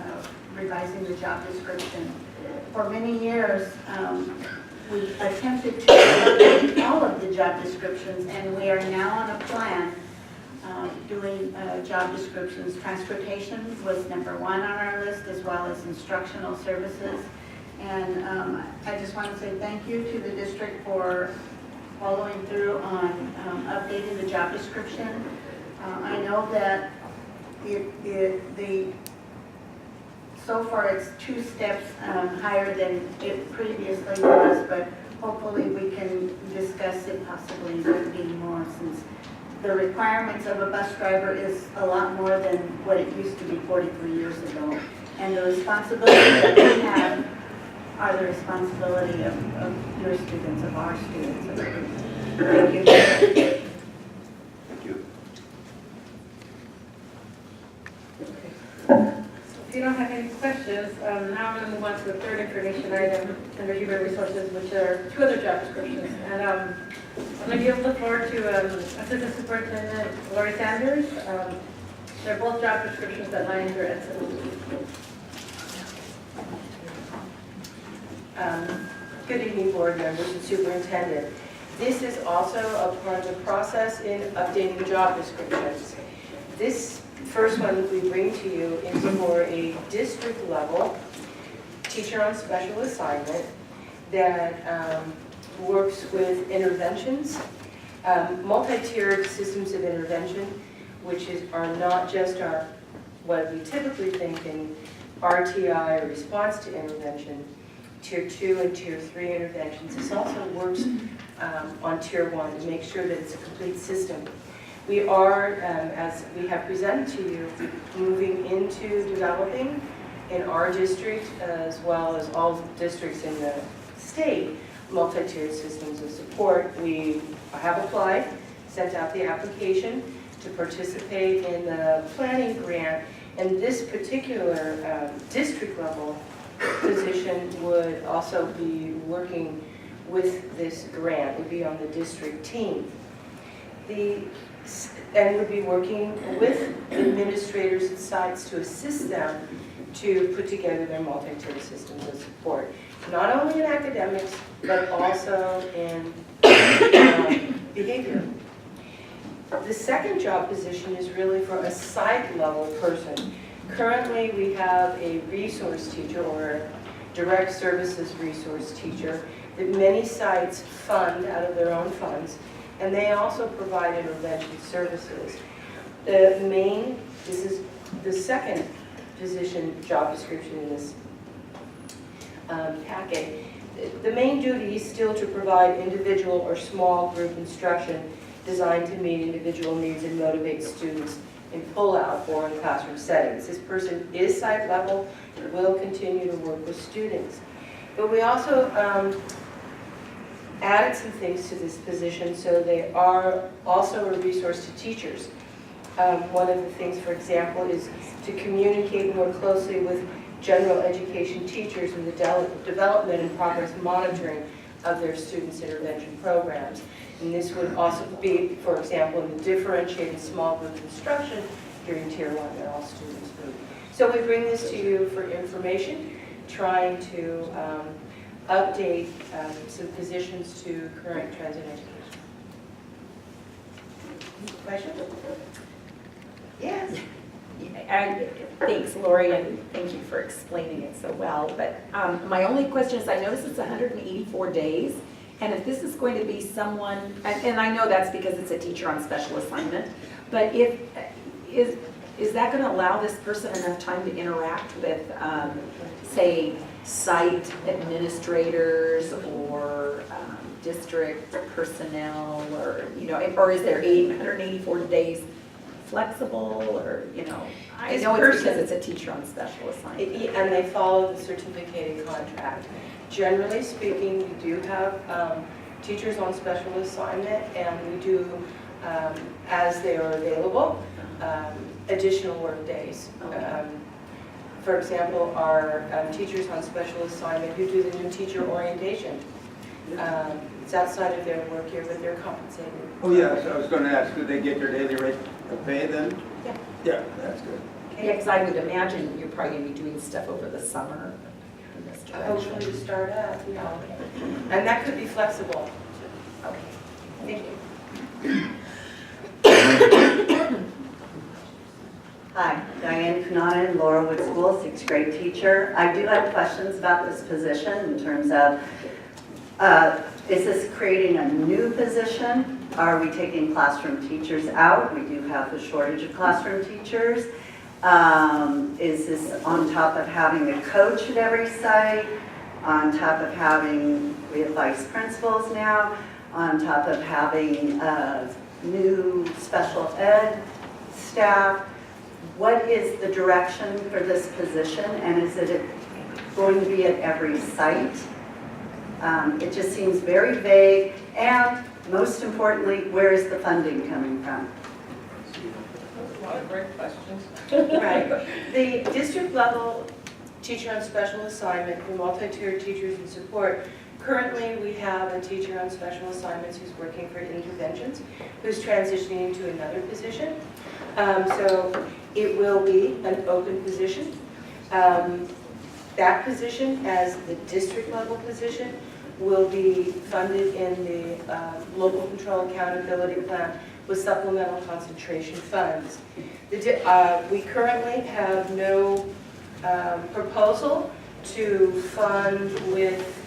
revising the job description. For many years, we attempted to update all of the job descriptions, and we are now on a plan doing job descriptions. Transportation was number 1 on our list, as well as instructional services. And I just want to say thank you to the district for following through on updating the job description. I know that so far it's 2 steps higher than it previously was, but hopefully we can discuss it possibly being more, since the requirements of a bus driver is a lot more than what it used to be 43 years ago. And the responsibility that we have are the responsibility of your students, of our students. Thank you. Thank you. If you don't have any questions, now I'm going to move on to the third information item under human resources, which are 2 other job descriptions. And I'm going to give the floor to Assistant Superintendent Lori Sanders. They're both job descriptions that lie under expertise. Good evening, board members and superintendent. This is also a part of the process in updating job descriptions. This first one we bring to you is for a district level teacher on special assignment that works with interventions, multi-tiered systems of intervention, which are not just what we typically think in RTI, or response to intervention, Tier 2 and Tier 3 interventions. This also works on Tier 1 to make sure that it's a complete system. We are, as we have presented to you, moving into developing in our district, as well as all districts in the state, multi-tiered systems of support. We have applied, sent out the application to participate in the planning grant, and this particular district level position would also be working with this grant, would be on the district team. And would be working with administrators and sites to assist them to put together their multi-tiered systems of support, not only in academics, but also in behavior. The second job position is really for a site level person. Currently, we have a resource teacher or a direct services resource teacher that many sites fund out of their own funds, and they also provide intervention services. This is the second position job description in this packet. The main duty is still to provide individual or small group instruction designed to meet individual needs and motivate students in pull-out or in classroom settings. This person is site level and will continue to work with students. But we also added some things to this position, so they are also a resource to teachers. One of the things, for example, is to communicate more closely with general education teachers in the development and progress monitoring of their students' intervention programs. And this would also be, for example, in the differentiated small group instruction during Tier 1 that all students do. So we bring this to you for information, trying to update some positions to current trends in education. Questions? Yes. Thanks, Lori, and thank you for explaining it so well. But my only question is, I noticed it's 184 days, and if this is going to be someone, and I know that's because it's a teacher on special assignment, but is that going to allow this person enough time to interact with, say, site administrators or district personnel, or or is there 184 days flexible, or I know it's because it's a teacher on special assignment. And they follow the certificated contract. Generally speaking, we do have teachers on special assignment, and we do, as they are available, additional work days. For example, our teachers on special assignment who do the new teacher orientation. It's outside of their work year, but they're compensated. Oh, yeah, so I was going to ask, do they get their daily rate of pay then? Yeah. Yeah, that's good. Yeah, because I would imagine you're probably going to be doing stuff over the summer in this direction. Hopefully to start up, and that could be flexible. Okay, thank you. Hi, Diane Kanana, Laurelwood School, 6th grade teacher. I do have questions about this position in terms of, is this creating a new position? Are we taking classroom teachers out? We do have a shortage of classroom teachers. Is this on top of having a coach at every site? On top of having, we have vice principals now, on top of having new special ed staff? What is the direction for this position, and is it going to be at every site? It just seems very vague, and most importantly, where is the funding coming from? A lot of great questions. Right. The district level teacher on special assignment for multi-tiered teachers in support. Currently, we have a teacher on special assignments who's working for interventions, who's transitioning into another position. So it will be an open position. That position, as the district level position, will be funded in the local control accountability plan with supplemental concentration funds. We currently have no proposal to fund with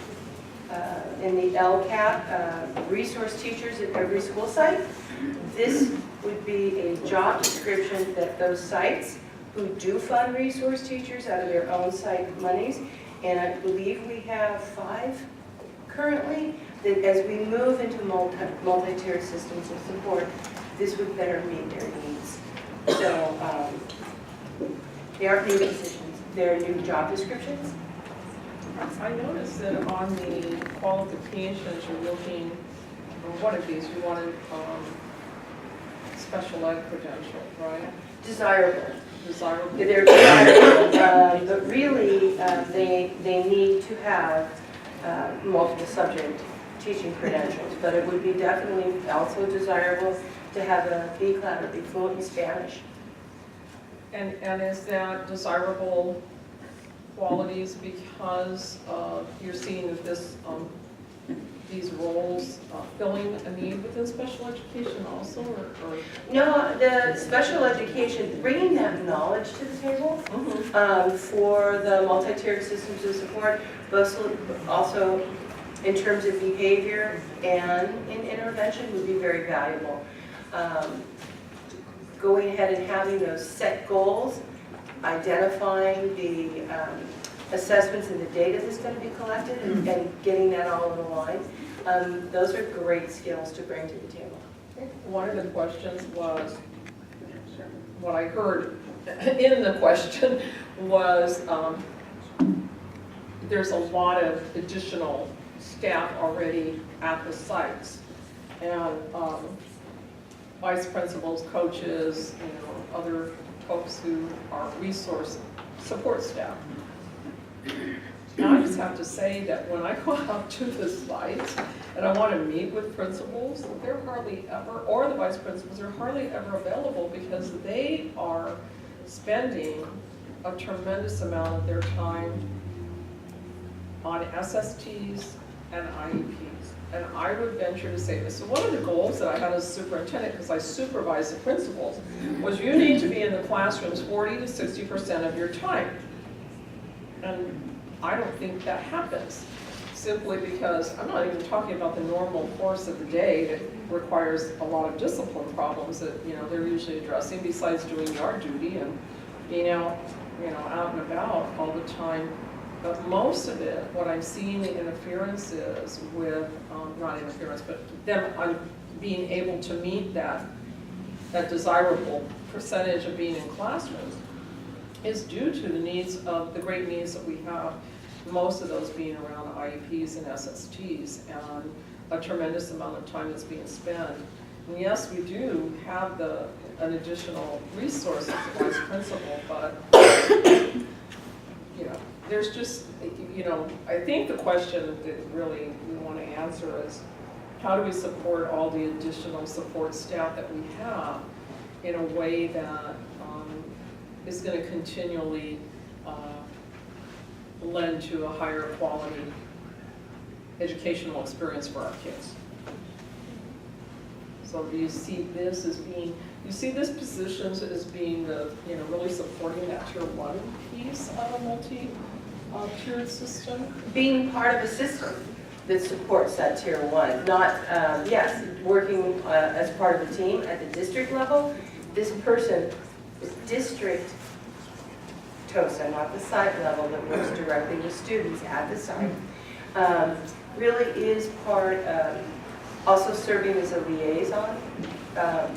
in the LCAP, resource teachers at every school site. This would be a job description that those sites who do fund resource teachers out of their own site monies, and I believe we have 5 currently, that as we move into multi-tiered systems of support, this would better meet their needs. So they aren't new positions, they're new job descriptions. I noticed that on the qualifications, you're looking, or one of these, you wanted special ed credential, right? Desirable. Desirable. They're desirable, but really they need to have multiple subject teaching credentials, but it would be definitely also desirable to have a BCLAT or be fluent in Spanish. And is that desirable qualities because you're seeing that this these roles filling a need within special education also, or? No, the special education, bringing that knowledge to the table for the multi-tiered systems of support, both also in terms of behavior and in intervention would be very valuable. Going ahead and having those set goals, identifying the assessments and the data that's going to be collected and getting that all in a line, those are great skills to bring to the table. One of the questions was, what I heard in the question was, there's a lot of additional staff already at the sites, and vice principals, coaches, other folks who are resource support staff. Now I just have to say that when I go out to the sites and I want to meet with principals, they're hardly ever, or the vice principals are hardly ever available because they are spending a tremendous amount of their time on SSTs and IEPs. And I would venture to say this. So one of the goals that I had as superintendent, because I supervise the principals, was you need to be in the classrooms 40 to 60% of your time. And I don't think that happens, simply because I'm not even talking about the normal course of the day that requires a lot of discipline problems that they're usually addressing, besides doing yard duty and being out, out and about all the time. But most of it, what I'm seeing the interference is with, not interference, but them being able to meet that desirable percentage of being in classrooms is due to the needs of the great needs that we have, most of those being around IEPs and SSTs, and a tremendous amount of time that's being spent. And yes, we do have an additional resource as a vice principal, but there's just, I think the question that really we want to answer is, how do we support all the additional support staff that we have in a way that is going to continually lend to a higher quality educational experience for our kids? So do you see this as being, this position as being the, really supporting that tier 1 piece of a multi-tiered system? Being part of a system that supports that tier 1, not, yes, working as part of a team at the district level. This person is district TOSA, not the site level, that works directly with students at the site. Really is part of also serving as a liaison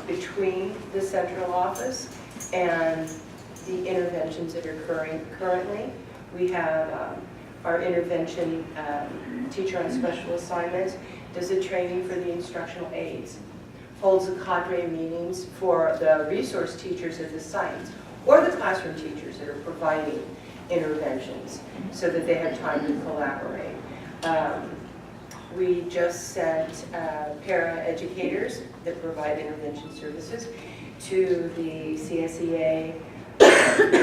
between the central office and the interventions that are occurring currently. We have our intervention teacher on special assignments, does a training for the instructional aides, holds a cadre meetings for the resource teachers at the sites, or the classroom teachers that are providing interventions so that they have time to collaborate. We just sent para-educators that provide intervention services to the CSEA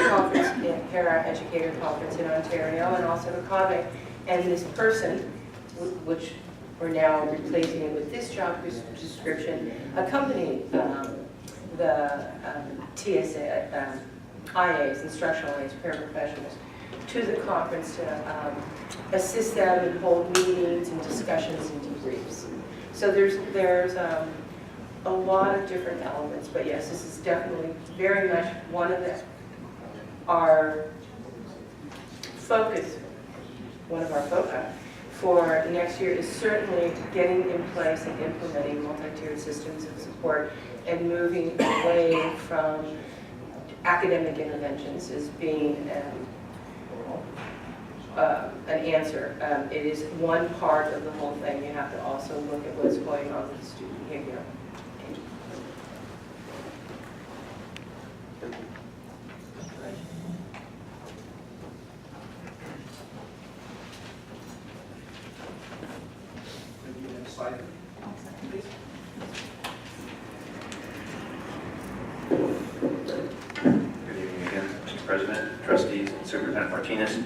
conference, para-educator conference in Ontario, and also to CAVE. And this person, which we're now replacing it with this job description, accompanied the TSA, IAs, instructional aides, paraprofessionals, to the conference to assist them and hold meetings and discussions and debriefs. So there's a lot of different elements, but yes, this is definitely very much one of our focus, one of our foci for next year is certainly getting in place and implementing multi-tiered systems of support and moving away from academic interventions as being an answer. It is one part of the whole thing. You have to also look at what's going on with student behavior. Good evening again, Mr. President, trustees, and Superintendent Martinez.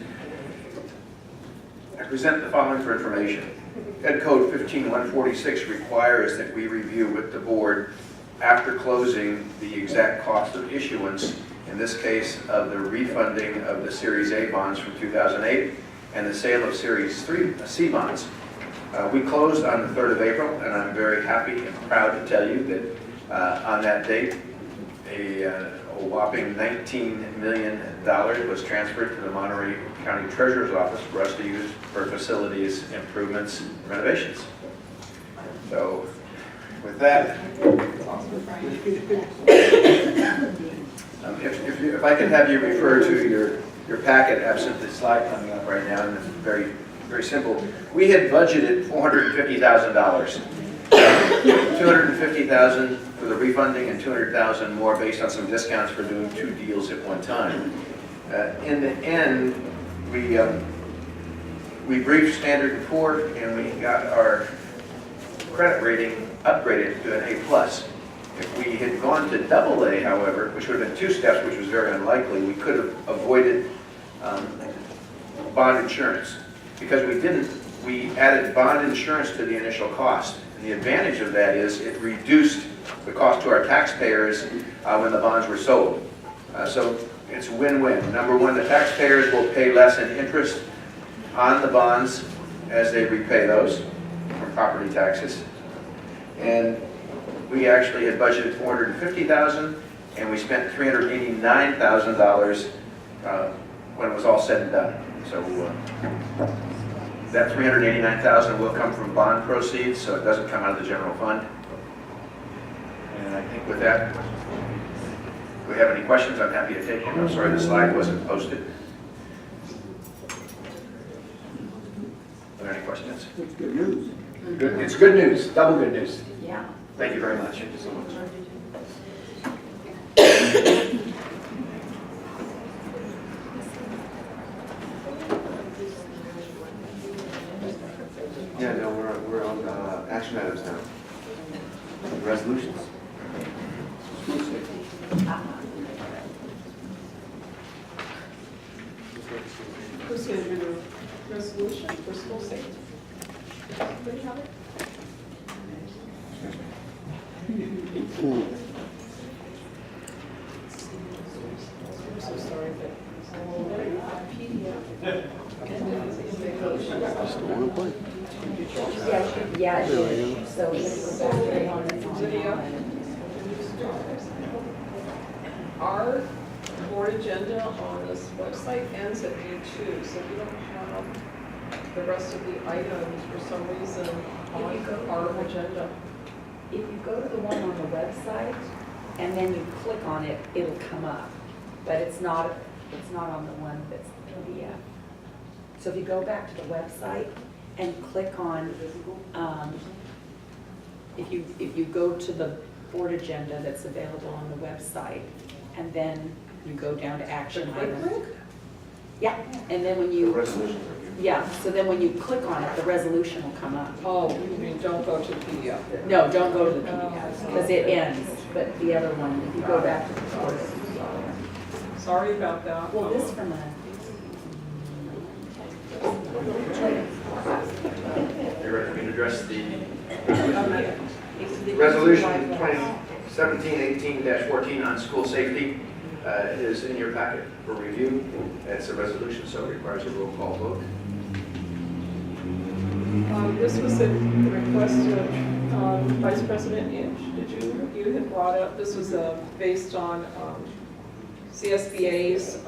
I present the following for information. Ed Code 15146 requires that we review with the board after closing the exact cost of issuance, in this case of the refunding of the Series A bonds from 2008 and the sale of Series C bonds. We closed on the 3rd of April, and I'm very happy and proud to tell you that on that date, a whopping $19 million was transferred to the Monterey County Treasurer's Office for us to use for facilities, improvements, and renovations. So with that, if I could have you refer to your packet, absent the slide coming up right now, and it's very simple. We had budgeted $450,000. $250,000 for the refunding and $200,000 more based on some discounts for doing 2 deals at one time. In the end, we briefed Standard & Poor's and we got our credit rating upgraded to an A+. If we had gone to AA, however, which would have been 2 steps, which was very unlikely, we could have avoided bond insurance. Because we didn't, we added bond insurance to the initial cost. And the advantage of that is it reduced the cost to our taxpayers when the bonds were sold. So it's win-win. Number one, the taxpayers will pay less in interest on the bonds as they repay those from property taxes. And we actually had budgeted $450,000 and we spent $389,000 when it was all said and done. So that $389,000 will come from bond proceeds, so it doesn't come out of the general fund. And I think with that, if we have any questions, I'm happy to take them. I'm sorry the slide wasn't posted. Are there any questions? It's good news. Good. It's good news, double good news. Yeah. Thank you very much. Thank you so much. Yeah, no, we're on action items now. Resolutions. Who's going to do the resolution for school safety? Anybody have it? I'm so sorry, but Yeah, it is. So our board agenda on this website ends at B2, so we don't have the rest of the items for some reason on our agenda. if you go to the one on the website and then you click on it, it'll come up. But it's not on the one that's PDF. So if you go back to the website and click on, if you go to the board agenda that's available on the website, and then you go down to action items. Yeah, and then when you, Resolutions are here. yeah, so then when you click on it, the resolution will come up. Oh, you mean don't go to the PDF? No, don't go to the PDF, because it ends, but the other one, if you go back to the board. Sorry about that. Well, this from a. You ready for me to address the resolution 2017-18-14 on school safety? is in your packet for review. It's a resolution, so it requires a roll call vote. This was a request of Vice President Inch. You had brought up, this was based on CSBA's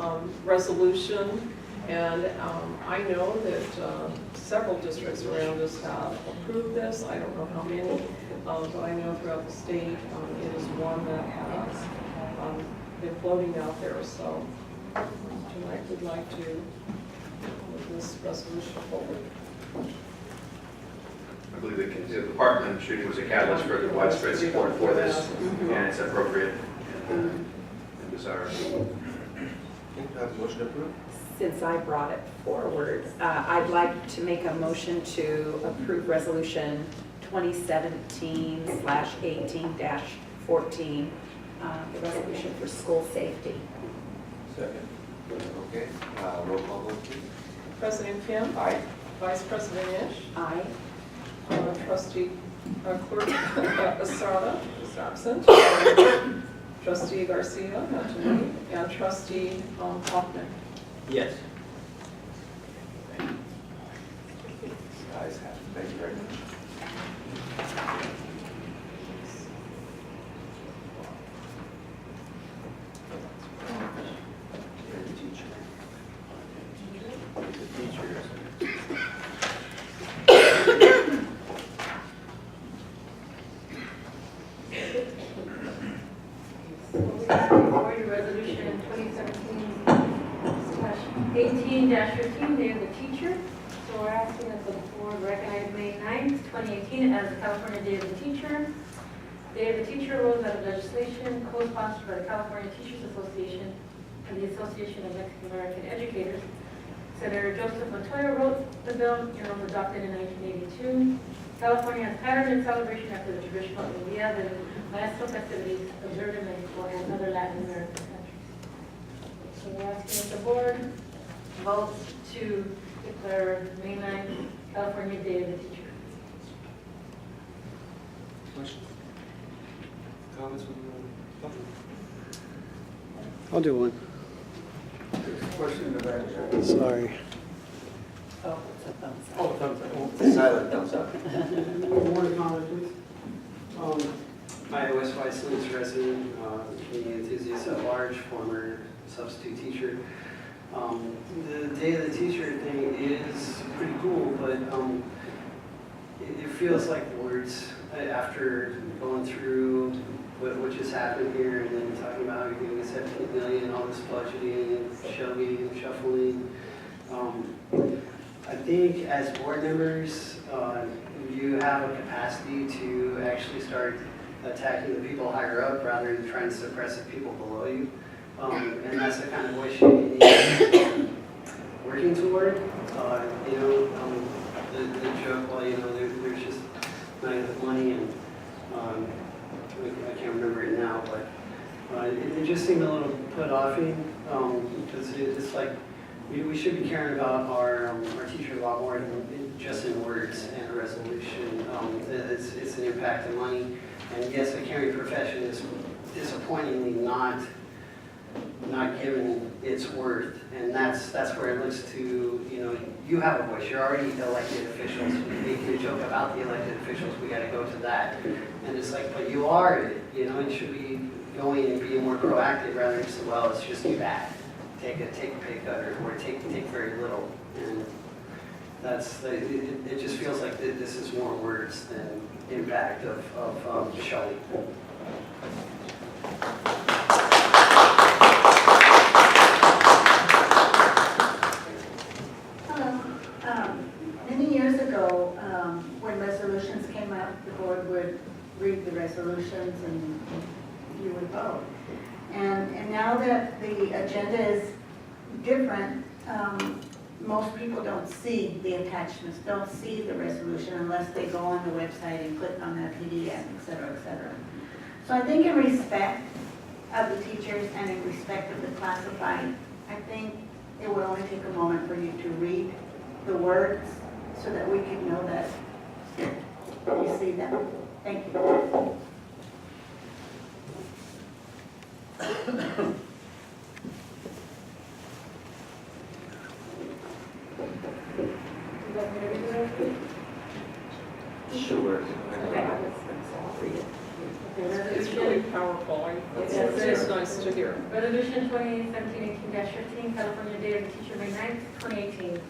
resolution. And I know that several districts around us have approved this. I don't know how many, but I know throughout the state it is one that has been floating out there. So tonight we'd like to move this resolution forward. I believe the department administrator was a catalyst for the widespread support for this, and it's appropriate and desirable. Have a motion approved? Since I brought it forward, I'd like to make a motion to approve resolution 2017/18-14, the resolution for school safety. Second. Okay, roll call vote, please. President Kim? Aye. Vice President Ish? Aye. Trustee Clerk Estrada is absent. Trustee Garcia, not to me, and Trustee Hoffman. Yes. Guys, thank you very much. Board Resolution 2017/18-15, Day of the Teacher. So we're asking that the board recognize May 9th, 2018 as the California Day of the Teacher. Day of the Teacher arose out of legislation co-sponsored by the California Teachers Association and the Association of Mexican American Educators. Senator Joseph Montoya wrote the bill and it was adopted in 1982. California has patterned its celebration after the traditional Dia de Maestro festivities observed in Mexico and other Latin American countries. So we're asking that the board vote to declare May 9th California Day of the Teacher. Questions? Comments from the public? I'll do one. Question in the back. Sorry. Oh, it's a thumbs up. Oh, thumbs up. Silent thumbs up. One comment, please. I, West White Salinas resident, community enthusiast at large, former substitute teacher. The Day of the Teacher thing is pretty cool, but it feels like words after going through what just happened here and then talking about you're giving 17 million, all this budgeting, shuffling. I think as board members, you have a capacity to actually start attacking the people higher up rather than trying to suppress the people below you. And that's the kind of voice you need working toward. The joke, well, there's just not enough money and I can't remember it now, but it just seemed a little put-offing because it's like we should be caring about our teachers a lot more than just in words and a resolution. It's an impact of money, and yes, the caring profession is disappointingly not given its worth, and that's where it looks to you have a voice. You're already elected officials. We make a joke about the elected officials. We got to go to that, and it's like, but you are it. It should be going and being more proactive rather than just well, it's just too bad. Take a pay cut or take very little, and it just feels like this is more words than impact of showing. Many years ago, when resolutions came up, the board would read the resolutions and you would vote. And now that the agenda is different, most people don't see the attachments, don't see the resolution unless they go on the website and click on that PDF, et cetera, et cetera. So I think in respect of the teachers and in respect of the classified, I think it would only take a moment for you to read the words so that we can know that you see them. Thank you. is nice to hear. Resolution 2017-18-15, California Day of the Teacher, May 9th, 2018.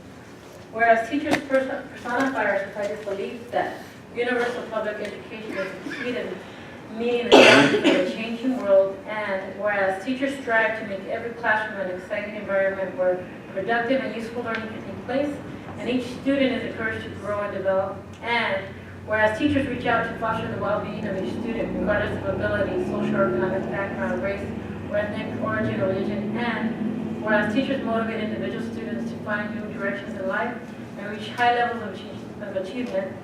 Whereas teachers personify our society's belief that universal public education is the key to meeting the challenges of a changing world, and whereas teachers strive to make every classroom an exciting environment where productive and useful learning can take place, and each student is encouraged to grow and develop, and whereas teachers reach out to foster the well-being of each student regardless of ability, social or economic background, race, or ethnic origin or religion, and whereas teachers motivate individual students to find new directions in life and reach high levels of achievement.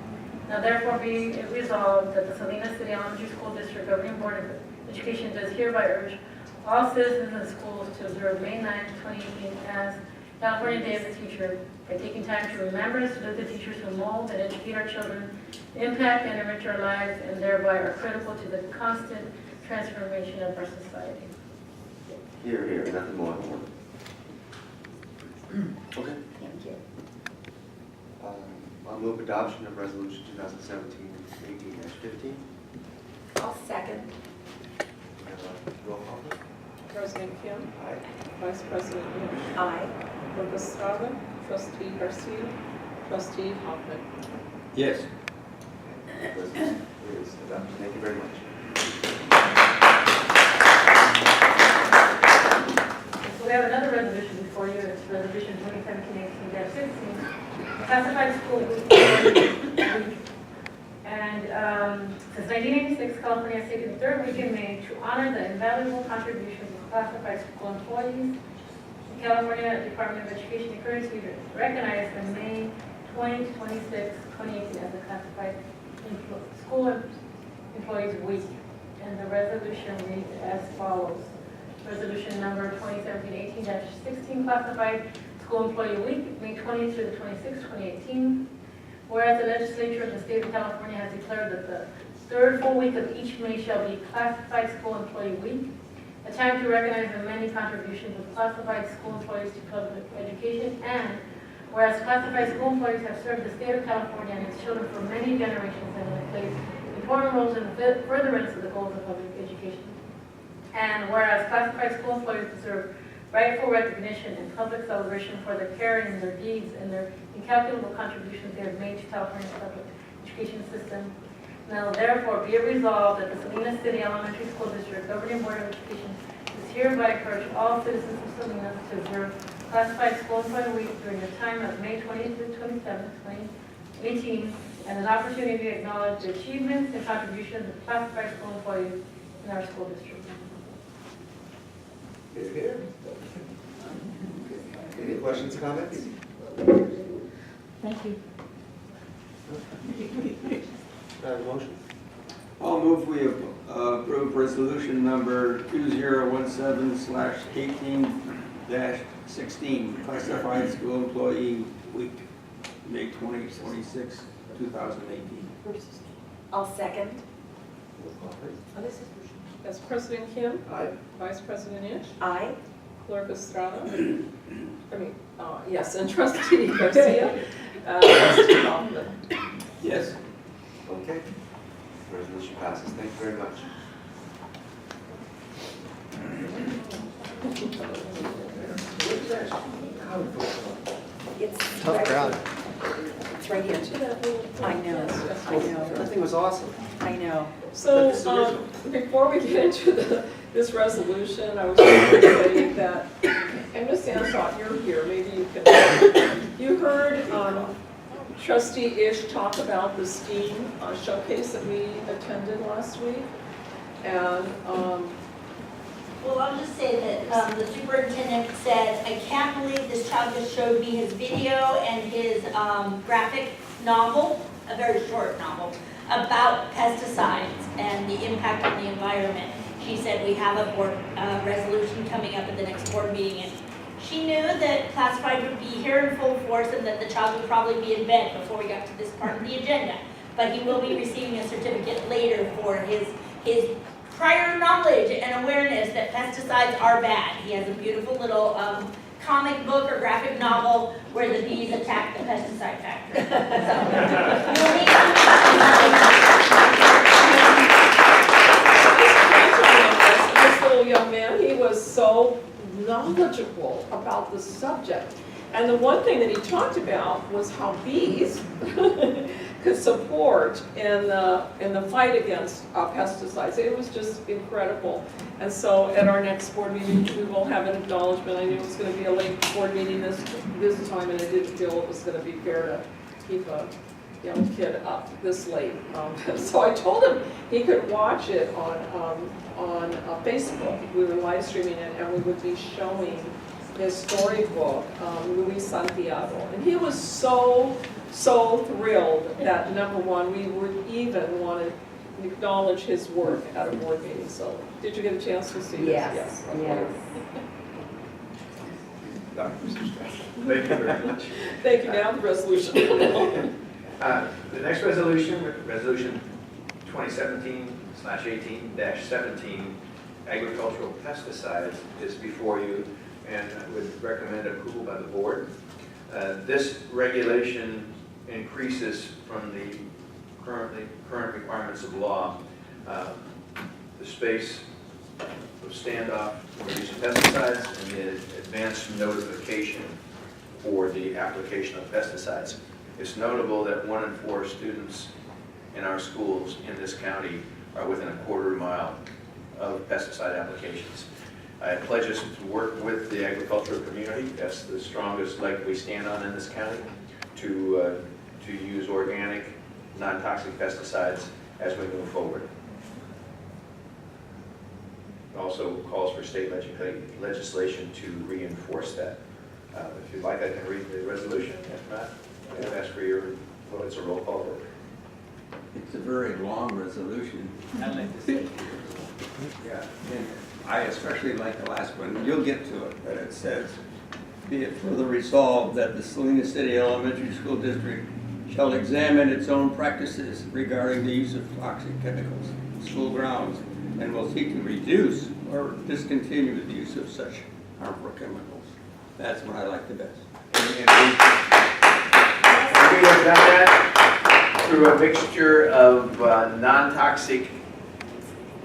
Now therefore be it resolved that the Salinas City Elementary School District Governing Board of Education does hereby urge all citizens and schools to observe May 9, 2018 as California Day of the Teacher by taking time to remember and salute the teachers who mold and educate our children, impact and enrich our lives, and thereby are critical to the constant transformation of our society. Here, here, nothing more. Okay. Thank you. I'll move adoption of resolution 2017-18-15. I'll second. Roll call. President Kim, Aye. Vice President Lynch, Aye. Clerk Estrada, Trustee Garcia, Trustee Hoffman. Yes. Resolution is adopted. Thank you very much. So we have another resolution before you. It's resolution 2017-18-16, classified school week. And since 1986, California has taken the third week in May to honor the invaluable contributions of classified school employees. The California Department of Education encourages you to recognize the May 20 to 26, 2018 as a classified school employees week. And the resolution reads as follows. Resolution number 2017-18-16, classified school employee week, May 20 through the 26th, 2018. Whereas the legislature of the state of California has declared that the third full week of each May shall be classified school employee week, a time to recognize the many contributions of classified school employees to public education, and whereas classified school employees have served the state of California and its children for many generations and have played important roles in the furtherance of the goals of public education. And whereas classified school employees deserve rightful recognition and public celebration for their care and their deeds and their incalculable contributions they have made to California's public education system. Now therefore be it resolved that the Salinas City Elementary School District Governing Board of Education is hereby encourage all citizens of Salinas to observe classified school employee week during the time of May 20th to 27th, 2018, and an opportunity to acknowledge the achievements and contributions of classified school employees in our school district. Here, here. Any questions, comments? Thank you. Motion? I'll move we approve resolution number 2017/18-16, classified school employee week, May 20, 26, 2018. I'll second. That's President Kim, Aye. Vice President Lynch, Aye. Clerk Estrada, yes, and Trustee Garcia, Trustee Hoffman. Yes. Okay. Resolution passes. Thank you very much. It's Tough right- crowd. It's right here. I know, I know, That thing was awesome. I know. So, before we get into this resolution, I was going to say that, and Ms. Ansott, you're here, maybe you can, you heard Trustee Ish talk about the STEAM showcase that we attended last week, and, Well, I'll just say that the superintendent said, I can't believe this child just showed me his video and his graphic novel, a very short novel, about pesticides and the impact on the environment. She said we have a board resolution coming up at the next board meeting, and she knew that classified would be here in full force and that the child would probably be in bed before we got to this part of the agenda. But he will be receiving a certificate later for his prior knowledge and awareness that pesticides are bad. He has a beautiful little comic book or graphic novel where the bees attack the pesticide factory. young man. He was so knowledgeable about the subject. And the one thing that he talked about was how bees could support in the fight against pesticides. It was just incredible. And so at our next board meeting, we will have an acknowledgement. I knew it was going to be a late board meeting this time, and I didn't feel it was going to be fair to keep a young kid up this late. So I told him he could watch it on Facebook. We were live streaming it, and we would be showing his storybook, Luis Santiago. And he was so thrilled that, number one, we would even want to acknowledge his work at a board meeting. So did you get a chance to see this? Yes. Thank you very much. Thank you. Now the resolution. The next resolution, Resolution 2017/18-17, agricultural pesticides, is before you and would recommend approval by the board. This regulation increases from the current requirements of law the space of standoff for use of pesticides and the advance notification for the application of pesticides. It's notable that 1 in 4 students in our schools in this county are within a quarter mile of pesticide applications. I pledge us to work with the agricultural community. That's the strongest leg we stand on in this county, to use organic, non-toxic pesticides as we move forward. It also calls for state legislation to reinforce that. If you'd like, I can read the resolution. If not, I would ask for your vote. It's a roll call vote. It's a very long resolution. I'd like to say, Yeah, and I especially like the last one. You'll get to it, but it says, be it further resolved that the Salinas City Elementary School District shall examine its own practices regarding the use of toxic chemicals in school grounds and will seek to reduce or discontinue the use of such harmful chemicals. That's what I like the best. And we have done that through a mixture of non-toxic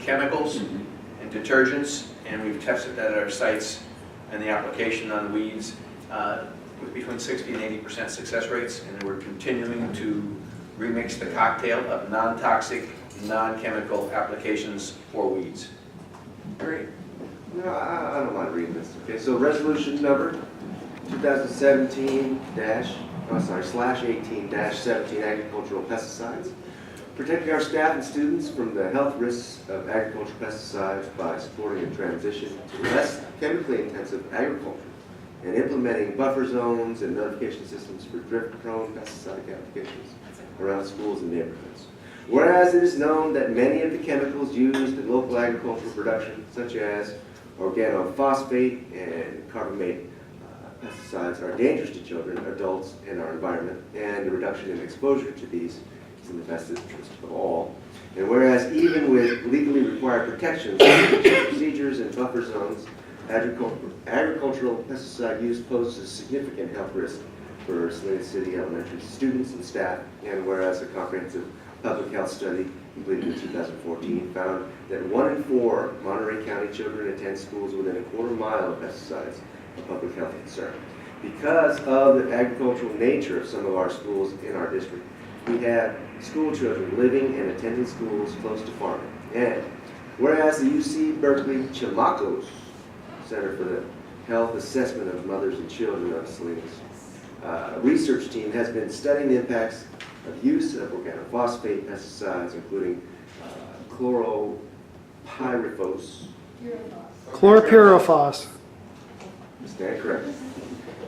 chemicals and detergents, and we've tested that at our sites, and the application on weeds with between 60 and 80% success rates, and we're continuing to remix the cocktail of non-toxic, non-chemical applications for weeds. Great. No, I don't mind reading this. Okay, so resolution number 2017/18-17 agricultural pesticides. Protecting our staff and students from the health risks of agricultural pesticides by supporting a transition to less chemically intensive agriculture and implementing buffer zones and notification systems for drift-prone pesticide applications around schools and neighborhoods. Whereas it is known that many of the chemicals used in local agricultural production, such as organophosphate and carbamate pesticides, are dangerous to children, adults, and our environment, and the reduction in exposure to these is in the best interest of all. And whereas even with legally required protections, procedures, and buffer zones, agricultural pesticide use poses a significant health risk for Salinas City Elementary students and staff, and whereas a comprehensive public health study completed in 2014 found that 1 in 4 Monterey County children attend schools within a quarter mile of pesticides, a public health concern. Because of the agricultural nature of some of our schools in our district, we have school children living and attending schools close to farming. And whereas the UC Berkeley Chamacos Center for the Health Assessment of Mothers and Children of Salinas research team has been studying the impacts of use of organophosphate pesticides, including chloropyrifos. Chlorpyrifos. Stand corrected.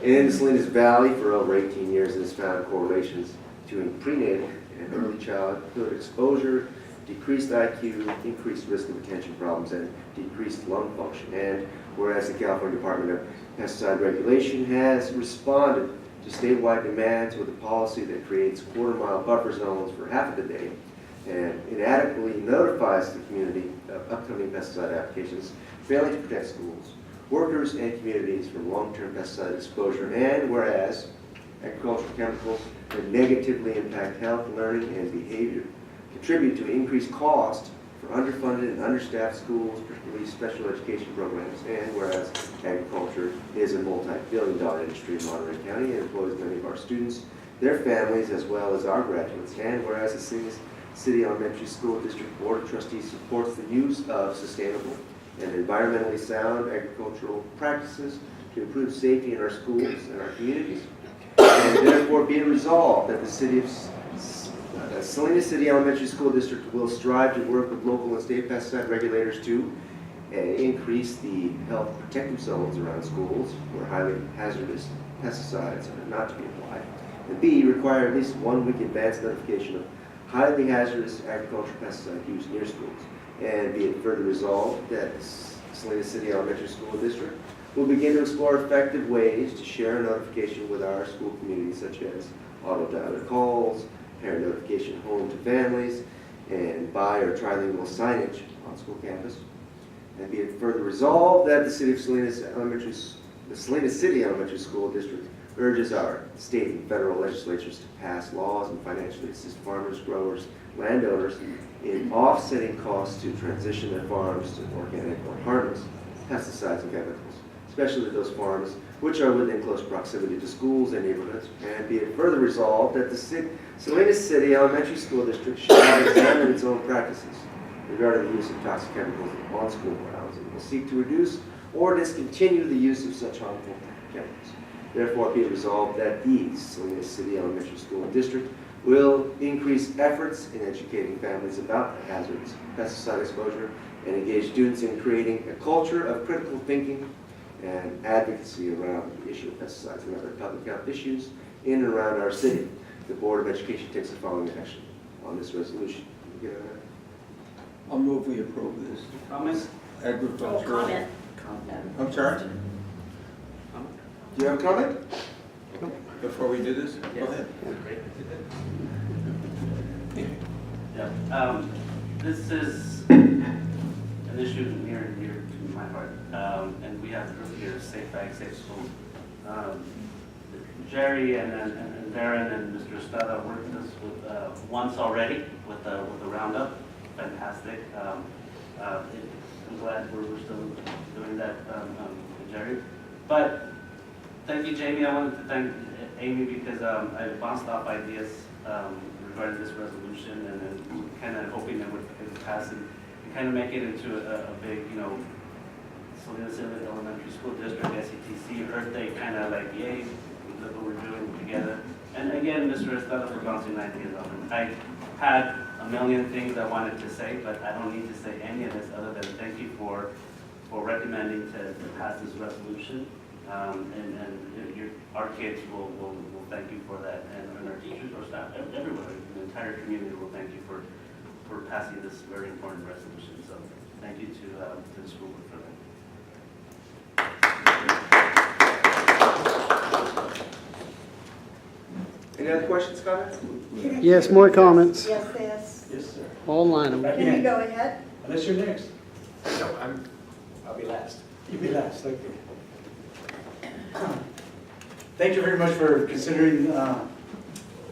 In the Salinas Valley for over 18 years, it has found correlations between prenatal and early childhood exposure, decreased IQ, increased risk of attention problems, and decreased lung function. And whereas the California Department of Pesticide Regulation has responded to statewide demands with a policy that creates quarter-mile buffer zones for half of the day and inadequately notifies the community of upcoming pesticide applications, failing to protect schools, workers, and communities from long-term pesticide exposure. And whereas agricultural chemicals that negatively impact health, learning, and behavior, contribute to increased cost for underfunded and understaffed schools, particularly special education programs, and whereas agriculture is a multi-billion-dollar industry in Monterey County and employs many of our students, their families, as well as our graduates, and whereas the Salinas City Elementary School District Board of Trustees supports the use of sustainable and environmentally sound agricultural practices to improve safety in our schools and our communities, and therefore be it resolved that the Salinas City Elementary School District will strive to work with local and state pesticide regulators to increase the health protective zones around schools where highly hazardous pesticides are not to be applied, and B, require at least 1 week advance notification of highly hazardous agricultural pesticide use near schools, and be it further resolved that Salinas City Elementary School District will begin to explore effective ways to share notification with our school community, such as auto-dialer calls, parent notification home to families, and bi or trilingual signage on school campus. And be it further resolved that the Salinas City Elementary School District urges our state and federal legislatures to pass laws and financially assist farmers, growers, landowners in offsetting costs to transition their farms to organic or harmless pesticides and chemicals, especially those farms which are within close proximity to schools and neighborhoods. And be it further resolved that the Salinas City Elementary School District shall examine its own practices regarding the use of toxic chemicals on school grounds and will seek to reduce or discontinue the use of such harmful chemicals. Therefore, be it resolved that the Salinas City Elementary School District will increase efforts in educating families about the hazards of pesticide exposure and engage students in creating a culture of critical thinking and advocacy around the issue of pesticides and other public health issues in and around our city. The Board of Education takes the following action on this resolution. I'll move we approve this. Comments? Agricultural. Comment. I'm sorry? Do you have a comment? Before we do this? Yes. Go ahead. Yeah, this is an issue near and dear to my heart, and we have to look here, safe bag, safe school. Jerry and Darren and Mr. Estrada worked this with once already with the Roundup. Fantastic. I'm glad we're still doing that, Jerry. But thank you, Jamie. I wanted to thank Amy because I bounced off ideas regarding this resolution and kind of hoping it would pass and kind of make it into a big, Salinas Elementary School District, SETC, Earth Day, kind of like, yay, look what we're doing together. And again, Mr. Estrada for bouncing ideas off him. I had a million things I wanted to say, but I don't need to say any of this other than thank you for recommending to pass this resolution. Our kids will thank you for that, and our teachers, our staff, everyone, the entire community will thank you for passing this very important resolution. So thank you to the school board for that. Any other questions, comments? Yes, more comments. Yes, yes. Yes, sir. All line them. Can you go ahead? Unless you're next. No, I'll be last. You'll be last, okay. Thank you very much for considering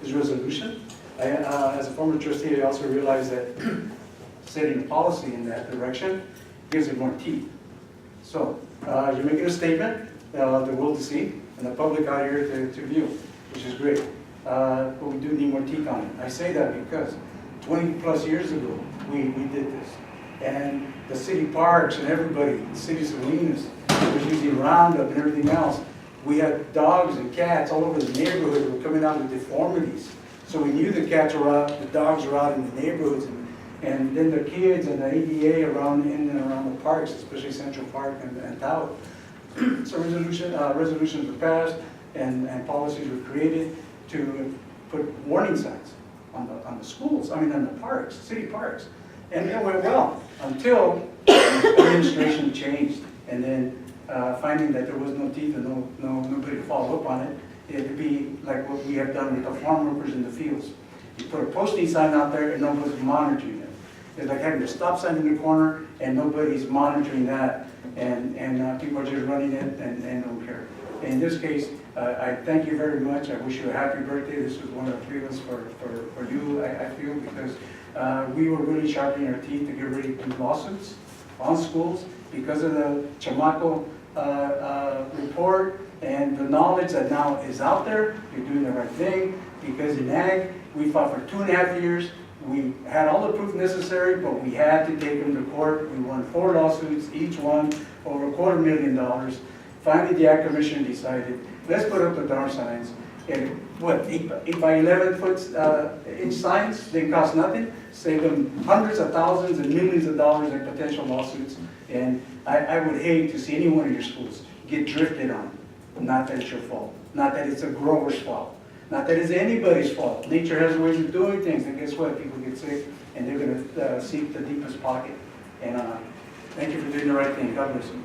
this resolution. As a former trustee, I also realize that setting a policy in that direction gives it more teeth. So you're making a statement, the world to see, and the public out here to view, which is great. But we do need more teeth on it. I say that because 20 plus years ago, we did this. And the city parks and everybody, the city of Salinas, was using Roundup and everything else. We had dogs and cats all over the neighborhood who were coming out with deformities. So we knew the cats were out, the dogs were out in the neighborhoods, and then the kids and the ADA around in and around the parks, especially Central Park and Tao. So resolutions were passed and policies were created to put warning signs on the schools, on the parks, city parks. And it went well until the administration changed, and then finding that there was no teeth and nobody to follow up on it, it'd be like what we have done with the farm workers in the fields. You put a posting sign out there and nobody's monitoring it. It's like having a stop sign in the corner and nobody's monitoring that, and people are just running it and don't care. In this case, I thank you very much. I wish you a happy birthday. This was one of the three ones for you, I feel, because we were really sharpening our teeth to get ready to do lawsuits on schools because of the Chamaco report and the knowledge that now is out there. You're doing the right thing, because in ag, we fought for 2.5 years. We had all the proof necessary, but we had to take them to court. We won 4 lawsuits, each one over $250,000. Finally, the Ag Commission decided, let's put up the darn signs. And what, 8 by 11 inch signs, they cost nothing, save them hundreds of thousands and millions of dollars in potential lawsuits. And I would hate to see any one of your schools get drifted on. Not that it's your fault, not that it's a grower's fault, not that it's anybody's fault. Nature has ways of doing things, and guess what? People get sick, and they're going to seek the deepest pocket. And thank you for doing the right thing. God bless you.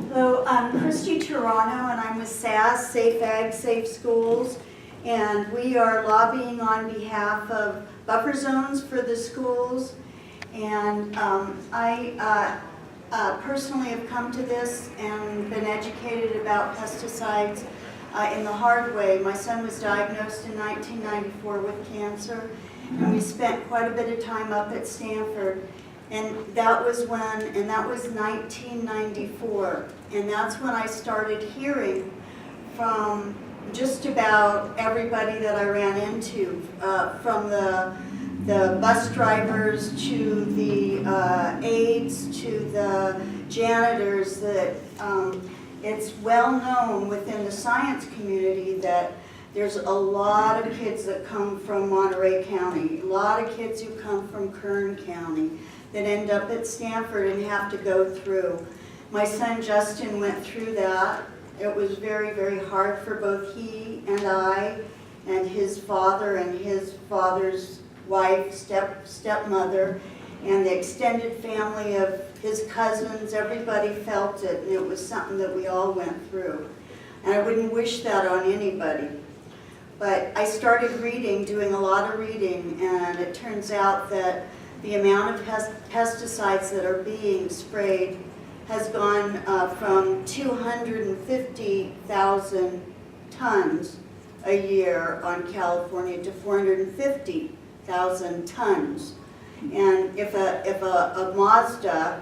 Hello, I'm Christy Toronto, and I'm with SAS, Safe Ag, Safe Schools, and we are lobbying on behalf of buffer zones for the schools. And I personally have come to this and been educated about pesticides in the hard way. My son was diagnosed in 1994 with cancer, and we spent quite a bit of time up at Stanford. And that was 1994. And that's when I started hearing from just about everybody that I ran into, from the bus drivers to the aides to the janitors, that it's well known within the science community that there's a lot of kids that come from Monterey County, a lot of kids who come from Kern County that end up at Stanford and have to go through. My son Justin went through that. It was very, very hard for both he and I and his father and his father's wife, stepmother, and the extended family of his cousins. Everybody felt it, and it was something that we all went through. And I wouldn't wish that on anybody. But I started reading, doing a lot of reading, and it turns out that the amount of pesticides that are being sprayed has gone from 250,000 tons a year on California to 450,000 tons. And if a Mazda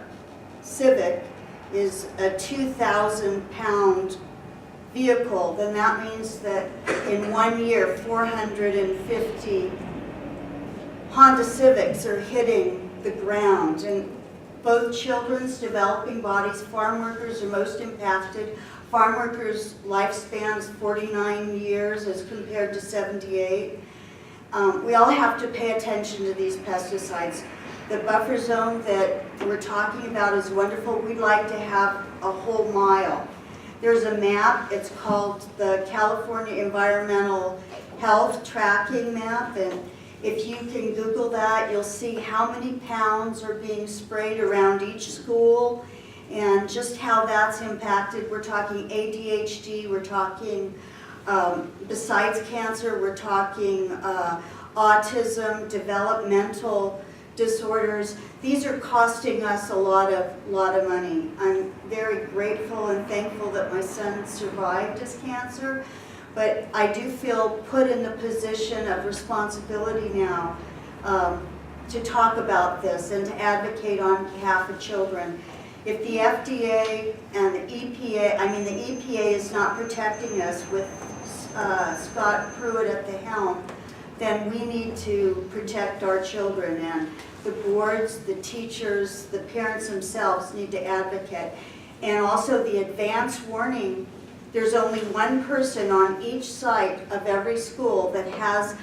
Civic is a 2,000-pound vehicle, then that means that in 1 year, 450 Honda Civics are hitting the ground. And both children's developing bodies, farm workers are most impacted. Farm workers' lifespan is 49 years as compared to 78. We all have to pay attention to these pesticides. The buffer zone that we're talking about is wonderful. We'd like to have a whole mile. There's a map, it's called the California Environmental Health Tracking Map, and if you can Google that, you'll see how many pounds are being sprayed around each school and just how that's impacted. We're talking ADHD, we're talking, besides cancer, we're talking autism, developmental disorders. These are costing us a lot of money. I'm very grateful and thankful that my son survived his cancer. But I do feel put in the position of responsibility now to talk about this and to advocate on behalf of children. If the FDA and the EPA, the EPA is not protecting us with Scott Pruitt at the helm, then we need to protect our children. And the boards, the teachers, the parents themselves need to advocate. And also the advance warning. There's only one person on each site of every school that has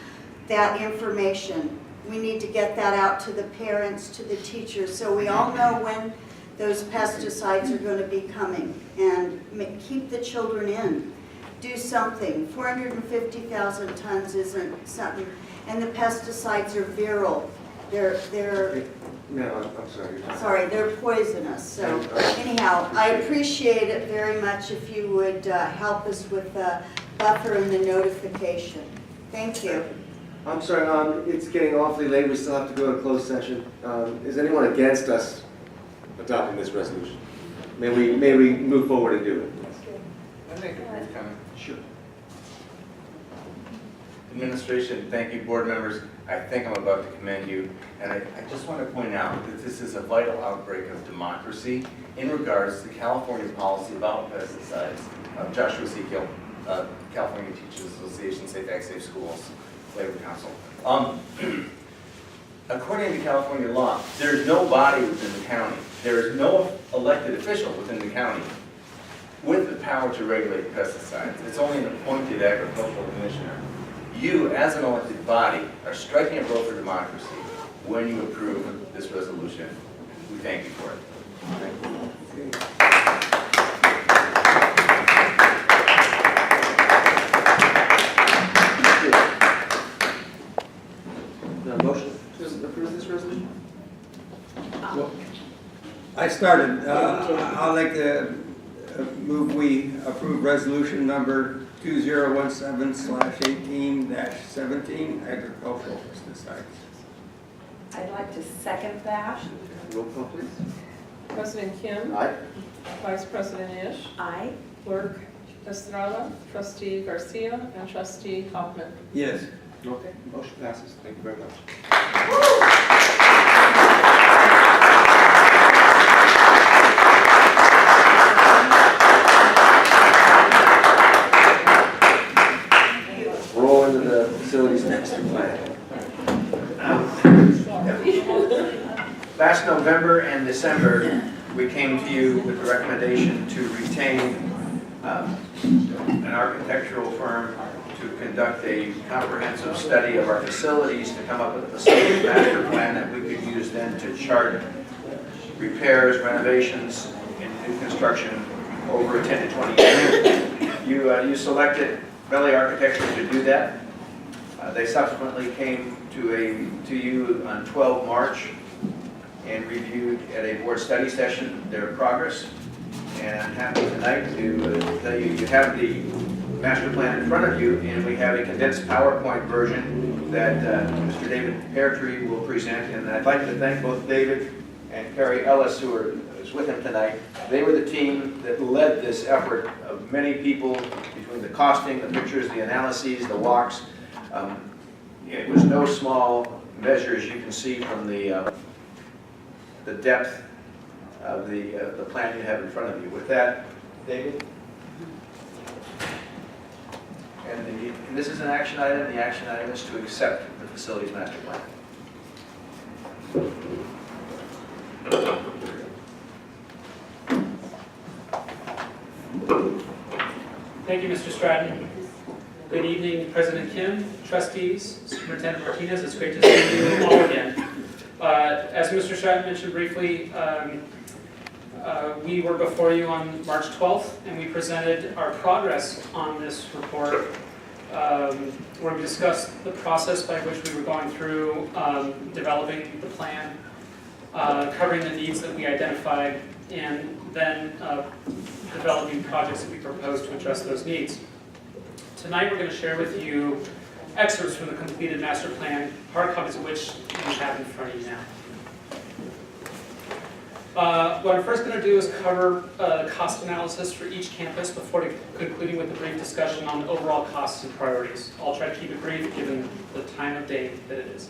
that information. We need to get that out to the parents, to the teachers, so we all know when those pesticides are going to be coming, and keep the children in. Do something. 450,000 tons isn't something, and the pesticides are viral. No, I'm sorry. Sorry, they're poisonous. So anyhow, I appreciate it very much if you would help us with the buffer and the notification. Thank you. I'm sorry, it's getting awfully late. We still have to go to closed session. Is anyone against us adopting this resolution? May we move forward and do it? I think it's kind of, sure. administration, thank you, board members. I think I'm about to commend you. And I just want to point out that this is a vital outbreak of democracy in regards to California policy about pesticides. Joshua Sekiel, California Teachers Association, Safe Act Safe Schools, Labor Council. According to California law, there's no body within the county. There is no elected official within the county with the power to regulate pesticides. It's only an appointed agricultural commissioner. You, as an elected body, are striking a blow for democracy when you approve this resolution. We thank you for it. The motion to approve this resolution? I started, I'd like to move we approve resolution number 2017/18-17, agricultural pesticides. I'd like to second that. Roll call, please. President Kim. Aye. Vice President Ish. Aye. Clerk Estrada, Trustee Garcia, and Trustee Hoffman. Yes. Okay, motion passes. Thank you very much. Roll into the facilities master plan. Last November and December, we came to you with the recommendation to retain an architectural firm to conduct a comprehensive study of our facilities, to come up with a facilities master plan that we could use then to chart repairs, renovations, and new construction over 10 to 20 years. You selected Belly Architecture to do that. They subsequently came to you on 12 March and reviewed at a board study session their progress. And I'm happy tonight to tell you, you have the master plan in front of you, and we have a condensed PowerPoint version that Mr. David Peartree will present. And I'd like to thank both David and Carrie Ellis, who is with him tonight. They were the team that led this effort of many people, between the costing, the pictures, the analyses, the walks. It was no small measure, as you can see from the depth of the plan you have in front of you. With that, David? And this is an action item. The action item is to accept the facilities master plan. Thank you, Mr. Stratton. Good evening, President Kim, trustees, Superintendent Martinez. It's great to see you all again. As Mr. Stratton mentioned briefly, we were before you on March 12th, and we presented our progress on this report, where we discussed the process by which we were going through developing the plan, covering the needs that we identified, and then developing projects that we proposed to address those needs. Tonight we're going to share with you excerpts from the completed master plan, hard copies of which you have in front of you now. What I'm first going to do is cover cost analysis for each campus before concluding with a brief discussion on overall costs and priorities. I'll try to keep it brief given the time of day that it is.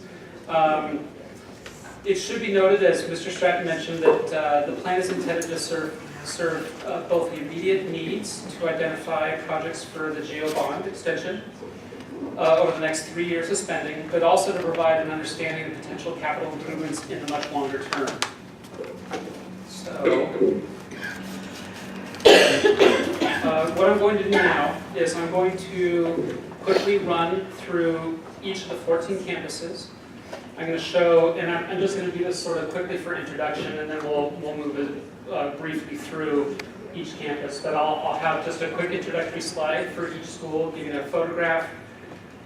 It should be noted, as Mr. Stratton mentioned, that the plan is intended to serve both the immediate needs to identify projects for the GO bond extension over the next 3 years of spending, but also to provide an understanding of potential capital improvements in the much longer term. So, what I'm going to do now is I'm going to quickly run through each of the 14 campuses. I'm going to show, and I'm just going to do this sort of quickly for introduction, and then we'll move it briefly through each campus. But I'll have just a quick introductory slide for each school, giving a photograph.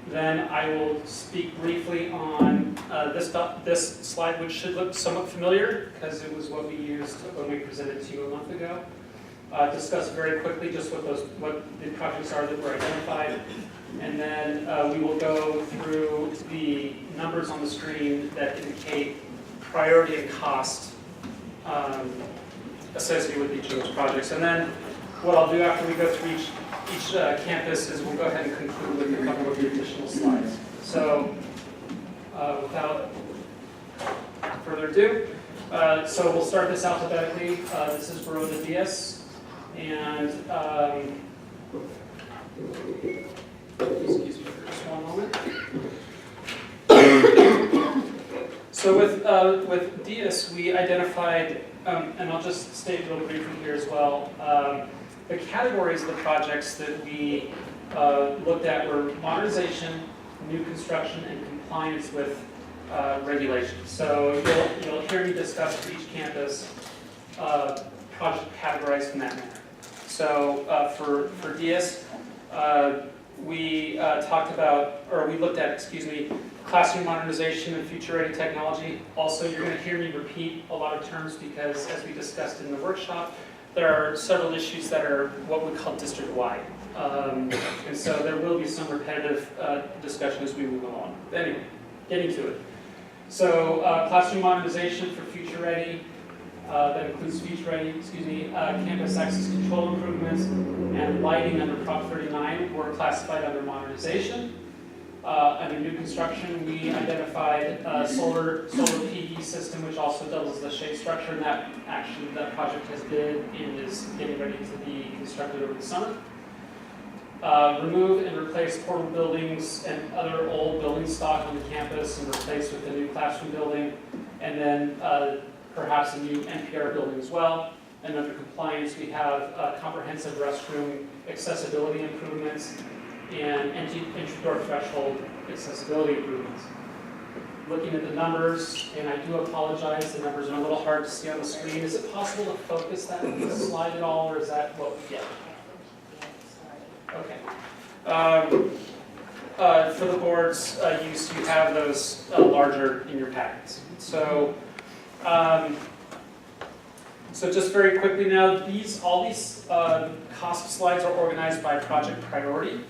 Then I will speak briefly on this slide, which should look somewhat familiar because it was what we used when we presented to you a month ago. Discuss very quickly just what the projects are that were identified. And then we will go through the numbers on the screen that indicate priority and cost associated with each of those projects. And then what I'll do after we go through each campus is we'll go ahead and conclude with a couple of the additional slides. So without further ado, so we'll start this alphabetically. This is Baroda Diaz, and excuse me for just one moment. So with Diaz, we identified, and I'll just state real briefly here as well, the categories of the projects that we looked at were modernization, new construction, and compliance with regulations. So you'll hear me discuss for each campus project categorized in that manner. So for Diaz, we talked about, or we looked at, excuse me, classroom modernization and future-ready technology. Also, you're going to hear me repeat a lot of terms because, as we discussed in the workshop, there are several issues that are what we call district-wide. And so there will be some repetitive discussion as we move along. But anyway, getting to it. So classroom modernization for future-ready, that includes future-ready, campus access control improvements and lighting under Prop 39 were classified under modernization. Under new construction, we identified solar PV system, which also doubles the shade structure, and that project has been and is getting ready to be constructed over the summer. Remove and replace portable buildings and other old building stock on the campus and replace with a new classroom building, and then perhaps a new NPR building as well. And under compliance, we have comprehensive restroom accessibility improvements and entry door threshold accessibility improvements. Looking at the numbers, and I do apologize, the numbers are a little hard to see on the screen. Is it possible to focus that slide at all, or is that what we get? Okay. For the board's use, you have those larger in your packets. So, so just very quickly now, all these cost slides are organized by project priority.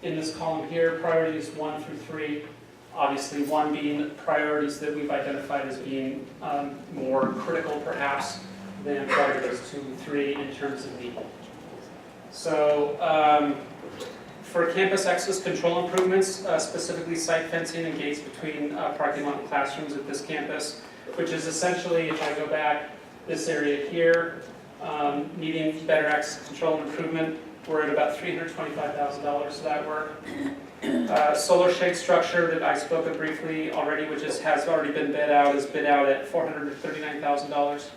In this column here, priorities 1 through 3, obviously 1 being priorities that we've identified as being more critical perhaps than priorities 2 and 3 in terms of need. So for campus access control improvements, specifically site fencing and gates between parking lot and classrooms at this campus, which is essentially, if I go back, this area here, needing better access control and improvement. We're at about $325,000 for that work. Solar shade structure that I spoke of briefly already, which has already been bid out, is bid out at $439,000.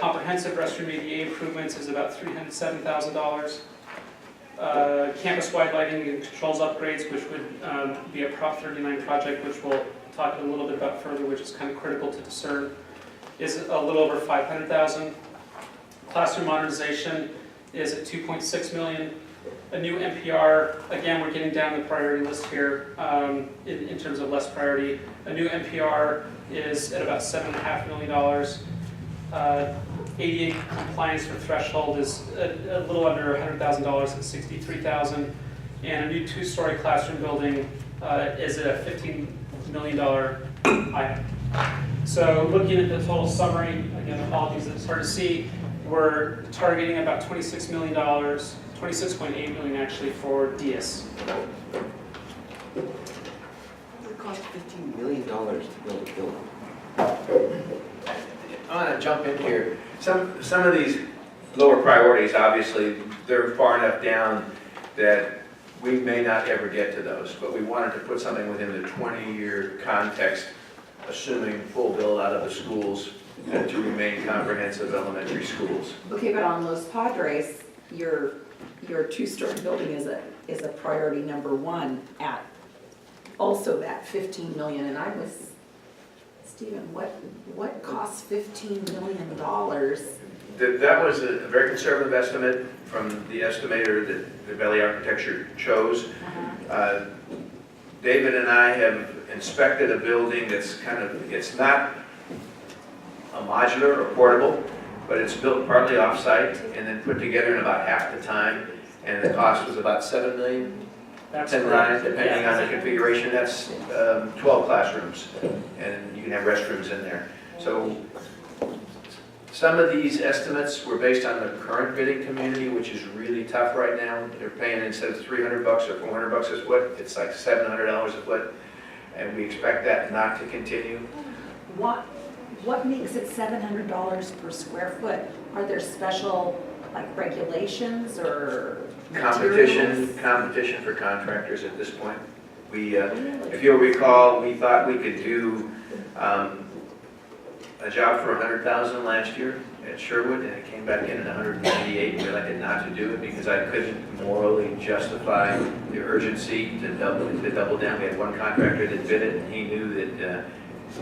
Comprehensive restroom ADA improvements is about $307,000. Campus-wide lighting and controls upgrades, which would be a Prop 39 project, which we'll talk a little bit about further, which is kind of critical to discern, is a little over $500,000. Classroom modernization is at $2.6 million. A new NPR, again, we're getting down the priority list here in terms of less priority. A new NPR is at about $7.5 million. ADA compliance for threshold is a little under $100,000 at $63,000. And a new 2-story classroom building is at a $15 million item. So looking at the total summary, again, apologies, it's hard to see. We're targeting about $26 million, $26.8 million actually for DS. It would cost $15 million to build a building. I want to jump in here. Some of these lower priorities, obviously, they're far enough down that we may not ever get to those, but we wanted to put something within the 20-year context, assuming full build out of the schools and to remain comprehensive elementary schools. Okay, but on Los Padres, your 2-story building is a priority number 1 at also that $15 million, and I was, Stephen, what costs $15 million? That was a very conservative estimate from the estimator that the Valley Architecture chose. David and I have inspected a building that's it's not a modular or portable, but it's built partly off-site and then put together in about half the time. And the cost was about $7 million, $10 million, depending on the configuration. That's 12 classrooms, and you can have restrooms in there. So Some of these estimates were based on the current bidding community, which is really tough right now. They're paying, instead of $300 or $400 a foot, it's like $700 a foot. And we expect that not to continue. What makes it $700 per square foot? Are there special, like, regulations or materials? Competition for contractors at this point. We, if you'll recall, we thought we could do a job for $100,000 last year at Sherwood, and it came back in at $198. We elected not to do it because I couldn't morally justify the urgency to double down. We had one contractor that bid it, and he knew that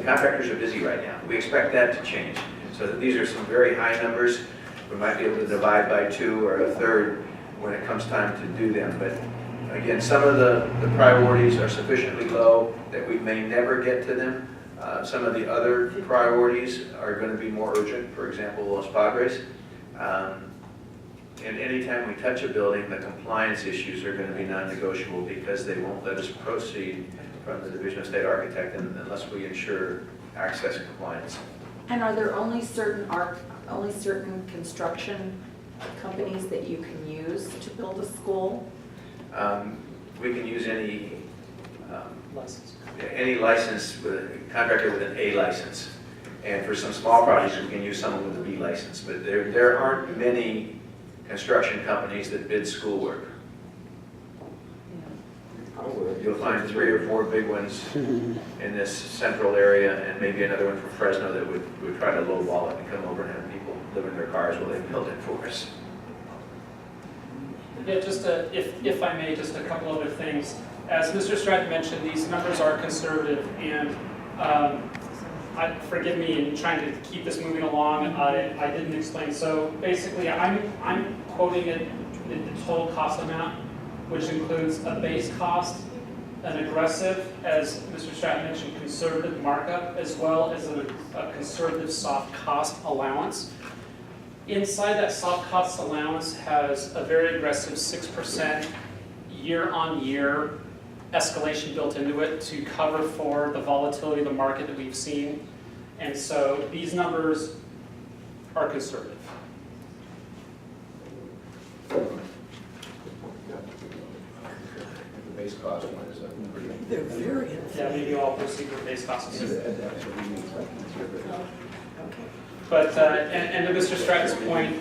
contractors are busy right now. We expect that to change. So these are some very high numbers. We might be able to divide by 2 or a third when it comes time to do them. But again, some of the priorities are sufficiently low that we may never get to them. Some of the other priorities are going to be more urgent, for example, Los Padres. And anytime we touch a building, the compliance issues are going to be non-negotiable because they won't let us proceed from the Division of State Architect unless we ensure access compliance. And are there only certain construction companies that you can use to build a school? We can use any License. any license, with a contractor with an A license. And for some small projects, we can use someone with a B license. But there aren't many construction companies that bid schoolwork. You'll find 3 or 4 big ones in this central area, and maybe another one from Fresno that would try to lowball it and come over and have people live in their cars while they build it for us. Yeah, just if I may, just a couple other things. As Mr. Stratton mentioned, these numbers are conservative, and forgive me in trying to keep this moving along. I didn't explain. So basically, I'm quoting it the total cost amount, which includes a base cost, an aggressive, as Mr. Stratton mentioned, conservative markup, as well as a conservative soft cost allowance. Inside that soft cost allowance has a very aggressive 6% year-on-year escalation built into it to cover for the volatility of the market that we've seen. And so these numbers are conservative. The base cost one is pretty. They're very Yeah, maybe I'll proceed with base costs. But, and to Mr. Stratton's point,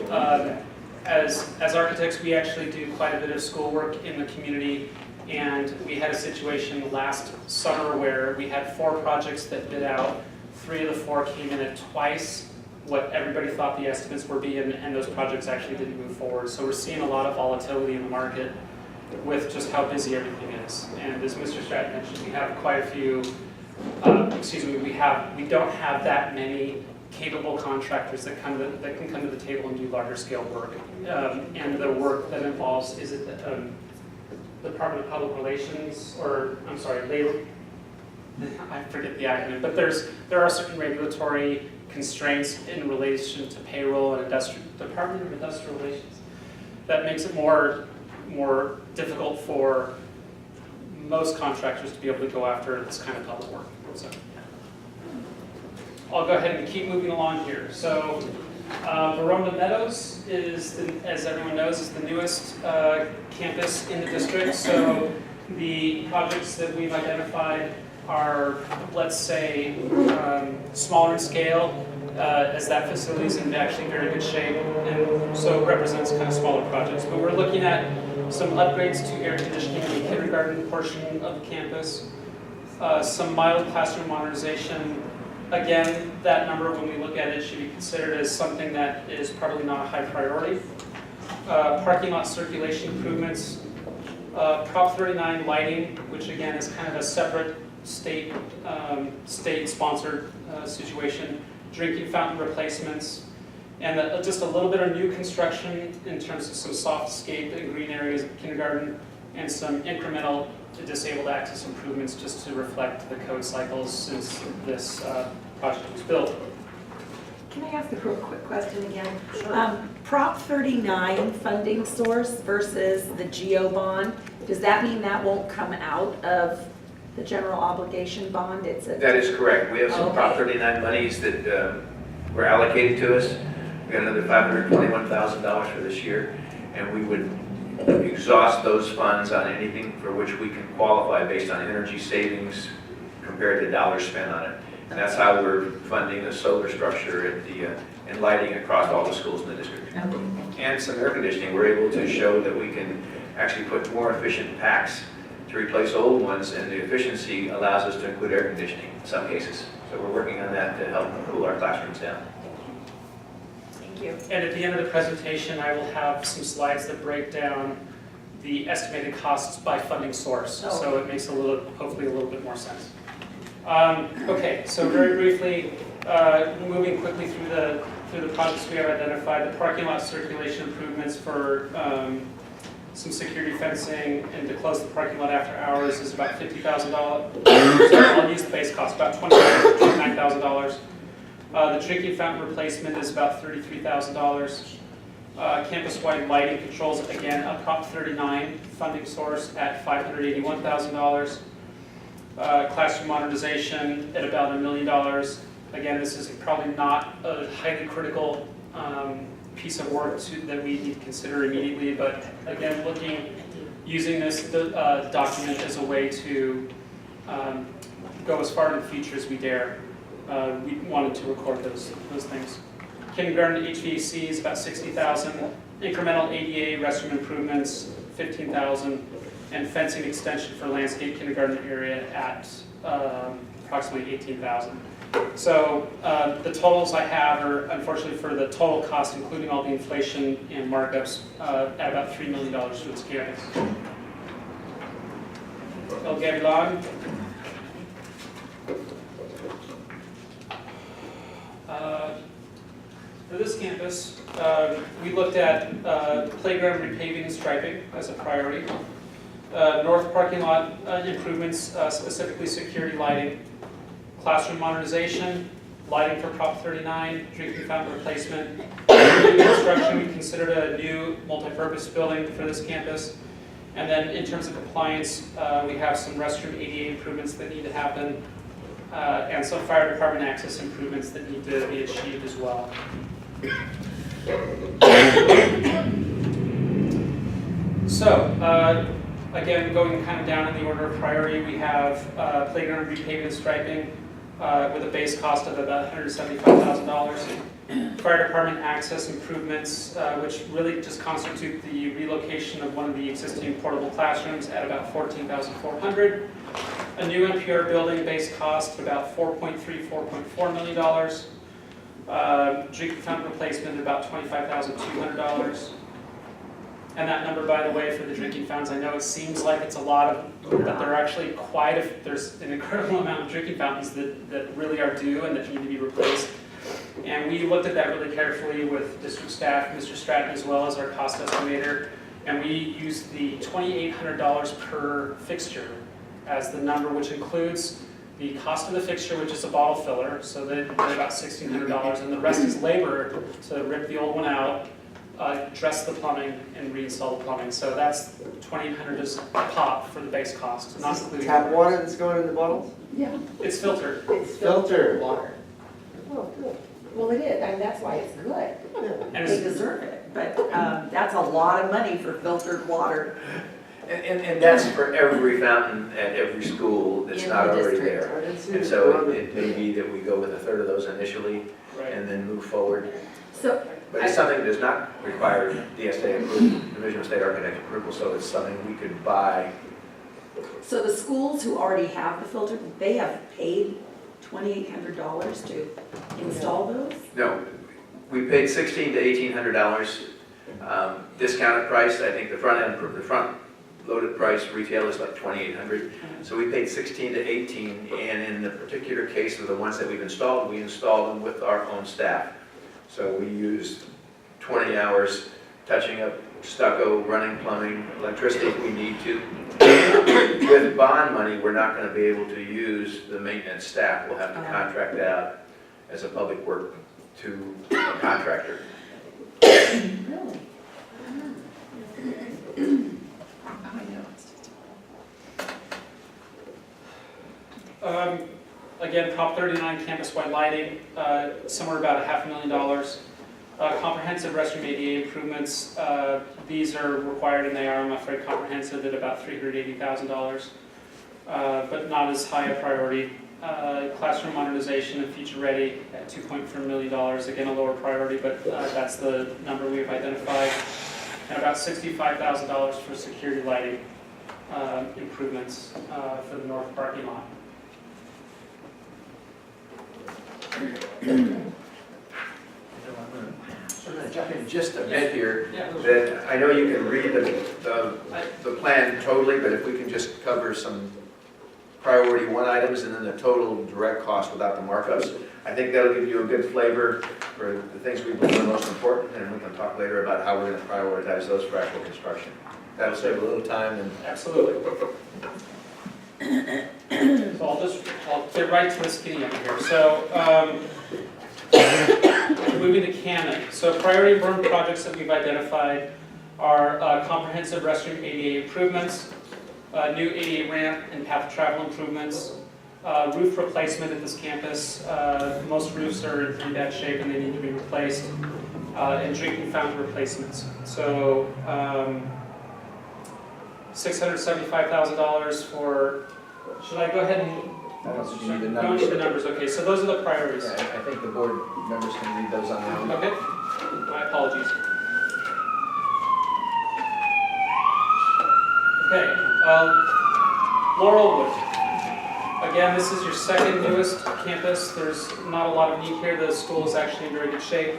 as architects, we actually do quite a bit of schoolwork in the community. And we had a situation last summer where we had 4 projects that bid out. 3 of the 4 came in at twice what everybody thought the estimates were being, and those projects actually didn't move forward. So we're seeing a lot of volatility in the market with just how busy everything is. And as Mr. Stratton mentioned, we have quite a few, we don't have that many capable contractors that can come to the table and do larger scale work. And the work that involves, is it the Department of Public Relations, or I'm sorry, labor, I forget the acronym, but there are certain regulatory constraints in relation to payroll and Department of Industrial Relations that makes it more difficult for most contractors to be able to go after this kind of public work. So I'll go ahead and keep moving along here. So Verona Meadows is, as everyone knows, is the newest campus in the district. So the projects that we've identified are, let's say, smaller in scale, as that facility is in actually very good shape, and so it represents kind of smaller projects. But we're looking at some upgrades to air conditioning in the kindergarten portion of the campus, some mild classroom modernization. Again, that number, when we look at it, should be considered as something that is probably not a high priority. Parking lot circulation improvements, Prop 39 lighting, which again is kind of a separate state-sponsored situation, drinking fountain replacements, and just a little bit of new construction in terms of some softscape and green areas of kindergarten, and some incremental disabled access improvements just to reflect the code cycles since this project was built. Can I ask a real quick question again? Sure. Prop 39 funding source versus the GEO bond, does that mean that won't come out of the general obligation bond? That is correct. We have some Prop 39 monies that were allocated to us. We got another $521,000 for this year, and we would exhaust those funds on anything for which we can qualify based on energy savings compared to dollars spent on it. And that's how we're funding the solar structure and lighting across all the schools in the district. And some air conditioning. We're able to show that we can actually put more efficient packs to replace old ones, and the efficiency allows us to include air conditioning in some cases. So we're working on that to help cool our classrooms down. Thank you. And at the end of the presentation, I will have some slides that break down the estimated costs by funding source. Oh. So it makes hopefully a little bit more sense. Okay, so very briefly, moving quickly through the projects we have identified, the parking lot circulation improvements for some security fencing and to close the parking lot after hours is about $50,000. So I'll use the base cost, about $29,000. The drinking fountain replacement is about $33,000. Campus-wide lighting controls, again, up Prop 39 funding source at $581,000. Classroom modernization at about $1 million. Again, this is probably not a highly critical piece of work that we need to consider immediately, but again, using this document as a way to go as far in the future as we dare. We wanted to record those things. Kindergarten HVAC is about $60,000. Incremental ADA restroom improvements, $15,000. And fencing extension for landscape kindergarten area at approximately $18,000. So the totals I have are, unfortunately, for the total cost, including all the inflation and markups, at about $3 million for this campus. El Gavilan. For this campus, we looked at playground repaving and striping as a priority. North parking lot improvements, specifically security lighting, classroom modernization, lighting for Prop 39, drinking fountain replacement. New construction, we considered a new multi-purpose building for this campus. And then in terms of compliance, we have some restroom ADA improvements that need to happen, and some fire department access improvements that need to be achieved as well. So, again, going kind of down in the order of priority, we have playground repavement striping with a base cost of about $175,000. Fire department access improvements, which really just constitute the relocation of one of the existing portable classrooms at about $14,400. A new NPR building base cost of about $4.4 million. Drinking fountain replacement about $25,200. And that number, by the way, for the drinking fountains, I know it seems like it's a lot of, but there are actually there's an incredible amount of drinking fountains that really are due and that need to be replaced. And we looked at that really carefully with district staff, Mr. Stratton, as well as our cost estimator. And we used the $2,800 per fixture as the number, which includes the cost of the fixture, which is a bottle filler, so they're about $1,600, and the rest is labor to rip the old one out, dress the plumbing, and reinstall the plumbing. So that's $2,800 as a pop for the base cost, not including Tap water that's going in the bottles? Yeah, It's filtered. it's Filter. water. Oh, good. Well, it is, and that's why it's good. And They it's, deserve it, but that's a lot of money for filtered water. And that's for every fountain at every school that's In not the already district. there. I didn't see And it. so it may be that we go with a third of those initially right. and then move forward. So, But it's something that does not require DSA approval, Division of State Architect approval, so it's something we could buy. so the schools who already have the filter, they have paid $2,800 to install those? No, we paid $1,600 to $1,800 discounted price. I think the front loaded price retail is like $2,800. So we paid $1,600 to $1,800, and in the particular case of the ones that we've installed, we installed them with our own staff. So we used 20 hours touching up stucco, running plumbing, electricity if we need to. With bond money, we're not going to be able to use the maintenance staff. We'll have to contract that out as a public work to a contractor. Really? Again, Prop 39 campus-wide lighting, somewhere about $500,000. Comprehensive restroom ADA improvements, these are required, and they are, I'm afraid, comprehensive at about $380,000, but not as high a priority. Classroom modernization and future ready at $2.4 million, again a lower priority, but that's the number we've identified. And about $65,000 for security lighting improvements for the north parking lot. I'm going to jump in just a bit here. Yeah. Then I know you can read the plan totally, but if we can just cover some priority one items and then the total direct cost without the markups, I think that'll give you a good flavor for the things we believe are most important, and we can talk later about how we're going to prioritize those for actual construction. That'll save a little time and. Absolutely. So I'll get right to the skinny end here. So moving to Canon. So priority burn projects that we've identified are comprehensive restroom ADA improvements, new ADA ramp and path of travel improvements, roof replacement at this campus. Most roofs are in pretty bad shape and they need to be replaced, and drinking fountain replacements. So $675,000 for, should I go ahead and I don't think you need the go numbers. into the numbers? Okay, so those are the priorities. Yeah, I think the board members can read those on their own. Okay, my apologies. Okay, Laurelwood. Again, this is your second newest campus. There's not a lot of need here. The school is actually in very good shape,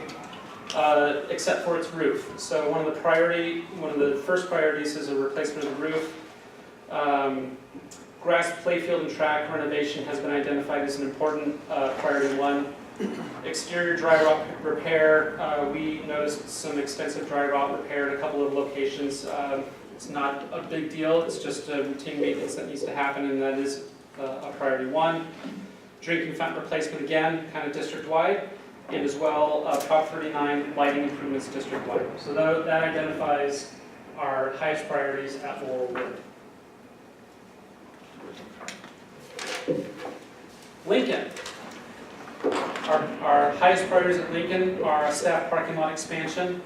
except for its roof. So one of the first priorities is a replacement of the roof. Grass playfield and track renovation has been identified as an important priority one. Exterior dry rot repair, we noticed some extensive dry rot repair in a couple of locations. It's not a big deal, it's just a routine maintenance that needs to happen, and that is a priority one. Drinking fountain replacement, again, kind of district-wide, and as well Prop 39 lighting improvements district-wide. So that identifies our highest priorities at Laurelwood. Lincoln. Our highest priorities at Lincoln are a staff parking lot expansion,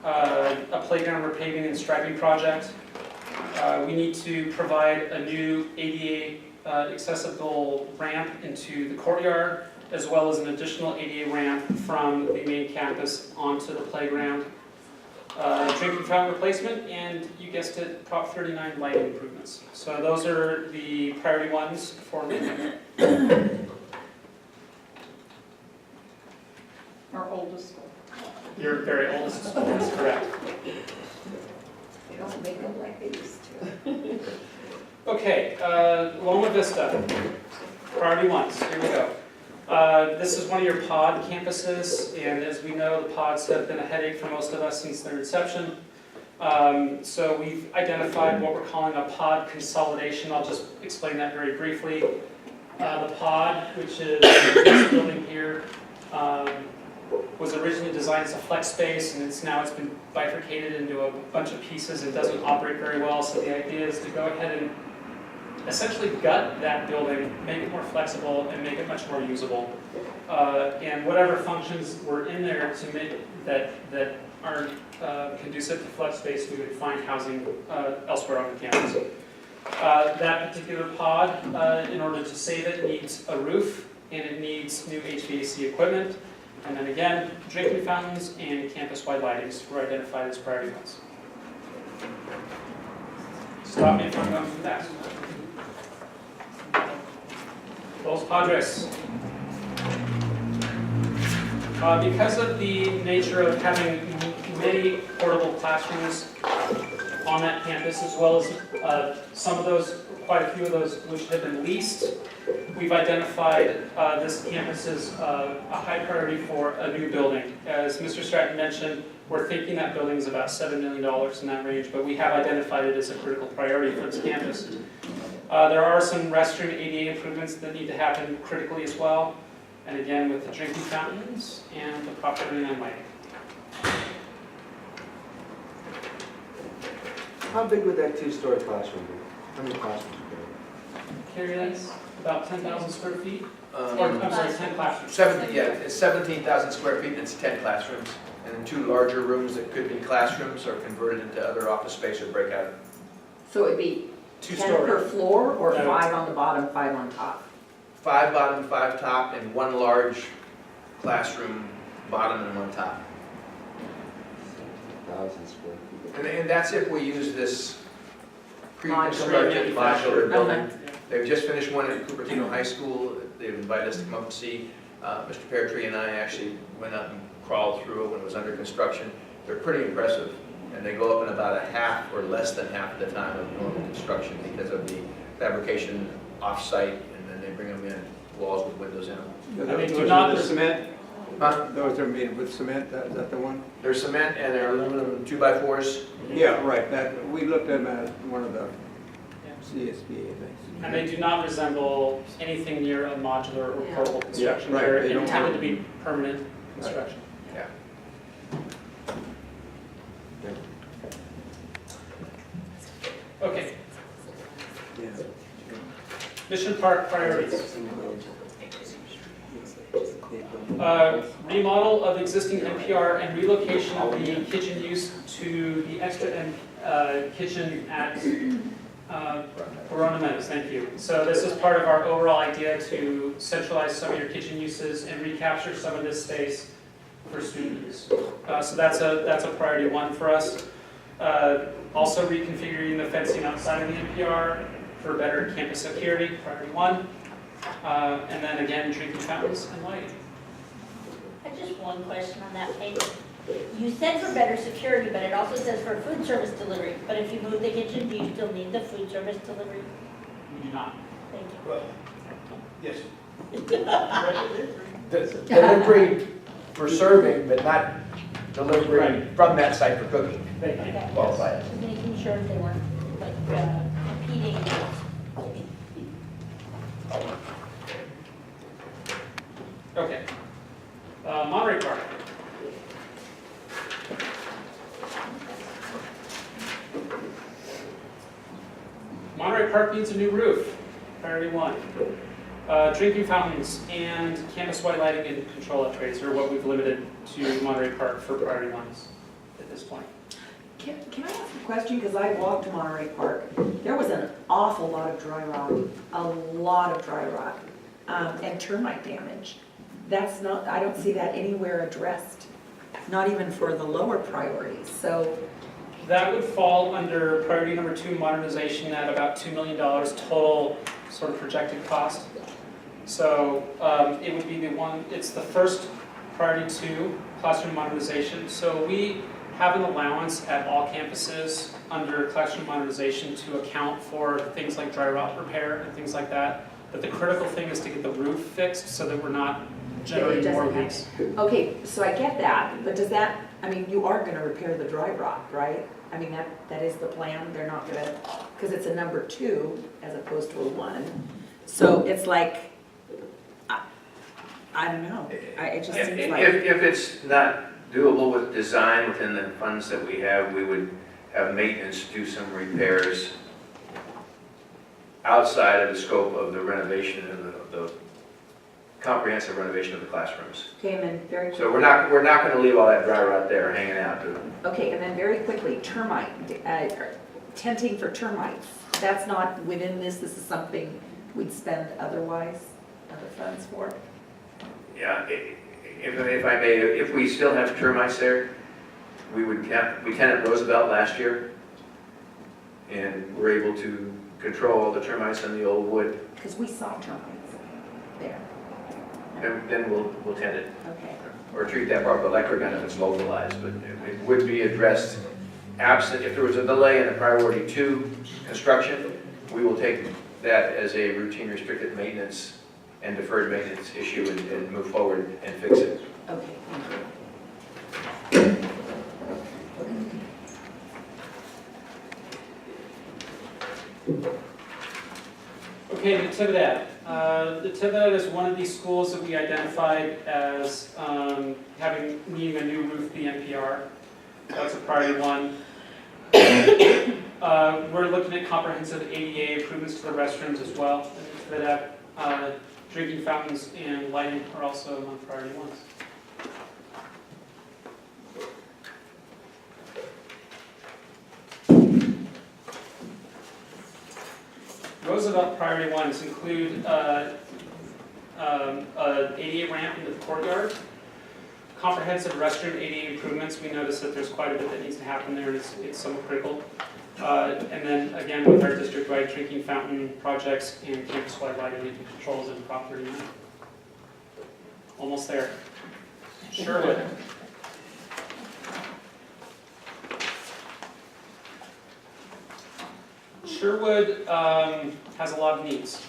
a playground repaving and striping project. We need to provide a new ADA accessible ramp into the courtyard, as well as an additional ADA ramp from the main campus onto the playground. Drinking fountain replacement, and you guessed it, Prop 39 lighting improvements. So those are the priority ones for Lincoln. Our oldest school. Your very oldest school is correct. They don't make them like they used to. Okay, Loma Vista, priority ones, here we go. This is one of your pod campuses, and as we know, the pods have been a headache for most of us since their inception. So we've identified what we're calling a pod consolidation. I'll just explain that very briefly. The pod, which is this building here, was originally designed as a flex space, and it's been bifurcated into a bunch of pieces and doesn't operate very well. So the idea is to go ahead and essentially gut that building, make it more flexible, and make it much more usable. And whatever functions were in there to make that aren't conducive to flex space, we would find housing elsewhere on the campus. That particular pod, in order to save it, needs a roof, and it needs new HVAC equipment. And then again, drinking fountains and campus-wide lightings were identified as priority ones. Stop me if I'm going too fast. Los Padres. Because of the nature of having many portable classrooms on that campus, as well as some of those, quite a few of those which have been leased, we've identified this campus as a high priority for a new building. As Mr. Stratton mentioned, we're thinking that building is about $7 million in that range, but we have identified it as a critical priority for this campus. There are some restroom ADA improvements that need to happen critically as well, and again with the drinking fountains and the Prop 39 lighting. How big would that two-story classroom be? How many classrooms would Carrie, that's about 10,000 square feet. Or, I'm sorry, 10 classrooms. 17, yeah, it's 17,000 square feet and it's 10 classrooms. And then 2 larger rooms that could be classrooms are converted into other office space or breakout. So it'd be 10 Two-story. per floor or No. 5 on the bottom, 5 on top? 5 bottom, 5 top, and 1 large classroom bottom and 1 top. 1,000 square feet. And that's if we use this pre-constructed Modular. modular building. Okay. They've just finished one at Cupertino High School. They've invited us to come up and see. Mr. Peartree and I actually went up and crawled through it when it was under construction. They're pretty impressive, and they go up in about a half or less than half of the time of normal construction because of the fabrication off-site, and then they bring them in, walls with windows in them. I mean, do Those not- are the cement? Huh? Those are made with cement, is that the one? They're cement and they're aluminum 2x4s. Yeah, right, that, we looked at them at one of the CSBA things. And they do not resemble anything near a modular or portable construction. right, They're they don't intended have- to be permanent construction. Yeah. Okay, Yeah. Mission Park priorities. Remodel of existing NPR and relocation of the kitchen use to the extra kitchen at Corona Meadows, thank you. So this is part of our overall idea to centralize some of your kitchen uses and recapture some of this space for student use. So that's a priority 1 for us. Also reconfiguring the fencing outside of the NPR for better campus security, priority 1. And then again, drinking fountains and lighting. I have just one question on that page. You said for better security, but it also says for food service delivery. But if you move the kitchen, do you still need the food service delivery? We do not. Thank you. Well, yes. Delivery for serving, but not delivery Right. from that site for cooking. Thank you. Okay. Qualified. Just making sure they weren't like competing. Okay. Monterey Park. Monterey Park needs a new roof, priority 1. Drinking fountains and campus-wide lighting and control upgrades are what we've limited to Monterey Park for priority 1s at this point. Can I ask a question? Because I walked Monterey Park. There was an awful lot of dry rot, and termite damage. That's not, I don't see that anywhere addressed, not even for the lower priorities. So, That would fall under priority number 2, modernization, at about $2 million total sort of projected cost. So it would be the one, it's the first priority 2, classroom modernization. So we have an allowance at all campuses under classroom modernization to account for things like dry rot repair and things like that. But the critical thing is to get the roof fixed so that we're not generating more leaks. okay, so I get that, but does that, I mean, you are gonna repair the dry rot, right? I mean, that is the plan, they're not gonna, because it's a number 2 as opposed to a 1. So it's like, I don't know, it just seems like. If it's not doable with design within the funds that we have, we would have maintenance do some repairs outside of the scope of the renovation and the comprehensive renovation of the classrooms. Okay, and then very quickly. So we're not going to leave all that dry rot there hanging out. Okay, and then very quickly, termite, tenting for termites. That's not within this is something we'd spend otherwise, other funds for? Yeah, if I may, if we still have termites there, we tented Roosevelt last year, and we're able to control all the termites in the old wood, Because we saw termites there. and then we'll tend it. Okay. Or treat that part with electric gun if it's localized, but it would be addressed absent, if there was a delay in a priority 2 construction, we will take that as a routine restricted maintenance and deferred maintenance issue and move forward and fix it. Okay, thank you. Okay, Natividad. Natividad is one of these schools that we identified as needing a new roof, the NPR. That's a priority 1. We're looking at comprehensive ADA improvements to the restrooms as well. Natividad drinking fountains and lighting are also among priority ones. Roosevelt priority ones include an ADA ramp into the courtyard, comprehensive restroom ADA improvements. We noticed that there's quite a bit that needs to happen there, and it's somewhat critical. And then again, with our district-wide drinking fountain projects and campus-wide lighting controls and Prop 39. Almost there. Sherwood. Sherwood has a lot of needs.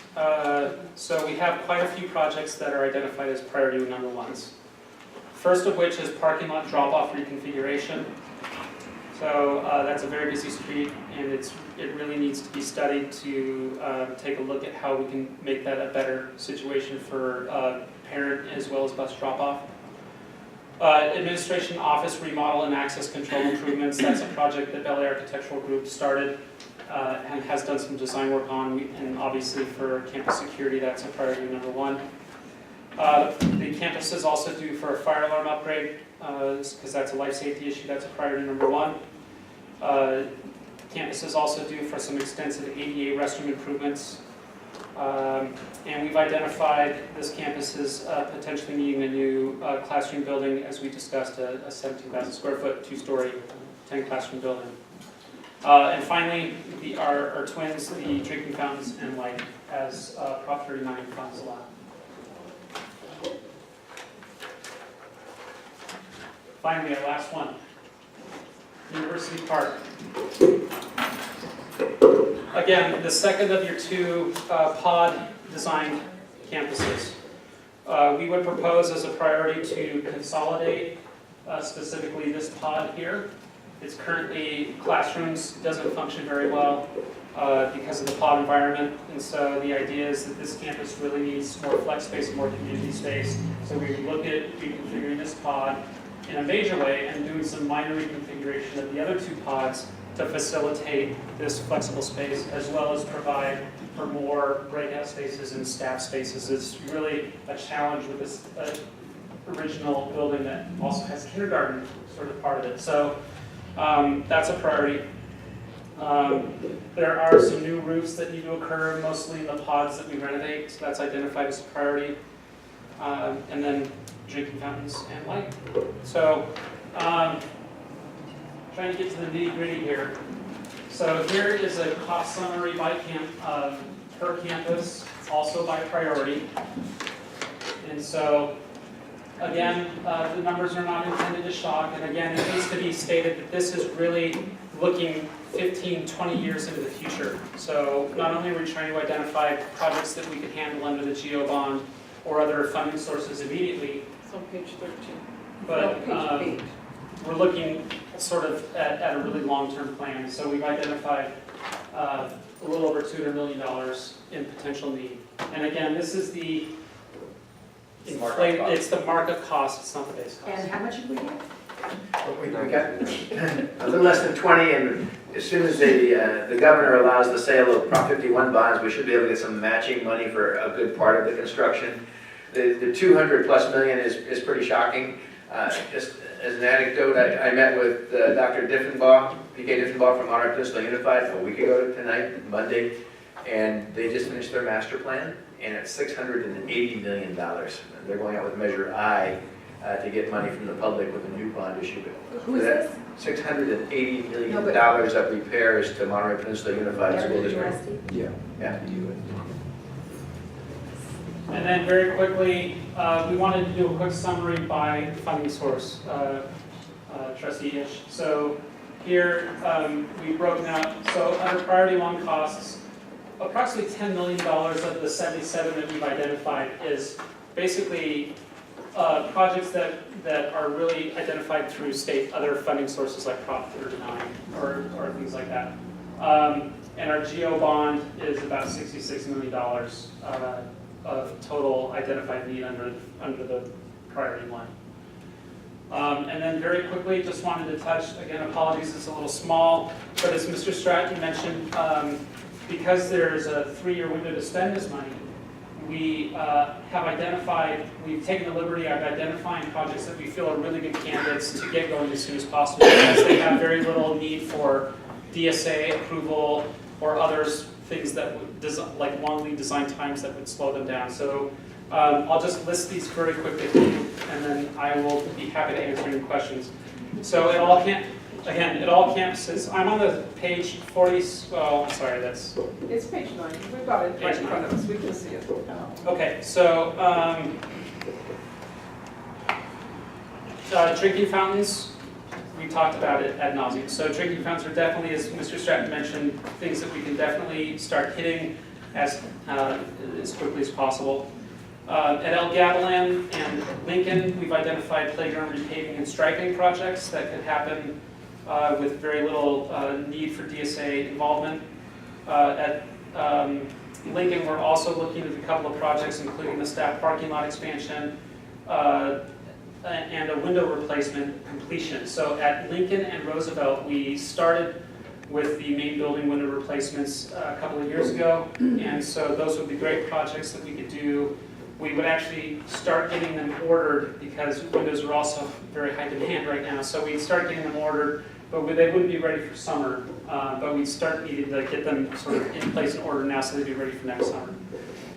So we have quite a few projects that are identified as priority number ones. First of which is parking lot drop-off reconfiguration. So that's a very busy street, and it really needs to be studied to take a look at how we can make that a better situation for parent as well as bus drop-off. Administration office remodel and access control improvements. That's a project that Bel Air Architectural Group started and has done some design work on, and obviously for campus security, that's a priority number one. The campus is also due for a fire alarm upgrade, because that's a life safety issue. That's a priority number one. Campus is also due for some extensive ADA restroom improvements. And we've identified this campus as potentially needing a new classroom building, as we discussed, a 17,000 square foot, 2-story, 10 classroom building. And finally, our twins, the drinking fountains and lighting, as Prop 39 funds allow. Finally, our last one, University Park. Again, the second of your two pod designed campuses. We would propose as a priority to consolidate specifically this pod here. It's currently classrooms, doesn't function very well because of the pod environment, and so the idea is that this campus really needs more flex space, more community space. So we would look at reconfiguring this pod in a major way and doing some minor reconfiguration of the other two pods to facilitate this flexible space, as well as provide for more breakout spaces and staff spaces. It's really a challenge with this original building that also has kindergarten sort of part of it. So that's a priority. There are some new roofs that need to occur, mostly in the pods that we renovate, so that's identified as a priority. And then drinking fountains and light. So, trying to get to the nitty-gritty here. So here is a cost summary by per campus, also by priority. And so, again, the numbers are not intended to shock, and again, it needs to be stated that this is really looking 15, 20 years into the future. So not only are we trying to identify projects that we could handle under the GEO bond or other funding sources immediately, It's on page 13. but Page 8. we're looking sort of at a really long-term plan. So we've identified a little over $200 million in potential need. And again, this is the it's the markup cost, it's not the base cost. And how much did we get? We got a little less than 20, and as soon as the governor allows the sale of Prop 51 bonds, we should be able to get some matching money for a good part of the construction. The 200 plus million is pretty shocking. Just as an anecdote, I met with Dr. Diffenbaugh, PK Diffenbaugh from Monterey Peninsula Unified a week ago tonight, Monday, and they just finished their master plan, and it's $680 million. They're going out with Measure I to get money from the public with a new bond issue. Who is this? $680 million of repairs to Monterey Peninsula Unified School District. Yeah. Yeah. And then very quickly, we wanted to do a quick summary by funding source, Trustee Ish. So here we've broken out, so under priority one costs, approximately $10 million of the 77 that we've identified is basically projects that are really identified through state other funding sources like Prop 39 or things like that. And our GEO bond is about $66 million of total identified need under the priority one. And then very quickly, just wanted to touch, again, apologies, it's a little small, but as Mr. Stratton mentioned, because there's a 3-year window to spend this money, we we've taken the liberty of identifying projects that we feel are really good candidates to get going as soon as possible, because they have very little need for DSA approval or others, things that would, like long lead design times that would slow them down. So I'll just list these very quickly for you, and then I will be happy to answer any questions. So at all campuses, I'm on the page 40, well, I'm sorry, that's... It's page 9. We've got it right in front of us. We can see it. Okay, so drinking fountains, we talked about it ad nauseum. So drinking fountains are definitely, as Mr. Stratton mentioned, things that we can definitely start hitting as quickly as possible. At El Gavilan and Lincoln, we've identified playground repaving and striping projects that could happen with very little need for DSA involvement. At Lincoln, we're also looking at a couple of projects, including the staff parking lot expansion and a window replacement completion. So at Lincoln and Roosevelt, we started with the main building window replacements a couple of years ago, and so those would be great projects that we could do. We would actually start getting them ordered because windows are also very high demand right now. So we'd start getting them ordered, but they wouldn't be ready for summer. But we'd start needing to get them sort of in place and ordered now so they'd be ready for next summer.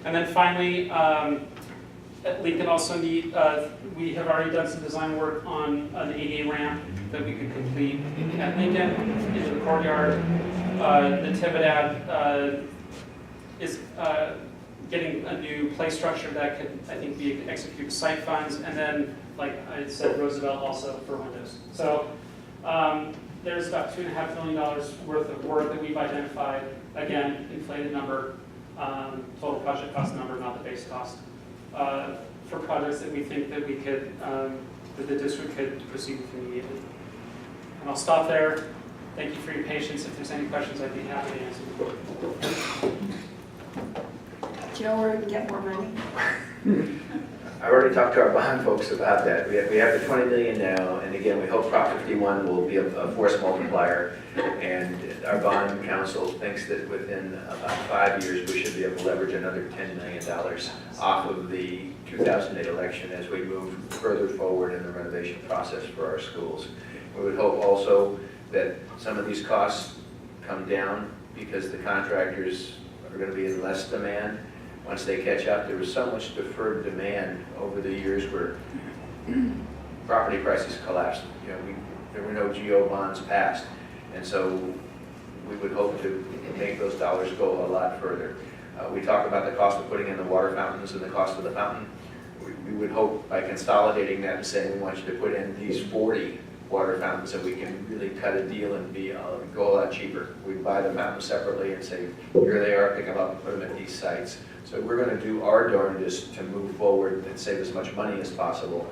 And then finally, at Lincoln also we have already done some design work on an ADA ramp that we could complete at Lincoln into the courtyard. Natividad is getting a new play structure that could, I think, be execute site funds, and then, like I said, Roosevelt also for windows. So there's about $2.5 million worth of work that we've identified. Again, inflated number, total project cost number, not the base cost, for projects that we think that we could, that the district could proceed with immediately. And I'll stop there. Thank you for your patience. If there's any questions, I'd be happy to answer. Do you know where we can get more money? I already talked to our bond folks about that. We have the $20 million now, and again, we hope Prop 51 will be a force multiplier. And our bond council thinks that within about 5 years, we should be able to leverage another $10 million off of the 2008 election as we move further forward in the renovation process for our schools. We would hope also that some of these costs come down because the contractors are going to be in less demand. Once they catch up, there was so much deferred demand over the years where property prices collapsed. You know, there were no GO bonds passed, and so we would hope to make those dollars go a lot further. We talk about the cost of putting in the water fountains and the cost of the fountain. We would hope by consolidating that and saying we want you to put in these 40 water fountains that we can really cut a deal and go a lot cheaper. We buy the fountains separately and say, here they are, pick them up and put them at these sites. So we're going to do our darndest to move forward and save as much money as possible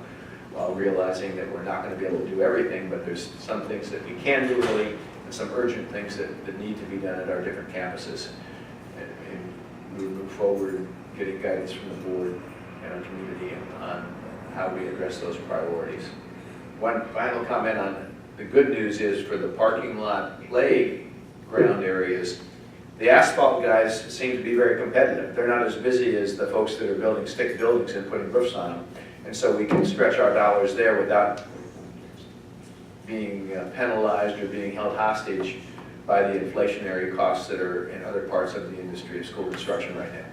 while realizing that we're not going to be able to do everything, but there's some things that we can do really and some urgent things that need to be done at our different campuses. And we move forward getting guidance from the board and our community on how we address those priorities. One final comment on the good news is for the parking lot playground areas, the asphalt guys seem to be very competitive. They're not as busy as the folks that are building stick buildings and putting roofs on them. And so we can stretch our dollars there without being penalized or being held hostage by the inflationary costs that are in other parts of the industry of school construction right now.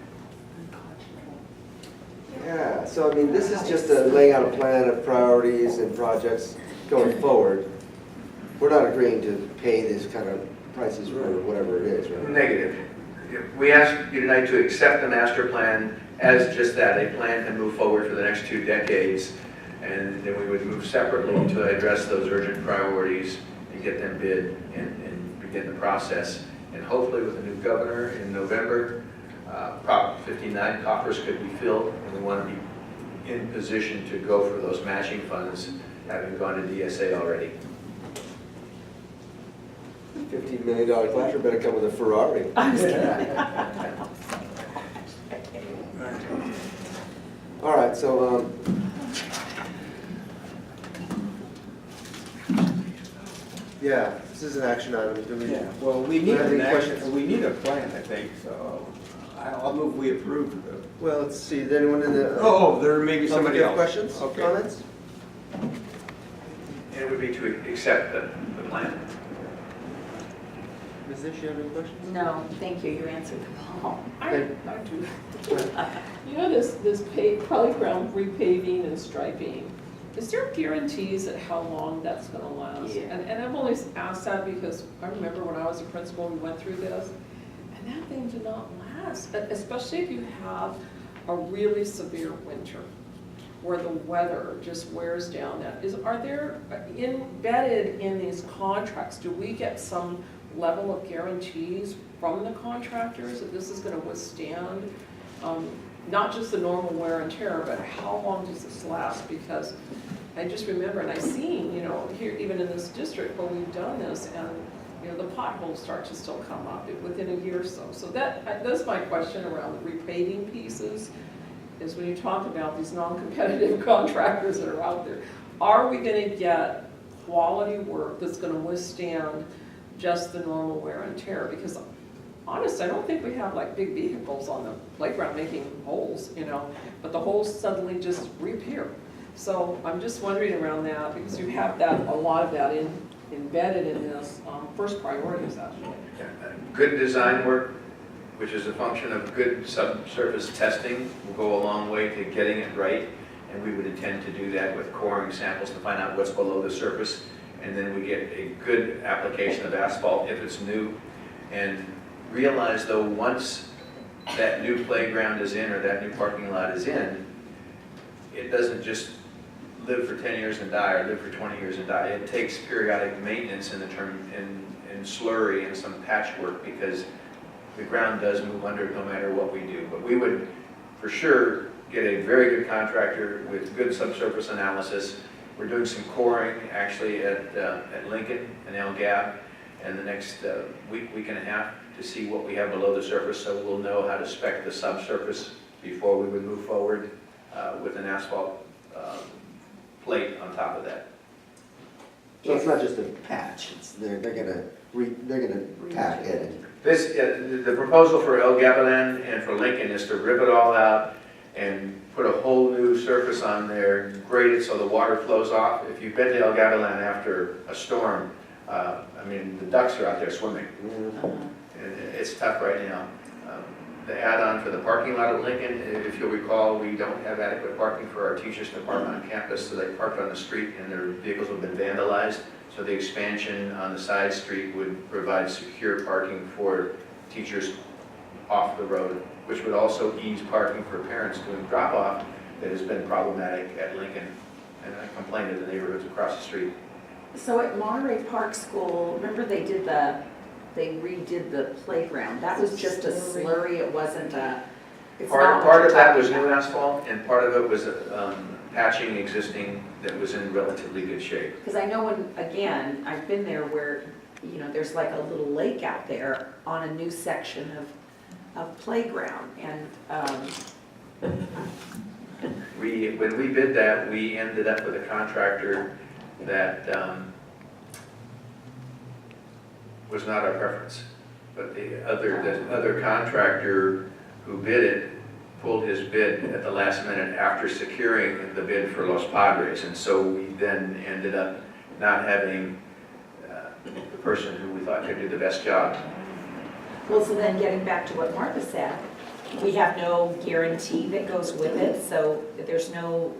Yeah, so I mean, this is just laying out a plan of priorities and projects going forward. We're not agreeing to pay these kind of prices for whatever it is, right? Negative. We ask you tonight to accept the master plan as just that, a plan to move forward for the next 2 decades, and then we would move separately to address those urgent priorities and get them bid and begin the process. And hopefully with a new governor in November, Prop 59 coffers could be filled, and we want to be in position to go for those matching funds, having gone to DSA already. $15 million classroom better come with a Ferrari. All right, so yeah, this is an action item. Do we, Well, we need have any an questions? action, we need a plan, I think, so I'll move we approve the. Well, let's see, is anyone in the? Oh, there may be somebody else. Questions, Okay. comments? And it would be to accept the plan. Ms. Ish, you have any questions? No, thank you, you answered them all. I do. You know, this playground repaving and striping, is there guarantees at how long that's gonna last? Yeah. And I've only asked that because I remember when I was a principal, we went through this, and that thing did not last, especially if you have a really severe winter where the weather just wears down that. Are there embedded in these contracts, do we get some level of guarantees from the contractors that this is gonna withstand not just the normal wear and tear, but how long does this last? Because I just remember, and I've seen, you know, here, even in this district where we've done this, and, you know, the potholes start to still come up within a year or so. So that's my question around the repaving pieces, is when you talk about these non-competitive contractors that are out there, are we gonna get quality work that's gonna withstand just the normal wear and tear? Because honest, I don't think we have like big vehicles on the playground making holes, you know, but the holes suddenly just reappear. So I'm just wondering around that, because you have that, a lot of that embedded in this first priorities actually. Good design work, which is a function of good subsurface testing, will go a long way to getting it right. And we would intend to do that with coring samples to find out what's below the surface. And then we get a good application of asphalt if it's new. And realize though, once that new playground is in or that new parking lot is in, it doesn't just live for 10 years and die or live for 20 years and die. It takes periodic maintenance in slurry and some patchwork, because the ground does move under no matter what we do. But we would for sure get a very good contractor with good subsurface analysis. We're doing some coring actually at Lincoln and El Gap in the next week and a half to see what we have below the surface, so we'll know how to spec the subsurface before we would move forward with an asphalt plate on top of that. So it's not just a patch, it's, they're gonna tack it. This, the proposal for El Gavilan and for Lincoln is to rip it all out and put a whole new surface on there, grade it so the water flows off. If you've been to El Gavilan after a storm, I mean, the ducks are out there swimming. And it's tough right now. The add-on for the parking lot at Lincoln, if you'll recall, we don't have adequate parking for our teachers to park on campus, so they parked on the street and their vehicles have been vandalized. So the expansion on the side street would provide secure parking for teachers off the road, which would also ease parking for parents doing drop-off that has been problematic at Lincoln. And I complained to the neighborhoods across the street. So at Monterey Park School, remember they redid the playground. That was just a slurry, it wasn't a, it's not what Part you're of that talking was new about. asphalt, and part of it was patching existing that was in relatively good shape. Because I know when, again, I've been there where, you know, there's like a little lake out there on a new section of playground, and, When we bid that, we ended up with a contractor that was not our preference. But the other contractor who bid it pulled his bid at the last minute after securing the bid for Los Padres. And so we then ended up not having the person who we thought could do the best job. well, so then getting back to what Martha said, we have no guarantee that goes with it, so there's no,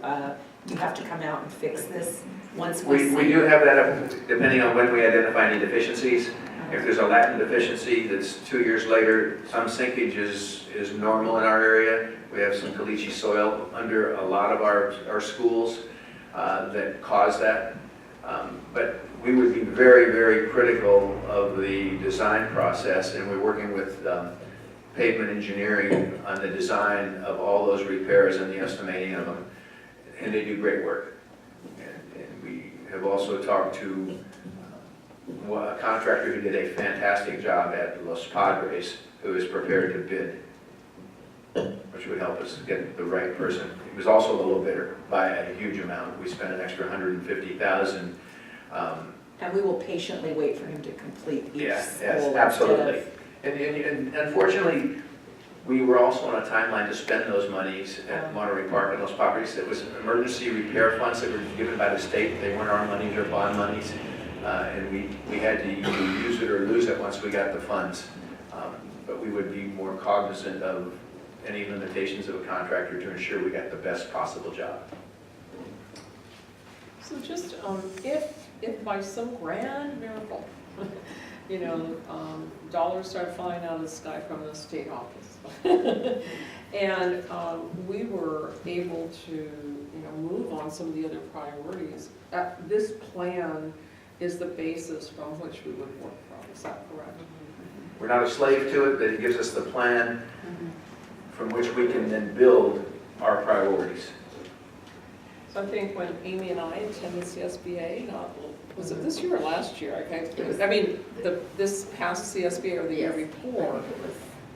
you have to come out and fix this once we see. We do have that depending on when we identify any deficiencies. If there's a latent deficiency that's 2 years later, some sinkage is normal in our area. We have some caliche soil under a lot of our schools that cause that. But we would be very, very critical of the design process, and we're working with pavement engineering on the design of all those repairs and the estimating of them. And they do great work. And we have also talked to a contractor who did a fantastic job at Los Padres, who is prepared to bid, which would help us get the right person. He was also a little bidder by a huge amount. We spent an extra $150,000. And we will patiently wait for him to complete each Yes, school. absolutely. And unfortunately, We were also on a timeline to spend those monies at Monterey Park and those properties. It was emergency repair funds that were given by the state. They weren't our monies or bond monies. And we had to either use it or lose it once we got the funds. But we would be more cognizant of any limitations of a contractor to ensure we got the best possible job. So just, if by some grand miracle, you know, dollars start flying out of the sky from the state office. And we were able to, you know, move on some of the other priorities. This plan is the basis from which we would work from, is that correct? We're not a slave to it, but it gives us the plan from which we can then build our priorities. So I think when Amy and I attended CSBA, was it this year or last year? I mean, this past CSBA or the year before,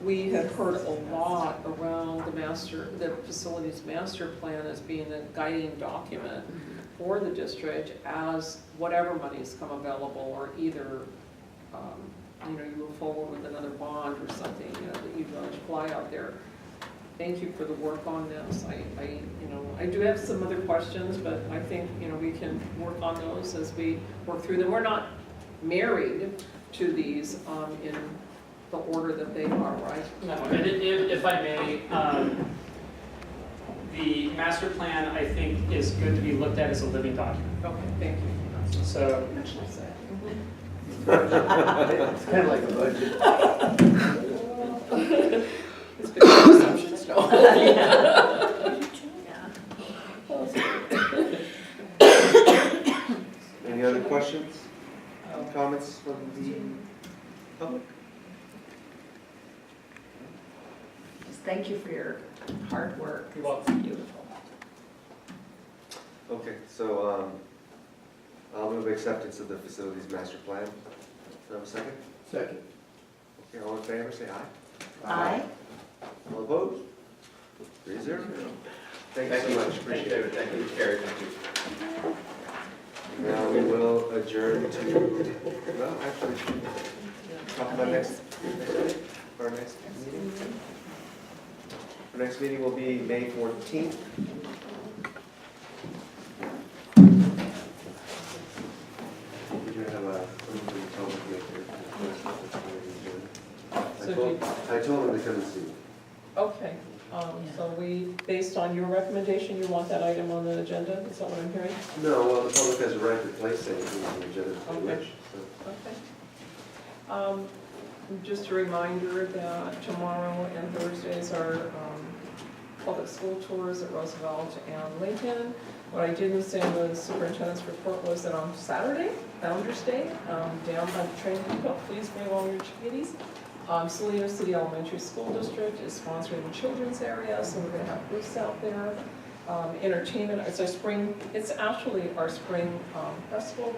we had heard a lot around the facilities master plan as being a guiding document for the district as whatever monies come available, or either, you know, you move forward with another bond or something, you know, that you'd rather fly out there. Thank you for the work on this. You know, I do have some other questions, but I think, you know, we can work on those as we work through them. We're not married to these in the order that they are, right? No, and if I may, the master plan, I think, is good to be looked at as a living document. Okay, thank you. So, It's kind of like a budget. It's been assumptions, no. Any other questions, comments from the public? Just thank you for your hard work. You're welcome. Beautiful. Okay, so I'll move acceptance of the facilities master plan. Do I have a second? Second. Okay, all in favor, say aye. Aye. All opposed? 3-0. Thank you so much, appreciate it. Thank you, Carrie. Thank you. Now we will adjourn to, well, actually, talk about next meeting. Our next meeting will be May 14th. We're gonna have a, I told him to come and see me. Okay, so based on your recommendation, you want that item on the agenda? Is that what I'm hearing? No, well, the public has a right to place anything on the agenda if they Okay. wish, so. Okay. Just a reminder that tomorrow and Thursdays are public school tours at Roosevelt and Lincoln. What I didn't say in the superintendent's report was that on Saturday, Founder's Day, down by the train depot, please bring all your kiddies. Salinas City Elementary School District is sponsoring the children's area, so we're going to have booths out there. Entertainment, it's actually our spring festival.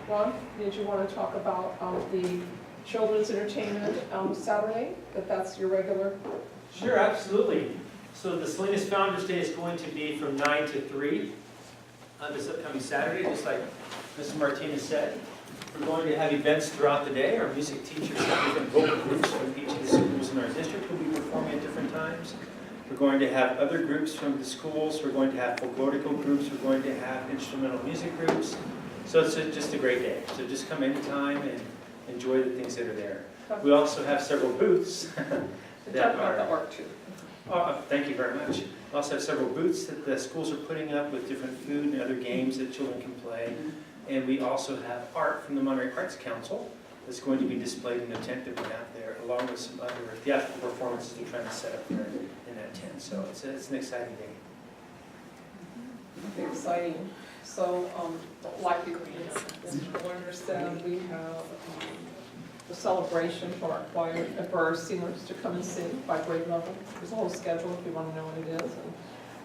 Ron, did you want to talk about the children's entertainment Saturday, that's your regular? Sure, absolutely. So the Salinas Founders Day is going to be from 9 to 3 on this upcoming Saturday, just like Mrs. Martinez said. We're going to have events throughout the day. Our music teachers have different vocal groups from each of the schools in our district will be performing at different times. We're going to have other groups from the schools. We're going to have folklorical groups. We're going to have instrumental music groups. So it's just a great day. So just come anytime and enjoy the things that are there. We also have several booths. Talk about the art too. Thank you very much. We also have several booths that the schools are putting up with different food and other games that children can play. And we also have art from the Monterey Arts Council that's going to be displayed in the tent that we have there, along with some other theatrical performances we're trying to set up there in that tent. So it's an exciting day. Exciting. So, like Mr. Warner said, we have the celebration for our choir, for our singers to come and sing by grade level. There's a whole schedule if you want to know what it is.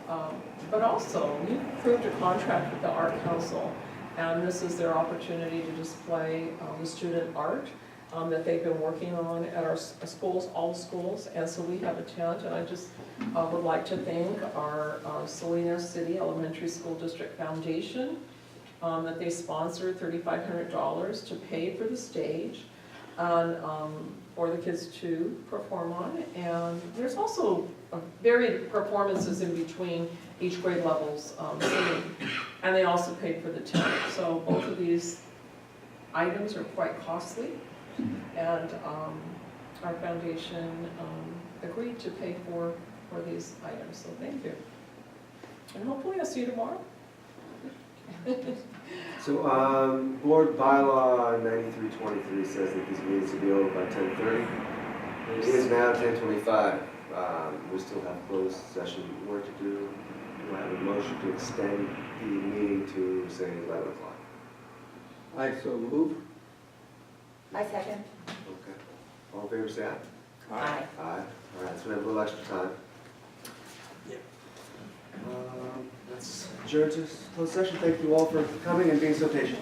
And, but also, we approved a contract with the Art Council, and this is their opportunity to display the student art that they've been working on at our schools, all schools. And so we have a tent, and I just would like to thank our Salinas City Elementary School District Foundation that they sponsored $3,500 to pay for the stage. And for the kids to perform on. And there's also varied performances in between each grade level's singing. And they also paid for the tent. So both of these items are quite costly. And our foundation agreed to pay for these items. So thank you. And hopefully I'll see you tomorrow. So, board bylaw 9323 says that these meetings will be over by 10:30. It is now 10:25. We still have closed session work to do. Do I have a motion to extend the meeting to, say, 11 o'clock? I so move. I second. Okay. All in favor, say aye. Aye. Aye. All right, so we have a little extra time. Let's adjourn to closed session. Thank you all for coming and being so patient.